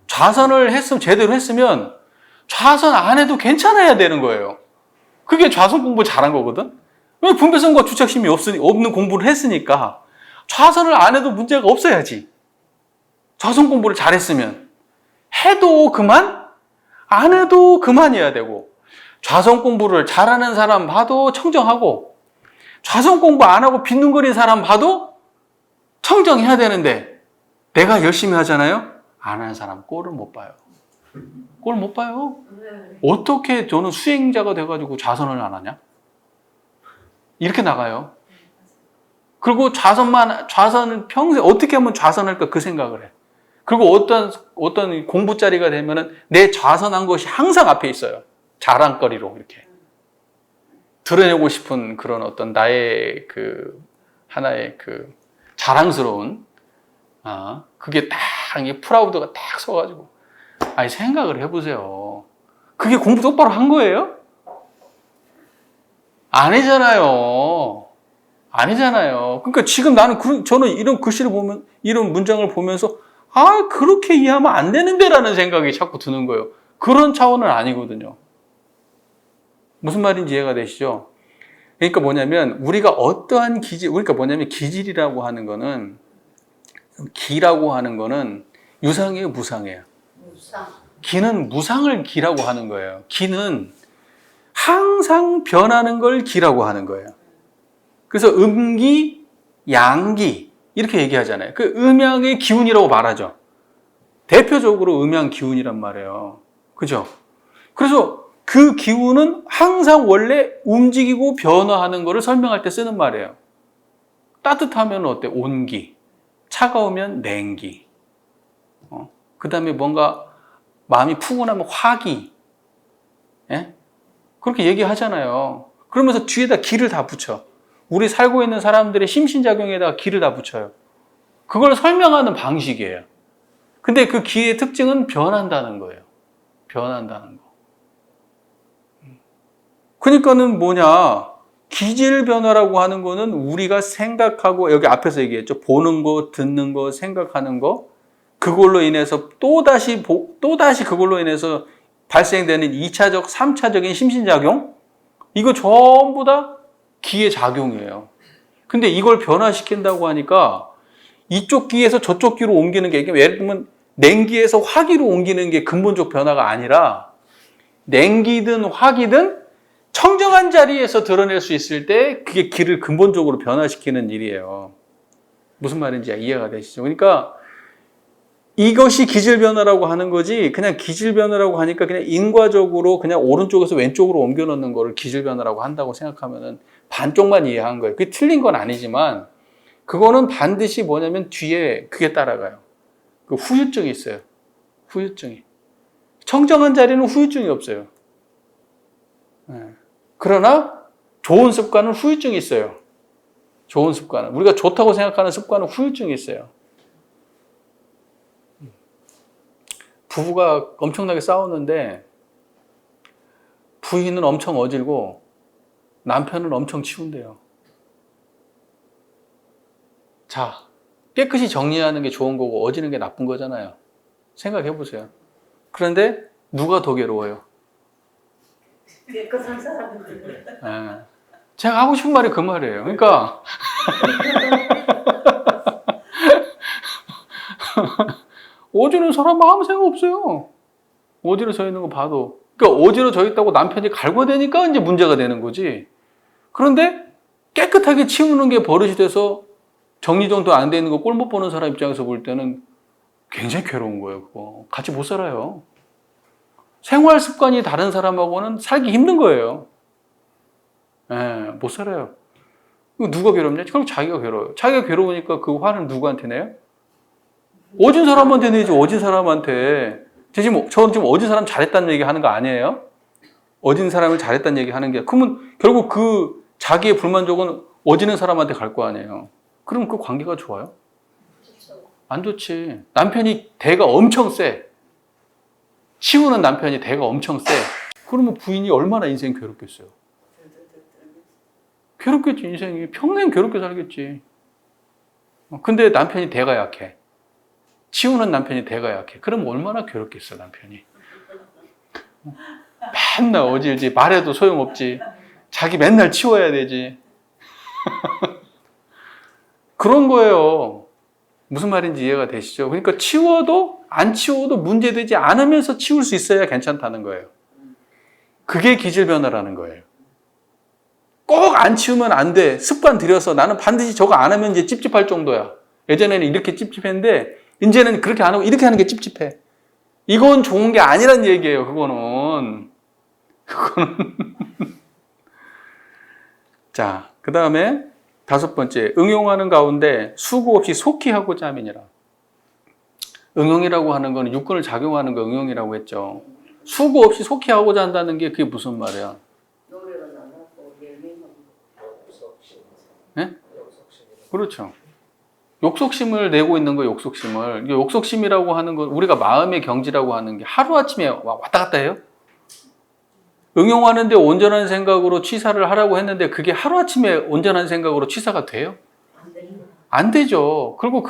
S1: 좌선을 제대로 했으면 좌선 안 해도 괜찮아야 되는 거예요. 그게 좌선 공부 잘한 거거든? 왜 분별성과 주착심이 없는 공부를 했으니까 좌선을 안 해도 문제가 없어야지. 좌선 공부를 잘했으면. 해도 그만, 안 해도 그만이어야 되고, 좌선 공부를 잘하는 사람 봐도 청정하고, 좌선 공부 안 하고 빈둥거리는 사람 봐도 청정해야 되는데, 내가 열심히 하잖아요? 안 하는 사람 꼴을 못 봐요. 꼴 못 봐요. 어떻게 저는 수행자가 돼가지고 좌선을 안 하냐? 이렇게 나가요. 그리고 좌선을 평생 어떻게 하면 좌선할까 그 생각을 해. 그리고 어떤 공부자리가 되면은 내 좌선한 것이 항상 앞에 있어요. 자랑거리로 이렇게. 드러내고 싶은 그런 어떤 나의 하나의 자랑스러운, 그게 딱, 이게 프라우드가 딱 서가지고. 아니, 생각을 해보세요. 그게 공부 똑바로 한 거예요? 아니잖아요. 아니잖아요. 그러니까 지금 저는 이런 글씨를 보면, 이런 문장을 보면서, 그렇게 이해하면 안 되는데 라는 생각이 자꾸 드는 거예요. 그런 차원은 아니거든요. 무슨 말인지 이해가 되시죠? 그러니까 뭐냐면 우리가 어떠한 기질, 그러니까 뭐냐면 기질이라고 하는 거는, 기라고 하는 거는 유상이에요, 무상이에요?
S2: 무상.
S1: 기는 무상을 기라고 하는 거예요. 기는 항상 변하는 걸 기라고 하는 거예요. 그래서 음기, 양기 이렇게 얘기하잖아요. 그 음양의 기운이라고 말하죠. 대표적으로 음양 기운이란 말이에요. 그죠? 그래서 그 기운은 항상 원래 움직이고 변화하는 것을 설명할 때 쓰는 말이에요. 따뜻하면 어때? 온기. 차가우면 냉기. 그 다음에 뭔가 마음이 푸근하면 화기. 예? 그렇게 얘기하잖아요. 그러면서 뒤에다 기를 다 붙여. 우리 살고 있는 사람들의 심신작용에다가 기를 다 붙여요. 그걸 설명하는 방식이에요. 근데 그 기의 특징은 변한다는 거예요. 변한다는 거. 그러니까는 뭐냐? 기질 변화라고 하는 거는 우리가 생각하고, 여기 앞에서 얘기했죠. 보는 거, 듣는 거, 생각하는 거. 그걸로 인해서 또다시 그걸로 인해서 발생되는 2차적, 3차적인 심신작용? 이거 전부 다 기의 작용이에요. 근데 이걸 변화시킨다고 하니까 이쪽 기에서 저쪽 기로 옮기는 게, 예를 들면 냉기에서 화기로 옮기는 게 근본적 변화가 아니라 냉기든 화기든 청정한 자리에서 드러낼 수 있을 때 그게 기를 근본적으로 변화시키는 일이에요. 무슨 말인지 이해가 되시죠? 그러니까 이것이 기질 변화라고 하는 거지, 그냥 기질 변화라고 하니까 그냥 인과적으로 그냥 오른쪽에서 왼쪽으로 옮겨 놓는 거를 기질 변화라고 한다고 생각하면은 반쪽만 이해한 거예요. 그게 틀린 건 아니지만 그거는 반드시 뭐냐면 뒤에 그게 따라가요. 그 후유증이 있어요. 후유증이. 청정한 자리는 후유증이 없어요. 그러나 좋은 습관은 후유증이 있어요. 좋은 습관은. 우리가 좋다고 생각하는 습관은 후유증이 있어요. 부부가 엄청나게 싸웠는데 부인은 엄청 어질고 남편은 엄청 치운대요. 자, 깨끗이 정리하는 게 좋은 거고 어지는 게 나쁜 거잖아요. 생각해 보세요. 그런데 누가 더 괴로워요?
S2: 깨끗한 사람들.
S1: 제가 하고 싶은 말이 그 말이에요. 그러니까 어지는 사람 아무 생각 없어요. 어지러져 있는 거 봐도. 그러니까 어지러져 있다고 남편이 갈궈대니까 이제 문제가 되는 거지. 그런데 깨끗하게 치우는 게 버릇이 돼서 정리정돈 안 돼 있는 거 꼴 못 보는 사람 입장에서 볼 때는 굉장히 괴로운 거예요. 그거. 같이 못 살아요. 생활 습관이 다른 사람하고는 살기 힘든 거예요. 못 살아요. 누가 괴롭냐? 그럼 자기가 괴로워요. 자기가 괴로우니까 그 화를 누구한테 내요? 어진 사람한테 내지, 어진 사람한테. 저는 지금 어진 사람 잘했다는 얘기 하는 거 아니에요? 어진 사람을 잘했다는 얘기 하는 게. 그러면 결국 그 자기의 불만족은 어지는 사람한테 갈 거 아니에요. 그럼 그 관계가 좋아요? 안 좋지. 남편이 대가 엄청 세. 치우는 남편이 대가 엄청 세. 그러면 부인이 얼마나 인생 괴롭겠어요? 괴롭겠지, 인생이. 평생 괴롭게 살겠지. 근데 남편이 대가 약해. 치우는 남편이 대가 약해. 그럼 얼마나 괴롭겠어, 남편이. 맨날 어질지, 말해도 소용없지. 자기 맨날 치워야 되지. 그런 거예요. 무슨 말인지 이해가 되시죠? 그러니까 치워도 안 치워도 문제되지 않으면서 치울 수 있어야 괜찮다는 거예요. 그게 기질 변화라는 거예요. 꼭 안 치우면 안 돼. 습관 들여서 나는 반드시 저거 안 하면 이제 찝찝할 정도야. 예전에는 이렇게 찝찝했는데 이제는 그렇게 안 하고 이렇게 하는 게 찝찝해. 이건 좋은 게 아니란 얘기예요. 그거는. 자, 그 다음에 5번째, 응용하는 가운데 수고 없이 속히 하고자 함이니라. 응용이라고 하는 거는 육군을 작용하는 거 응용이라고 했죠. 수고 없이 속히 하고자 한다는 게 그게 무슨 말이야?
S2: 노래가 나고 예민하고.
S1: 네? 그렇죠. 욕속심을 내고 있는 거, 욕속심을. 욕속심이라고 하는 건 우리가 마음의 경지라고 하는 게 하루아침에 왔다 갔다 해요? 응용하는데 온전한 생각으로 취사를 하라고 했는데 그게 하루아침에 온전한 생각으로 취사가 돼요? 안 되죠. 그리고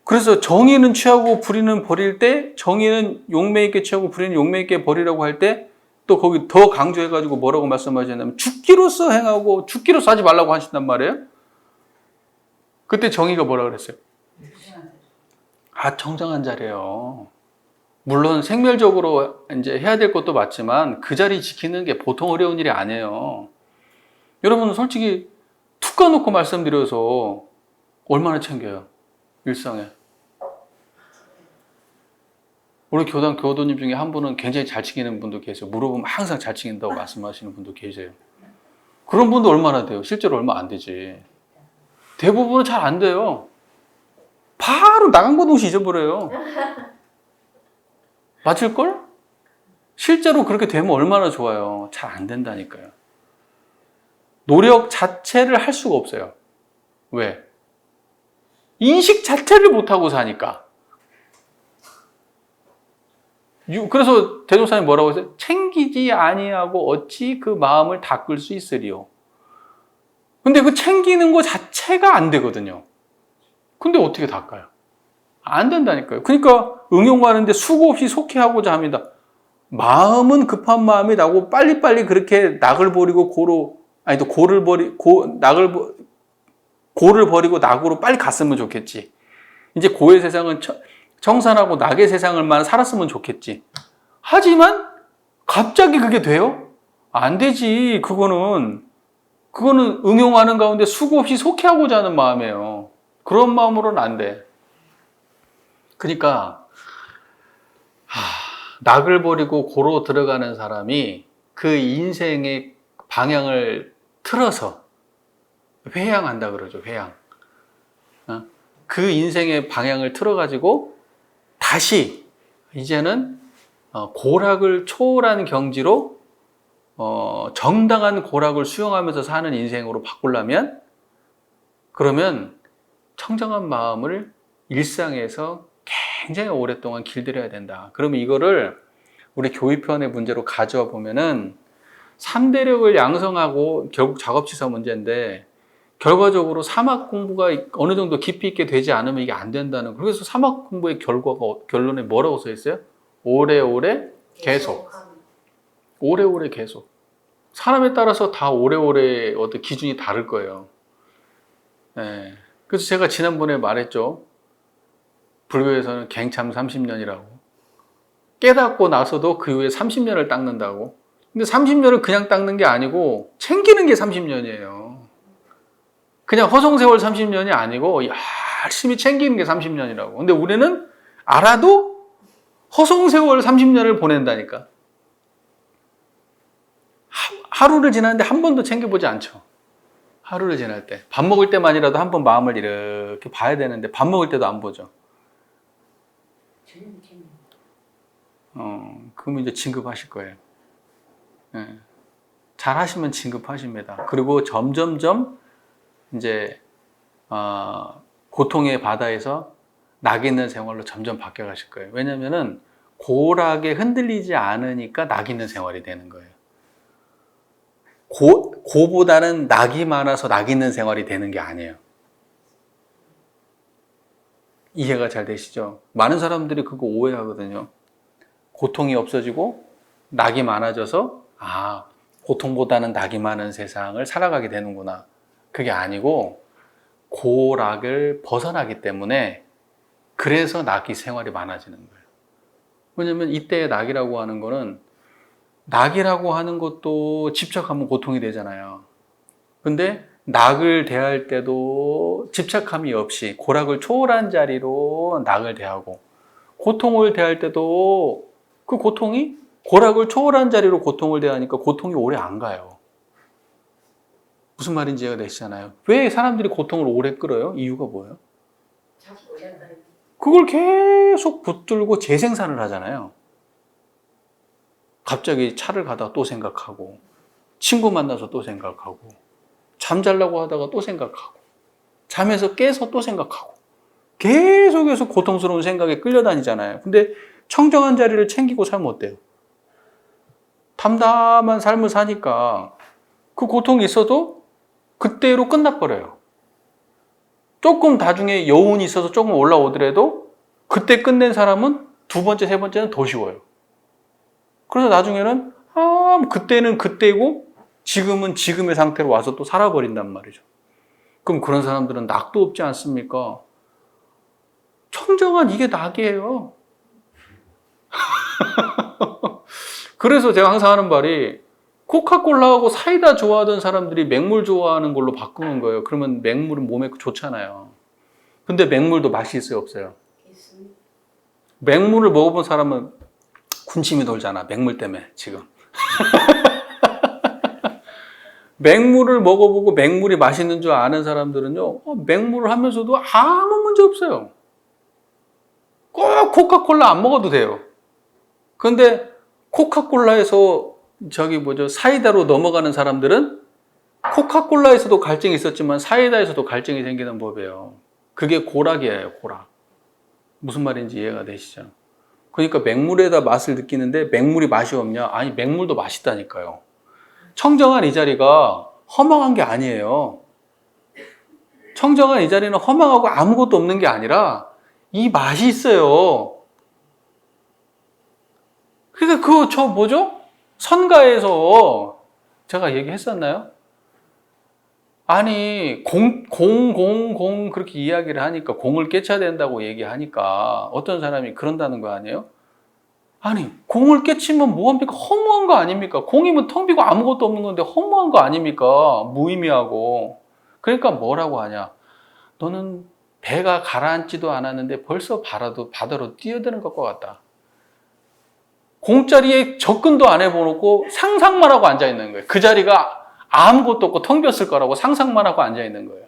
S1: 그래서 정의는 취하고 불의는 버릴 때, 정의는 용맹 있게 취하고 불의는 용맹 있게 버리라고 할 때 또 거기 더 강조해가지고 뭐라고 말씀하셨냐면 죽기로써 행하고 죽기로써 하지 말라고 하신단 말이에요. 그때 정의가 뭐라 그랬어요? 아, 정정한 자리예요. 물론 생멸적으로 이제 해야 될 것도 맞지만 그 자리 지키는 게 보통 어려운 일이 아니에요. 여러분 솔직히 툭 까놓고 말씀드려서 얼마나 챙겨요? 일상에. 우리 교단 교도님 중에 한 분은 굉장히 잘 챙기는 분도 계세요. 무릎은 항상 잘 챙긴다고 말씀하시는 분도 계세요. 그런 분도 얼마나 돼요? 실제로 얼마 안 되지. 대부분은 잘 안 돼요. 바로 나간 거 동시 잊어버려요. 맞을걸? 실제로 그렇게 되면 얼마나 좋아요. 잘 안 된다니까요. 노력 자체를 할 수가 없어요. 왜? 인식 자체를 못하고 사니까. 그래서 대종사님 뭐라고 했어요? 챙기지 아니하고 어찌 그 마음을 닦을 수 있으리요. 근데 그 챙기는 거 자체가 안 되거든요. 근데 어떻게 닦아요? 안 된다니까요. 그러니까 응용하는데 수고 없이 속해하고자 합니다. 마음은 급한 마음이 나고 빨리빨리 그렇게 낙을 버리고 고를 버리고 낙으로 빨리 갔으면 좋겠지. 이제 고의 세상은 청산하고 낙의 세상을만 살았으면 좋겠지. 하지만 갑자기 그게 돼요? 안 되지. 그거는 응용하는 가운데 수고 없이 속해하고자 하는 마음이에요. 그런 마음으로는 안 돼. 그러니까 낙을 버리고 고로 들어가는 사람이 그 인생의 방향을 틀어서 회양한다 그러죠. 회양. 그 인생의 방향을 틀어가지고 다시 이제는 고락을 초월한 경지로 정당한 고락을 수용하면서 사는 인생으로 바꾸려면, 그러면 청정한 마음을 일상에서 굉장히 오랫동안 길들여야 된다. 그러면 이거를 우리 교육편의 문제로 가져와 보면은 3대력을 양성하고 결국 작업치사 문제인데, 결과적으로 사막 공부가 어느 정도 깊이 있게 되지 않으면 이게 안 된다는. 그래서 사막 공부의 결론에 뭐라고 써 있어요? 오래오래 계속. 오래오래 계속. 사람에 따라서 다 오래오래 어떤 기준이 다를 거예요. 네. 그래서 제가 지난번에 말했죠. 불교에서는 갱참 30년이라고. 깨닫고 나서도 그 후에 30년을 닦는다고. 근데 30년을 그냥 닦는 게 아니고 챙기는 게 30년이에요. 그냥 허송세월 30년이 아니고 열심히 챙기는 게 30년이라고. 근데 우리는 알아도 허송세월 30년을 보낸다니까. 하루를 지났는데 한 번도 챙겨보지 않죠. 하루를 지날 때. 밥 먹을 때만이라도 한 번 마음을 이렇게 봐야 되는데 밥 먹을 때도 안 보죠. 그러면 이제 진급하실 거예요. 네. 잘 하시면 진급하십니다. 그리고 점점점 이제 고통의 바다에서 낙 있는 생활로 점점 바뀌어 가실 거예요. 왜냐면은 고락에 흔들리지 않으니까 낙 있는 생활이 되는 거예요. 고보다는 낙이 많아서 낙 있는 생활이 되는 게 아니에요. 이해가 잘 되시죠? 많은 사람들이 그거 오해하거든요. 고통이 없어지고 낙이 많아져서 고통보다는 낙이 많은 세상을 살아가게 되는구나. 그게 아니고 고락을 벗어나기 때문에 그래서 낙이 생활이 많아지는 거예요. 왜냐면 이때의 낙이라고 하는 거는, 낙이라고 하는 것도 집착하면 고통이 되잖아요. 근데 낙을 대할 때도 집착함이 없이 고락을 초월한 자리로 낙을 대하고, 고통을 대할 때도 그 고통이 고락을 초월한 자리로 고통을 대하니까 고통이 오래 안 가요. 무슨 말인지 이해가 되시잖아요. 왜 사람들이 고통을 오래 끌어요? 이유가 뭐예요? 그걸 계속 붙들고 재생산을 하잖아요. 갑자기 차를 가다가 또 생각하고, 친구 만나서 또 생각하고, 잠자려고 하다가 또 생각하고, 잠에서 깨서 또 생각하고, 계속해서 고통스러운 생각에 끌려다니잖아요. 근데 청정한 자리를 챙기고 살면 어때요? 담담한 삶을 사니까 그 고통이 있어도 그때로 끝나버려요. 조금 나중에 여운이 있어서 조금 올라오더라도 그때 끝낸 사람은 두 번째, 세 번째는 더 쉬워요. 그래서 나중에는 그때는 그때고 지금은 지금의 상태로 와서 또 살아버린단 말이죠. 그럼 그런 사람들은 낙도 없지 않습니까? 청정한 이게 낙이에요. 그래서 제가 항상 하는 말이 코카콜라하고 사이다 좋아하던 사람들이 맹물 좋아하는 걸로 바꾸는 거예요. 그러면 맹물은 몸에 좋잖아요. 근데 맹물도 맛이 있어요, 없어요?
S2: 있습니다.
S1: 맹물을 먹어본 사람은 군침이 돌잖아. 맹물 때문에 지금. 맹물을 먹어보고 맹물이 맛있는 줄 아는 사람들은요, 맹물을 하면서도 아무 문제 없어요. 꼭 코카콜라 안 먹어도 돼요. 근데 코카콜라에서 사이다로 넘어가는 사람들은 코카콜라에서도 갈증이 있었지만 사이다에서도 갈증이 생기는 법이에요. 그게 고락이에요, 고락. 무슨 말인지 이해가 되시죠? 그러니까 맹물에다 맛을 느끼는데 맹물이 맛이 없냐? 아니, 맹물도 맛있다니까요. 청정한 이 자리가 허망한 게 아니에요. 청정한 이 자리는 허망하고 아무것도 없는 게 아니라 이 맛이 있어요. 그러니까 선가에서 제가 얘기했었나요? 아니, 공 그렇게 이야기를 하니까, 공을 깨쳐야 된다고 얘기하니까 어떤 사람이 그런다는 거 아니에요? 아니, 공을 깨치면 뭐합니까? 허무한 거 아닙니까? 공이면 텅 비고 아무것도 없는 건데 허무한 거 아닙니까? 무의미하고. 그러니까 뭐라고 하냐? 너는 배가 가라앉지도 않았는데 벌써 바다로 뛰어드는 것과 같다. 공짜리에 접근도 안 해보고 상상만 하고 앉아있는 거예요. 그 자리가 아무것도 없고 텅 비었을 거라고 상상만 하고 앉아있는 거예요.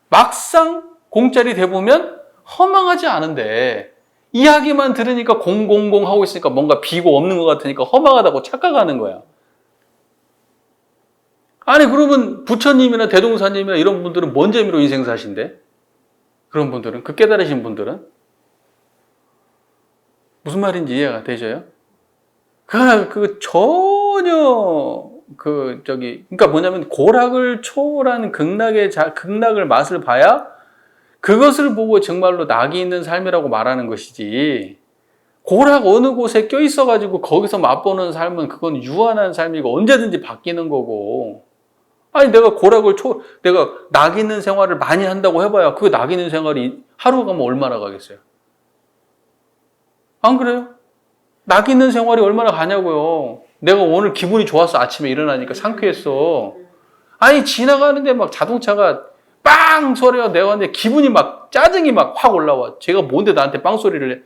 S1: 막상 공짜리 돼보면 허망하지 않은데 이야기만 들으니까 공공공 하고 있으니까 뭔가 비고 없는 것 같으니까 허망하다고 착각하는 거야. 아니, 그러면 부처님이나 대동사님이나 이런 분들은 뭔 재미로 인생 사신대? 그런 분들은, 그 깨달으신 분들은? 무슨 말인지 이해가 되셔요? 그러니까 뭐냐면 고락을 초월한 극락을 맛을 봐야 그것을 보고 정말로 낙이 있는 삶이라고 말하는 것이지, 고락 어느 곳에 껴있어가지고 거기서 맛보는 삶은 그건 유한한 삶이고 언제든지 바뀌는 거고. 아니, 내가 낙 있는 생활을 많이 한다고 해봐야 그 낙 있는 생활이 하루 가면 얼마나 가겠어요? 안 그래요? 낙 있는 생활이 얼마나 가냐고요. 내가 오늘 기분이 좋았어. 아침에 일어나니까 상쾌했어. 아니, 지나가는데 막 자동차가 빵 소리가 내왔는데 기분이 막 짜증이 막 확 올라와. 제가 뭔데 나한테 빵 소리를 해.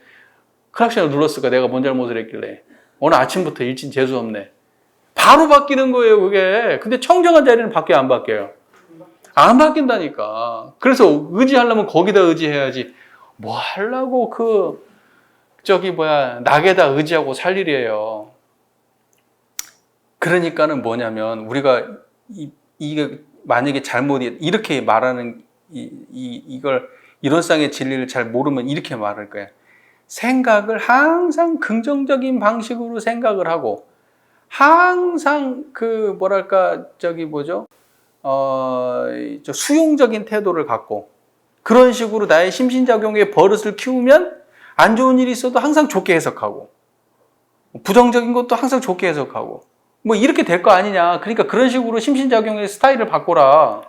S1: 크락션을 눌렀을까? 내가 뭔 잘못을 했길래. 오늘 아침부터 일진 재수없네. 바로 바뀌는 거예요, 그게. 근데 청정한 자리는 바뀌어요, 안 바뀌어요? 안 바뀐다니까. 그래서 의지하려면 거기다 의지해야지. 뭐 하려고 낙에다 의지하고 살 일이에요. 그러니까는 뭐냐면, 우리가 이게 만약에 이렇게 말하는 이걸 이론상의 진리를 잘 모르면 이렇게 말할 거예요. 생각을 항상 긍정적인 방식으로 생각을 하고, 항상 수용적인 태도를 갖고, 그런 식으로 나의 심신작용의 버릇을 키우면 안 좋은 일이 있어도 항상 좋게 해석하고, 부정적인 것도 항상 좋게 해석하고, 뭐 이렇게 될 거 아니냐. 그러니까 그런 식으로 심신작용의 스타일을 바꿔라.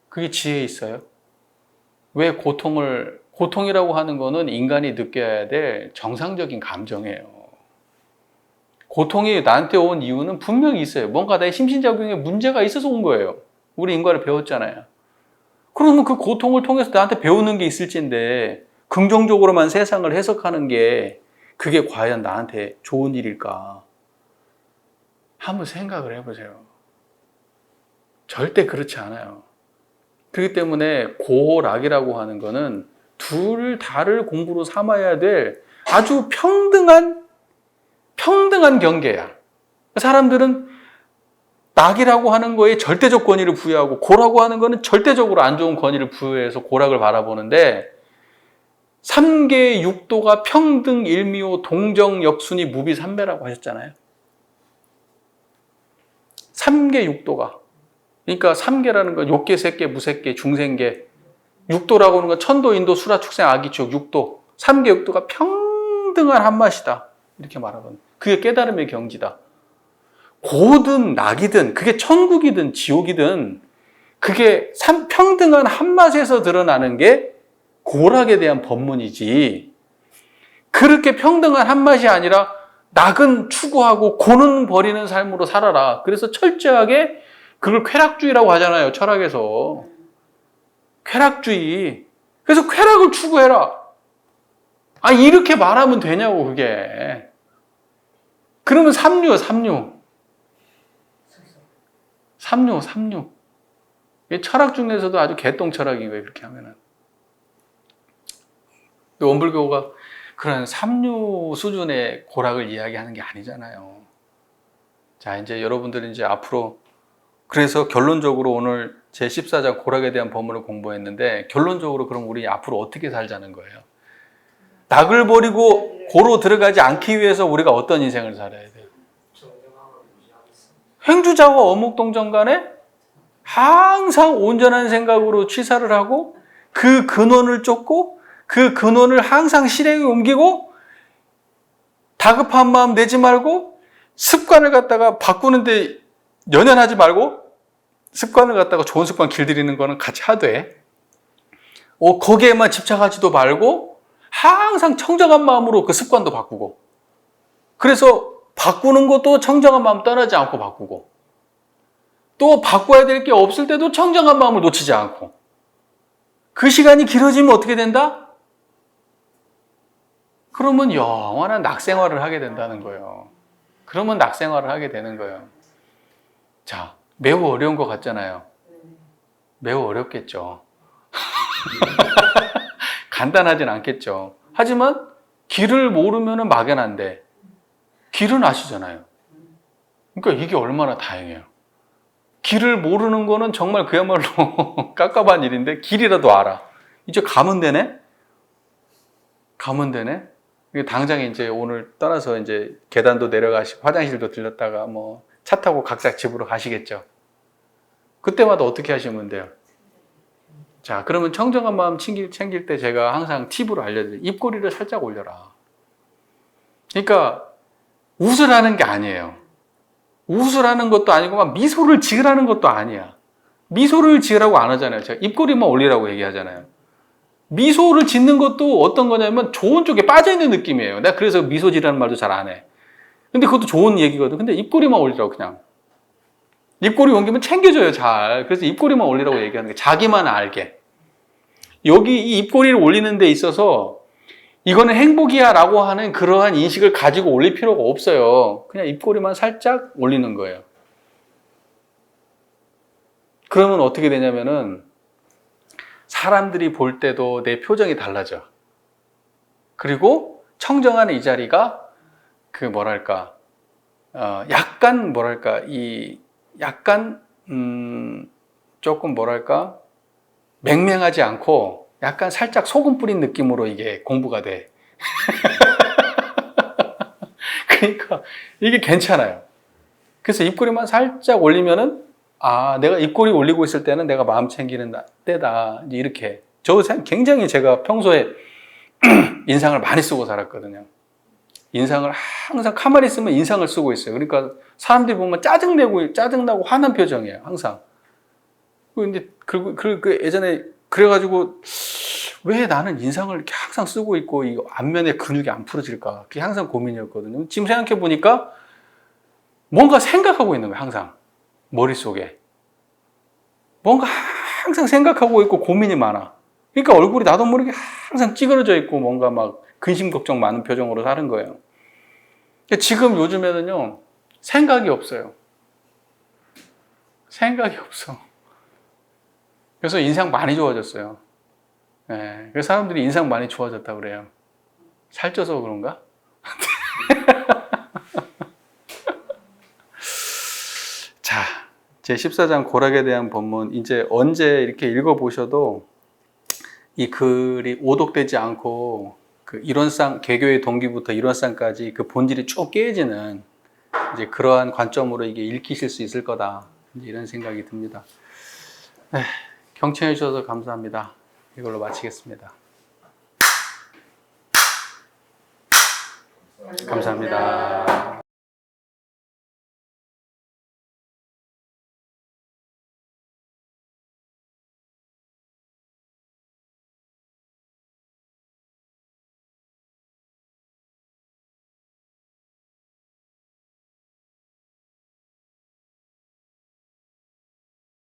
S1: 그게 지혜에 있어요. 왜 고통이라고 하는 거는 인간이 느껴야 될 정상적인 감정이에요. 고통이 나한테 온 이유는 분명히 있어요. 뭔가 나의 심신작용에 문제가 있어서 온 거예요. 우리 인과를 배웠잖아요. 그러면 그 고통을 통해서 나한테 배우는 게 있을진데, 긍정적으로만 세상을 해석하는 게 그게 과연 나한테 좋은 일일까? 한번 생각을 해보세요. 절대 그렇지 않아요. 그렇기 때문에 고락이라고 하는 거는 둘 다를 공부로 삼아야 될 아주 평등한 경계야. 사람들은 낙이라고 하는 거에 절대적 권위를 부여하고 고라고 하는 거는 절대적으로 안 좋은 권위를 부여해서 고락을 바라보는데, 3계 육도가 평등 일미호 동정 역순이 무비삼배라고 하셨잖아요. 3계 육도가, 그러니까 3계라는 건 욕계, 색계, 무색계, 중생계, 육도라고 하는 건 천도, 인도, 수라, 축생, 아기축, 육도, 3계 육도가 평등한 한 맛이다, 이렇게 말하거든요. 그게 깨달음의 경지다. 고든 낙이든 그게 천국이든 지옥이든 그게 평등한 한맛에서 드러나는 게 고락에 대한 법문이지, 그렇게 평등한 한맛이 아니라 낙은 추구하고 고는 버리는 삶으로 살아라. 그래서 철저하게 그걸 쾌락주의라고 하잖아요, 철학에서. 쾌락주의. 그래서 쾌락을 추구해라. 아, 이렇게 말하면 되냐고, 그게. 그러면 삼류. 철학 중에서도 아주 개똥 철학이 왜 그렇게 하면은. 원불교가 그런 삼류 수준의 고락을 이야기하는 게 아니잖아요. 자, 이제 여러분들이 이제 앞으로, 그래서 결론적으로 오늘 제14장 고락에 대한 법문을 공부했는데, 결론적으로 그럼 우리 앞으로 어떻게 살자는 거예요? 낙을 버리고 고로 들어가지 않기 위해서 우리가 어떤 인생을 살아야 돼요? 행주자와 어묵동정 간에 항상 온전한 생각으로 취사를 하고, 그 근원을 쫓고, 그 근원을 항상 실행에 옮기고, 다급한 마음 내지 말고, 습관을 갖다가 바꾸는데 연연하지 말고, 습관을 갖다가 좋은 습관 길들이는 거는 같이 하되, 거기에만 집착하지도 말고 항상 청정한 마음으로 그 습관도 바꾸고, 그래서 바꾸는 것도 청정한 마음 떠나지 않고 바꾸고, 또 바꿔야 될 게 없을 때도 청정한 마음을 놓치지 않고, 그 시간이 길어지면 어떻게 된다? 그러면 영원한 낙생활을 하게 된다는 거예요. 그러면 낙생활을 하게 되는 거예요. 자, 매우 어려운 것 같잖아요. 매우 어렵겠죠. 간단하진 않겠죠. 하지만 길을 모르면 막연한데 길은 아시잖아요. 그러니까 이게 얼마나 다행이에요. 길을 모르는 거는 정말 그야말로 깝깝한 일인데, 길이라도 알아. 이제 가면 되네? 당장에 이제 오늘 떠나서 이제 계단도 내려가시고 화장실도 들렸다가 뭐 차 타고 각자 집으로 가시겠죠. 그때마다 어떻게 하시면 돼요? 자, 그러면 청정한 마음 챙길 때 제가 항상 팁으로 알려드려요. 입꼬리를 살짝 올려라. 그러니까 웃으라는 게 아니에요. 웃으라는 것도 아니고 막 미소를 지으라는 것도 아니야. 미소를 지으라고 안 하잖아요. 제가 입꼬리만 올리라고 얘기하잖아요. 미소를 짓는 것도 어떤 거냐면 좋은 쪽에 빠져있는 느낌이에요. 내가 그래서 미소 지라는 말도 잘 안 해. 근데 그것도 좋은 얘기거든. 근데 입꼬리만 올리라고, 그냥. 입꼬리 옮기면 챙겨줘요, 잘. 그래서 입꼬리만 올리라고 얘기하는 게, 자기만 알게. 여기 이 입꼬리를 올리는 데 있어서 이거는 행복이야 라고 하는 그러한 인식을 가지고 올릴 필요가 없어요. 그냥 입꼬리만 살짝 올리는 거예요. 그러면 어떻게 되냐면은 사람들이 볼 때도 내 표정이 달라져. 그리고 청정한 이 자리가 조금 맹맹하지 않고 약간 살짝 소금 뿌린 느낌으로 이게 공부가 돼. 그러니까 이게 괜찮아요. 그래서 입꼬리만 살짝 올리면은, 아, 내가 입꼬리 올리고 있을 때는 내가 마음 챙기는 때다. 이렇게. 굉장히 제가 평소에 인상을 많이 쓰고 살았거든요. 인상을 항상 가만히 있으면 인상을 쓰고 있어요. 그러니까 사람들이 보면 짜증나고 화난 표정이에요, 항상. 근데 예전에 그래가지고 왜 나는 인상을 이렇게 항상 쓰고 있고 이 안면의 근육이 안 풀어질까? 그게 항상 고민이었거든요. 지금 생각해 보니까 뭔가 생각하고 있는 거예요, 항상. 머릿속에. 뭔가 항상 생각하고 있고 고민이 많아. 그러니까 얼굴이 나도 모르게 항상 찌그러져 있고 뭔가 막 근심 걱정 많은 표정으로 사는 거예요. 지금 요즘에는요, 생각이 없어요. 생각이 없어. 그래서 인상 많이 좋아졌어요. 네, 그래서 사람들이 인상 많이 좋아졌다고 그래요. 살쪄서 그런가? 자, 제 14장 고락에 대한 법문, 이제 언제 이렇게 읽어보셔도 이 글이 오독되지 않고 그 이론상, 개교의 동기부터 이론상까지 그 본질이 쭉 깨지는 이제 그러한 관점으로 이게 읽히실 수 있을 거다. 이런 생각이 듭니다. 네, 경청해 주셔서 감사합니다. 이걸로 마치겠습니다. 감사합니다.